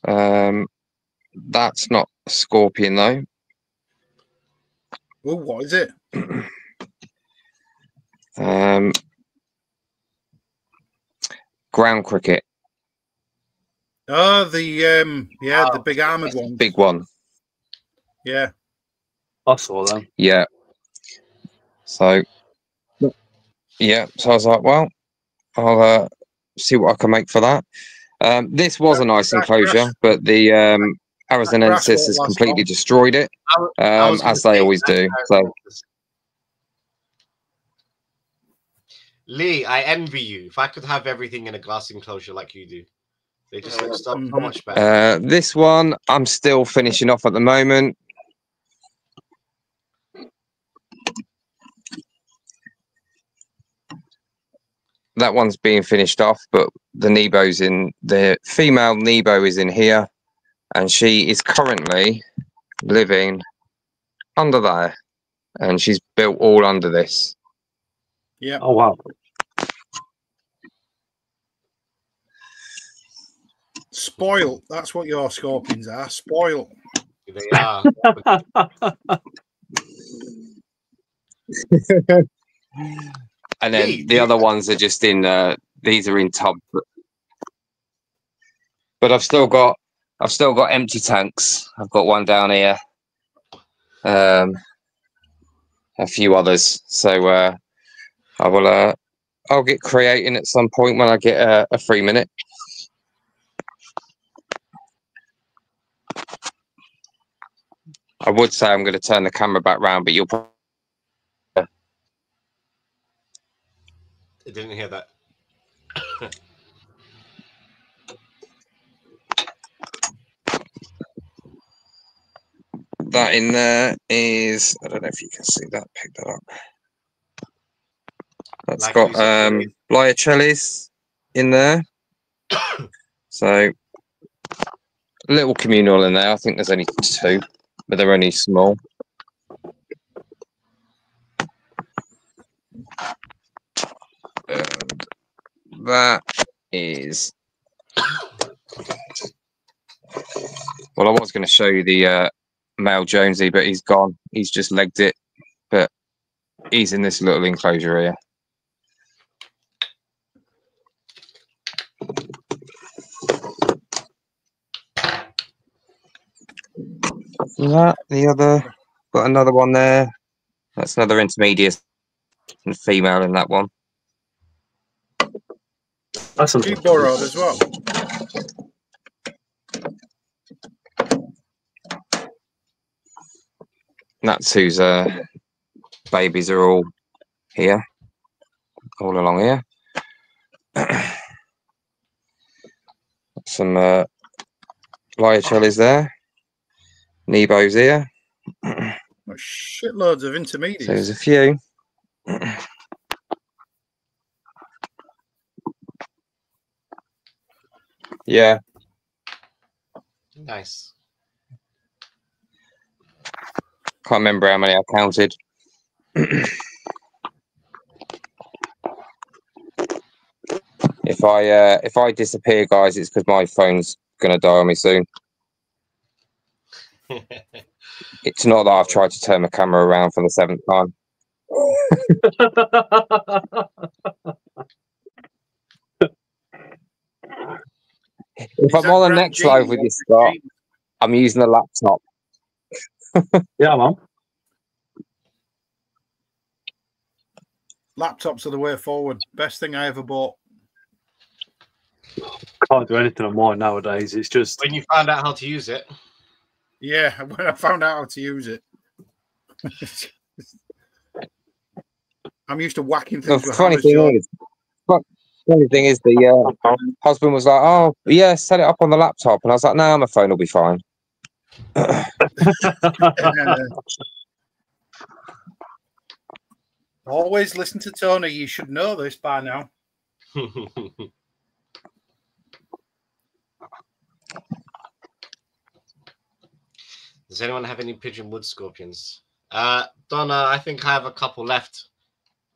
That's not a scorpion though. Oh, what is it? Ground cricket. Oh, the big armored one. Big one. Yeah. I saw them. Yeah. So, yeah. So I was like, well, I'll see what I can make for that. This was a nice enclosure, but the Arizonensis has completely destroyed it, as they always do. So, Lee, I envy you. If I could have everything in a glass enclosure like you do, they just look so much better. this one I'm still finishing off at the moment. That one's being finished off, but the female Nebo is in here, and she is currently living under there, and she's built all under this. Yeah. Oh wow. Spoiled. That's what your scorpions are. Spoiled. They are. And then the other ones are just in. These are in tubs, but I've still got empty tanks. I've got one down here, a few others. So I'll get creating at some point when I get a free minute. I would say I'm going to turn the camera back round, but you'll probably. I didn't hear that. That in there is, I don't know if you can see that, pick that up. That's Like got Luisa Liachelis in there. So a little communal in there. I think there's only 2, but they're only small. And that is, well, I was going to show you the male Jonesy, but he's gone. He's just legged it, but he's in this little enclosure here. That the other, got another one there. That's another intermediate and female in that one. That's She borrowed as well. That's whose babies are all here, all along here. Some Liachelis there. Nebo's here. Shitloads of intermediates. So there's a few. Yeah. Nice. Can't remember how many I counted. If I disappear, guys, it's because my phone's gonna die on me soon. It's not that I've tried to turn my camera around for the 7th time. If I'm on the next live with you, Scott, I'm using a laptop. Yeah, man. Laptops are the way forward. Best thing I ever bought. Can't do anything on mine nowadays. It's just When you found out how to use it. Yeah, when I found out how to use it. I'm used to whacking things. The funny thing is, the husband was like, "Oh, yeah, set it up on the laptop," and I was like, "No, my phone will be fine." Always listen to Tony. You should know this by now. Does anyone have any pigeon wood scorpions? Donna, I think I have a couple left.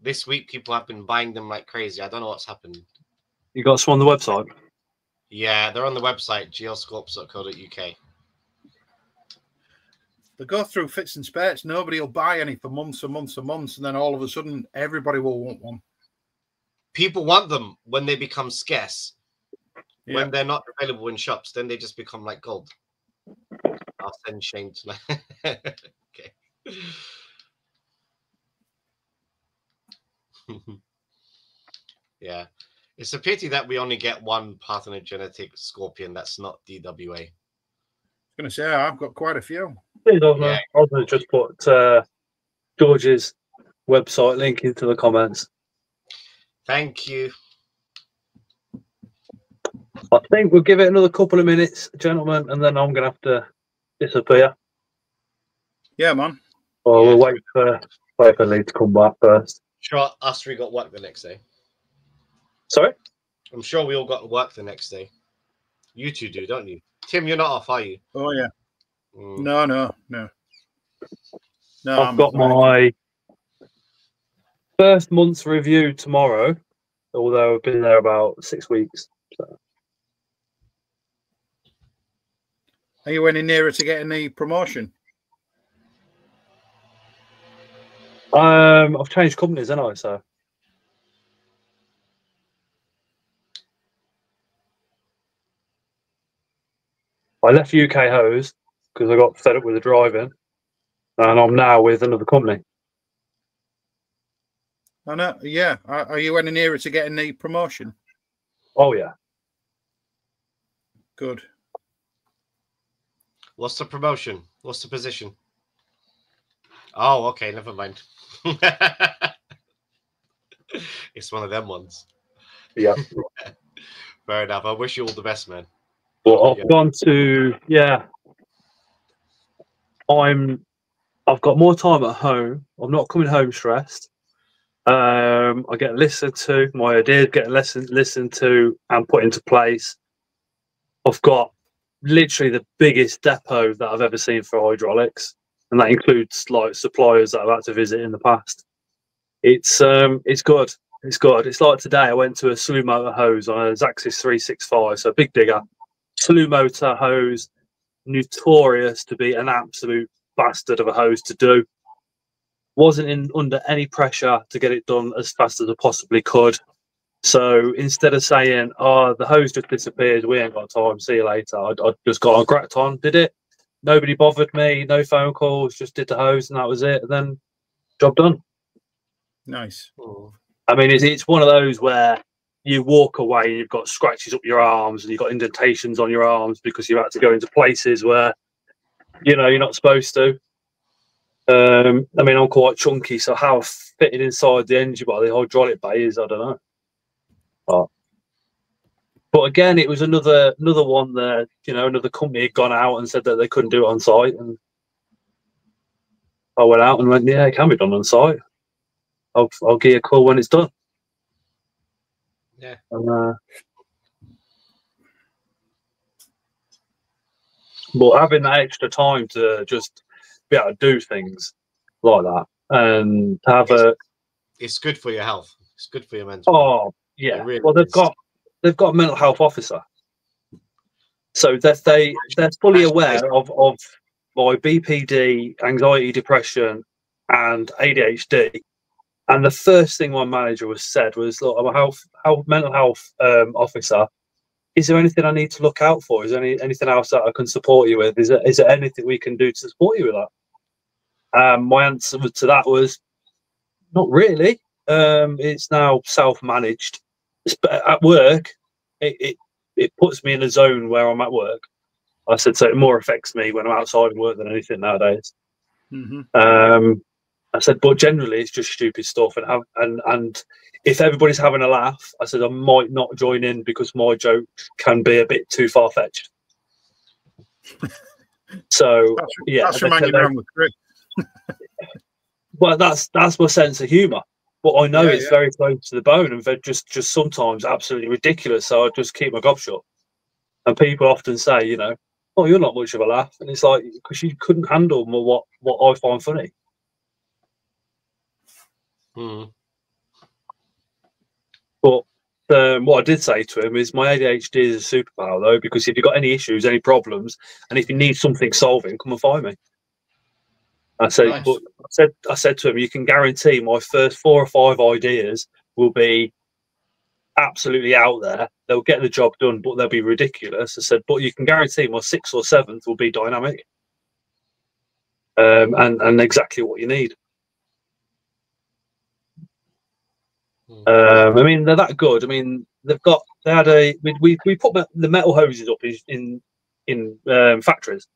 This week, people have been buying them like crazy. I don't know what's happened. you got some on the website. Yeah, they're on the website, glscorps.co.uk. They go through fits and spurts. Nobody will buy any for months and months and months, and then all of a sudden, everybody will want one. People want them when they become scarce. Yeah. When they're not available in shops, then they just become like gold. I'll send Shane tonight. Okay. Yeah. It's a pity that we only get one parthenogenetic scorpion that's not DWA. I was going to say, I've got quite a few. I was going to just put George's website link into the comments. Thank you. I think we'll give it another couple of minutes, gentlemen, and then I'm going to have to disappear. Yeah, man. Or Yeah. we'll wait for Lee to come back first. Sure, us three got work the next day. Sorry? I'm sure we all got work the next day. You two do, don't you? Tim, you're not off, are you? Oh, yeah. Mm. No. I've got my first month's review tomorrow, although I've been there about 6 weeks. So. Are you any nearer to getting the promotion? I've changed companies, haven't I? So I left UK Hose because I got fed up with the driving, and I'm now with another company. I know. Yeah. Are you any nearer to getting the promotion? Oh yeah. Good. What's the promotion? What's the position? Oh, okay, never mind. It's one of them ones. Yeah. Fair enough. I wish you all the best, man. Well, I've gone to I've got more time at home. I'm not coming home stressed. I get listened to. My ideas get listened to and put into place. I've got literally the biggest depot that I've ever seen for hydraulics, and that includes like suppliers that I've had to visit in the past. It's good. It's good. It's like today I went to a slew motor hose on a Zaxis 365, so a big digger. Slew motor hose, notorious to be an absolute bastard of a hose to do. Wasn't under any pressure to get it done as fast as I possibly could. So instead of saying, "Oh, the hose just disappeared, we ain't got time, see you later," I just got on, cracked on, did it. Nobody bothered me, no phone calls, just did the hose, and that was it. And then job done. Nice. I mean, it's one of those where you walk away and you've got scratches up your arms and you've got indentations on your arms because you had to go into places where, you know, you're not supposed to. I mean, I'm quite chunky, so how fitted inside the engine by the hydraulic bay is, I don't know. But again, it was another one that, you know, another company had gone out and said that they couldn't do it on site, and I went out and went, yeah, it can be done on site. I'll give you a call when it's done. Yeah. And, but having that extra time to just be able to do things like that and have it's good for your health. It's good for your mental. Oh yeah. Really well, they've got a mental health officer, so that they're fully aware of my BPD, anxiety, depression, and ADHD. And the first thing my manager said was, "Look, I'm a mental health officer. Is there anything I need to look out for? Is there anything else that I can support you with? Is there anything we can do to support you with that?" My answer to that was, "Not really. It's now self-managed. At work, it puts me in a zone where I'm at work." I said, so it more affects me when I'm outside of work than anything nowadays. Mm-hmm. I said, but generally it's just stupid stuff, and if everybody's having a laugh, I said I might not join in because my joke can be a bit too far-fetched. So that's a man you run with, Chris. Well, that's my sense of humour. But I know it's very close to the bone, and they're just sometimes absolutely ridiculous. So I just keep my gob shut. And people often say, you know, "Oh, you're not much of a laugh," and it's like, because you couldn't handle what I find funny. Mm. But what I did say to him is, my ADHD is a superpower, though, because if you've got any issues, any problems, and if you need something solving, come and find me. I said, Nice. but I said to him, you can guarantee my first 4 or 5 ideas will be absolutely out there. They'll get the job done, but they'll be ridiculous. I said, but you can guarantee my 6th or 7th will be dynamic, and exactly what you need. I mean, they're that good. I mean, they had we put the metal hoses up in factories,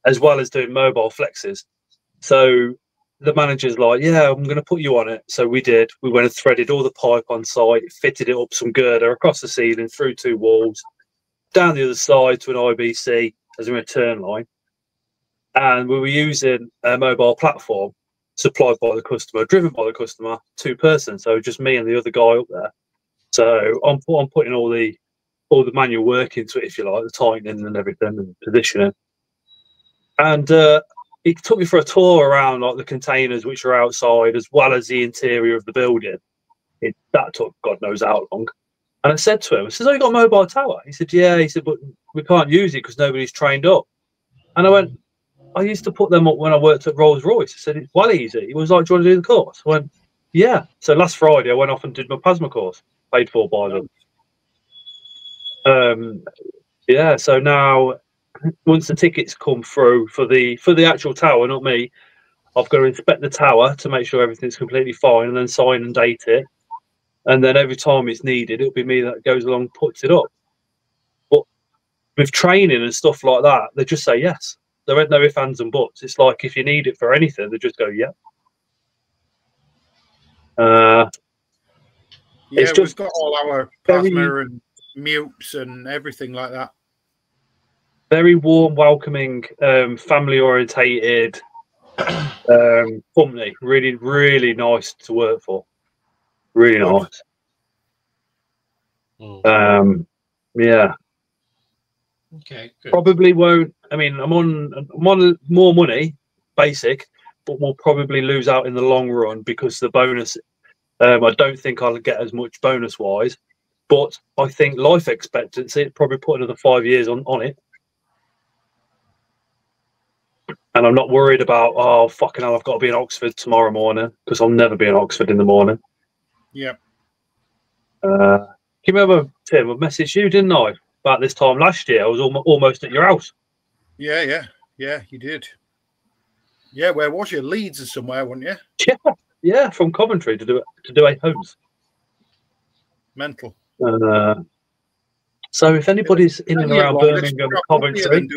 as well as doing mobile flexes. So the manager's like, yeah, I'm going to put you on it. So we did. We went and threaded all the pipe on site, fitted it up some girder across the ceiling, through 2 walls, down the other side to an IBC as a return line. And we were using a mobile platform supplied by the customer, driven by the customer, 2-person. So just me and the other guy up there. So I'm putting all the manual work into it, if you like, the tightening and everything and positioning. And he took me for a tour around like the containers which are outside, as well as the interior of the building. That took God knows how long. And I said to him, I said, "Oh, you got a mobile tower?" He said, "Yeah." He said, "But we can't use it because nobody's trained up." And I went, "I used to put them up when I worked at Rolls-Royce." I said, "It's well easy." He was like, "Do you want to do the course?" I went, "Yeah." So last Friday I went off and did my PASMA course, paid for by them. Yeah, so now once the tickets come through for the actual tower, not me, I've got to inspect the tower to make sure everything's completely fine, and then sign and date it. And then every time it's needed, it'll be me that goes along and puts it up. But with training and stuff like that, they just say yes. There ain't no ifs, ands, and buts. It's like if you need it for anything, they just go, yeah. Yeah, it's we've just got all our PASMA and mutes and everything like that. Very warm, welcoming, family orientated company. Really, really nice to work for. Really nice. Yeah. Okay, good. Probably won't. I mean, I'm on more money, basic, but we'll probably lose out in the long run because the bonus. I don't think I'll get as much bonus wise, but I think life expectancy probably put another 5 years on it. And I'm not worried about, oh, fucking hell, I've got to be in Oxford tomorrow morning, because I'll never be in Oxford in the morning. Yeah. Can you remember, Tim, I messaged you, didn't I? About this time last year, I was almost at your house. Yeah, you did. Yeah, where was you? Leeds or somewhere, weren't you? Yeah, from Coventry to do a homes. Mental. So if anybody's in and around Birmingham, Coventry,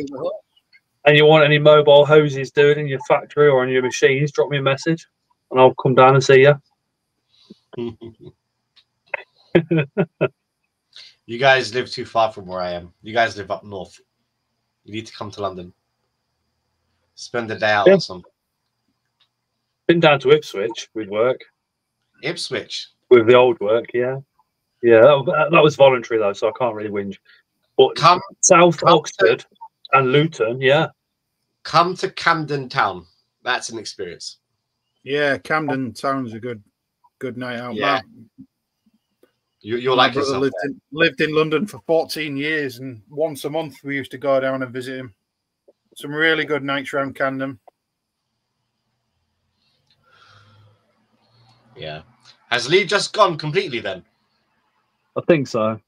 and you want any mobile hoses doing in your factory or on your machines, drop me a message, and I'll come down and see you. You guys live too far from where I am. You guys live up north. You need to come to London. Spend the day out or something. Been down to Ipswich with work. Ipswich? With the old work, yeah. Yeah, that was voluntary, though, so I can't really whinge. But South Oxford and Luton, yeah. Come to Camden Town. That's an experience. Yeah, Camden Town's a good night out. Yeah. You'll like yourself. Lived in London for 14 years, and once a month we used to go down and visit him. Some really good nights around Camden. Yeah. Has Lee just gone completely then? I think so.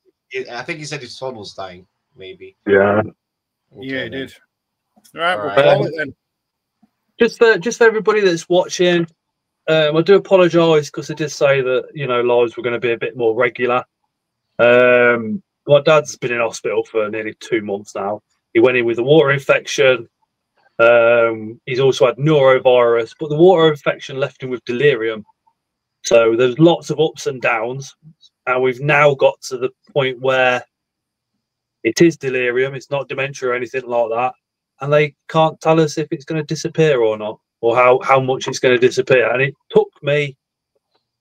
I think he said his phone was dying, maybe. Yeah. Okay, Yeah, he then. did. All right, we'll All right. call it then. Just for everybody that's watching, I do apologise because I did say that lives were going to be a bit more regular. My dad's been in hospital for nearly 2 months now. He went in with a water infection. He's also had norovirus, but the water infection left him with delirium. So there's lots of ups and downs, and we've now got to the point where it is delirium. It's not dementia or anything like that, and they can't tell us if it's going to disappear or not, or how much it's going to disappear. And it took me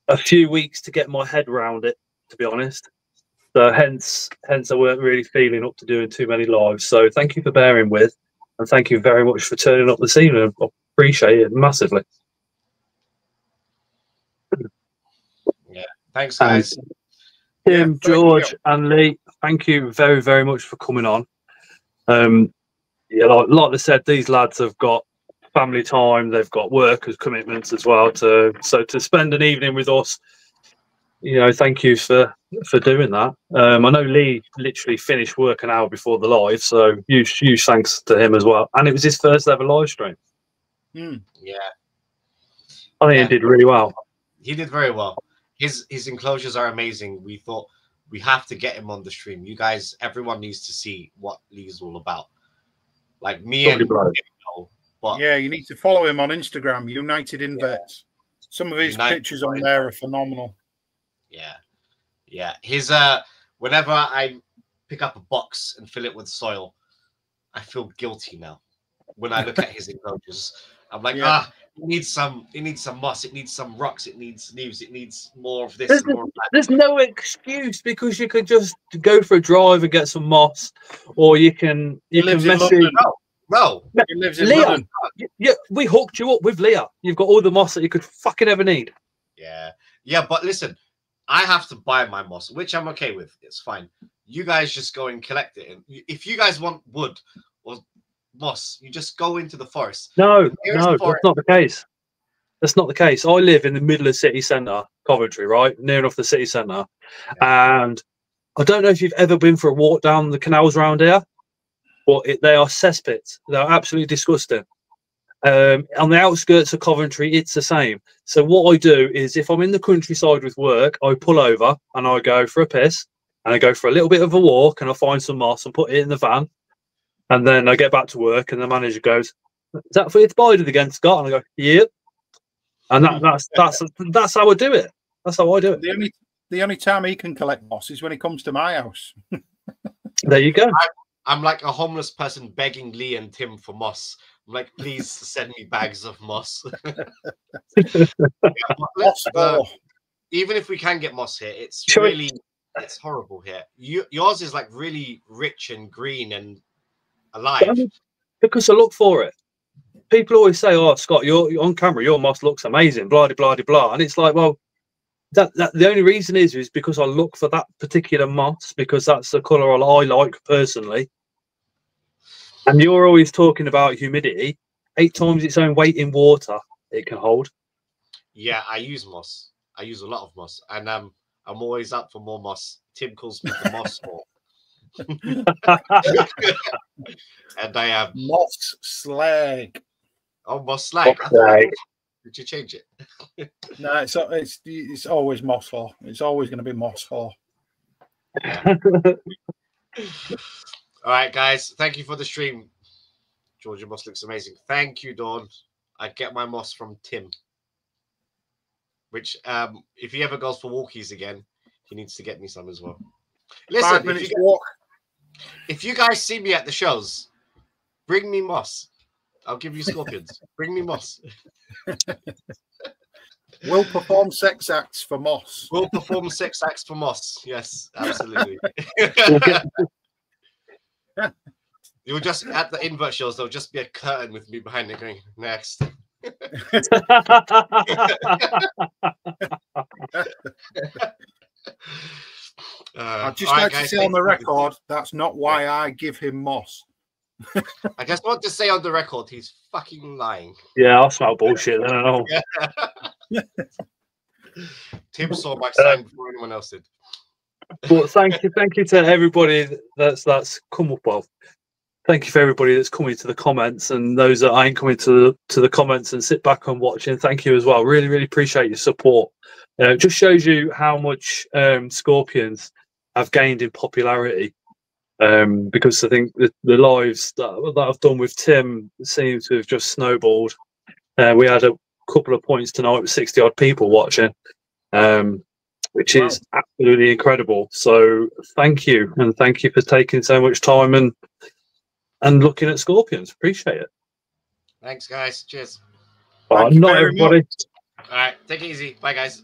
a few weeks to get my head around it, to be honest. So hence I weren't really feeling up to doing too many lives. So thank you for bearing with, and thank you very much for turning up this evening. I appreciate it massively. Yeah. Thanks, guys. Tim, George, and Lee, thank you very, very much for coming on. Yeah, like I said, these lads have got family time. They've got work commitments as well. So to spend an evening with us, you know, thank you for doing that. I know Lee literally finished work an hour before the live, so huge thanks to him as well. And it was his first ever live stream. Hmm. Yeah, I think he did really well. he did very well. His enclosures are amazing. We thought we have to get him on the stream. You guys, everyone needs to see what Lee's all about. Like me Lovely and bloke. him know, but Yeah, you need to follow him on Instagram, United Inverts. Some of his United pictures on there are phenomenal. yeah. His whenever I pick up a box and fill it with soil, I feel guilty now. When I look at his enclosures, I'm like, it needs some moss, it needs some rocks, it needs leaves, it needs more of this and more of that. There's no excuse, because you can just go for a drive and get some moss, or you can lives in message. London. No, He lives in Leah, London. yeah, we hooked you up with Leah. You've got all the moss that you could fucking ever need. yeah, but listen, I have to buy my moss, which I'm okay with. It's fine. You guys just go and collect it. And if you guys want wood or moss, you just go into the forest. No, Here's no, the forest. that's not the case. That's not the case. I live in the middle of city centre, Coventry, right? Near enough the city centre. And I don't know if you've ever been for a walk down the canals around here, but they are cesspits. They're absolutely disgusting. On the outskirts of Coventry, it's the same. So what I do is, if I'm in the countryside with work, I pull over and I go for a piss, and I go for a little bit of a walk, and I find some moss and put it in the van. And then I get back to work, and the manager goes, "Is that for you to buy it again, Scott?" And I go, "Yep." And that's how I do it. That's how I do it. The only time he can collect moss is when he comes to my house. There you go. I'm like a homeless person begging Lee and Tim for moss. I'm like, please send me bags of moss. Even if we can get moss here, it's horrible here. Yours is like really rich and green and alive. Because I look for it. People always say, "Oh, Scott, you're on camera. Your moss looks amazing." Blah blah blah blah. And it's like, well, that the only reason is because I look for that particular moss, because that's the colour I like personally. And you're always talking about humidity. 8 times its own weight in water it can hold. Yeah, I use moss. I use a lot of moss, and I'm always up for more moss. Tim calls me the moss whore. And I have moss slag. Oh, moss slag. Did you change it? No, it's always moss whore. It's always going to be moss whore. All right, guys. Thank you for the stream. Georgia moss looks amazing. Thank you, Dawn. I get my moss from Tim. Which, if he ever goes for walkies again, he needs to get me some as well. Listen, 5 minutes walk. If you guys see me at the shows, bring me moss. I'll give you scorpions. Bring me moss. We'll perform sex acts for moss. We'll perform sex acts for moss. Yes, absolutely. You'll just, at the invert shows, there'll just be a curtain with me behind it going, next. I'd just like to say on the record, that's not why I give him moss. I just want to say on the record, he's fucking lying. Yeah, I smell bullshit. I don't know. Tim saw my sign before anyone else did. But thank you to everybody that's come up. Well, thank you for everybody that's coming to the comments, and those that ain't coming to the comments and sit back and watching. Thank you as well. Really, really appreciate your support. It just shows you how much Scorpions have gained in popularity. Because I think the lives that I've done with Tim seem to have just snowballed. We had a couple of points tonight with 60 odd people watching, which is absolutely incredible. So thank you, and thank you for taking so much time and looking at Scorpions. Appreciate it. Thanks, guys. Cheers. Not everybody. All right, take it easy. Bye, guys.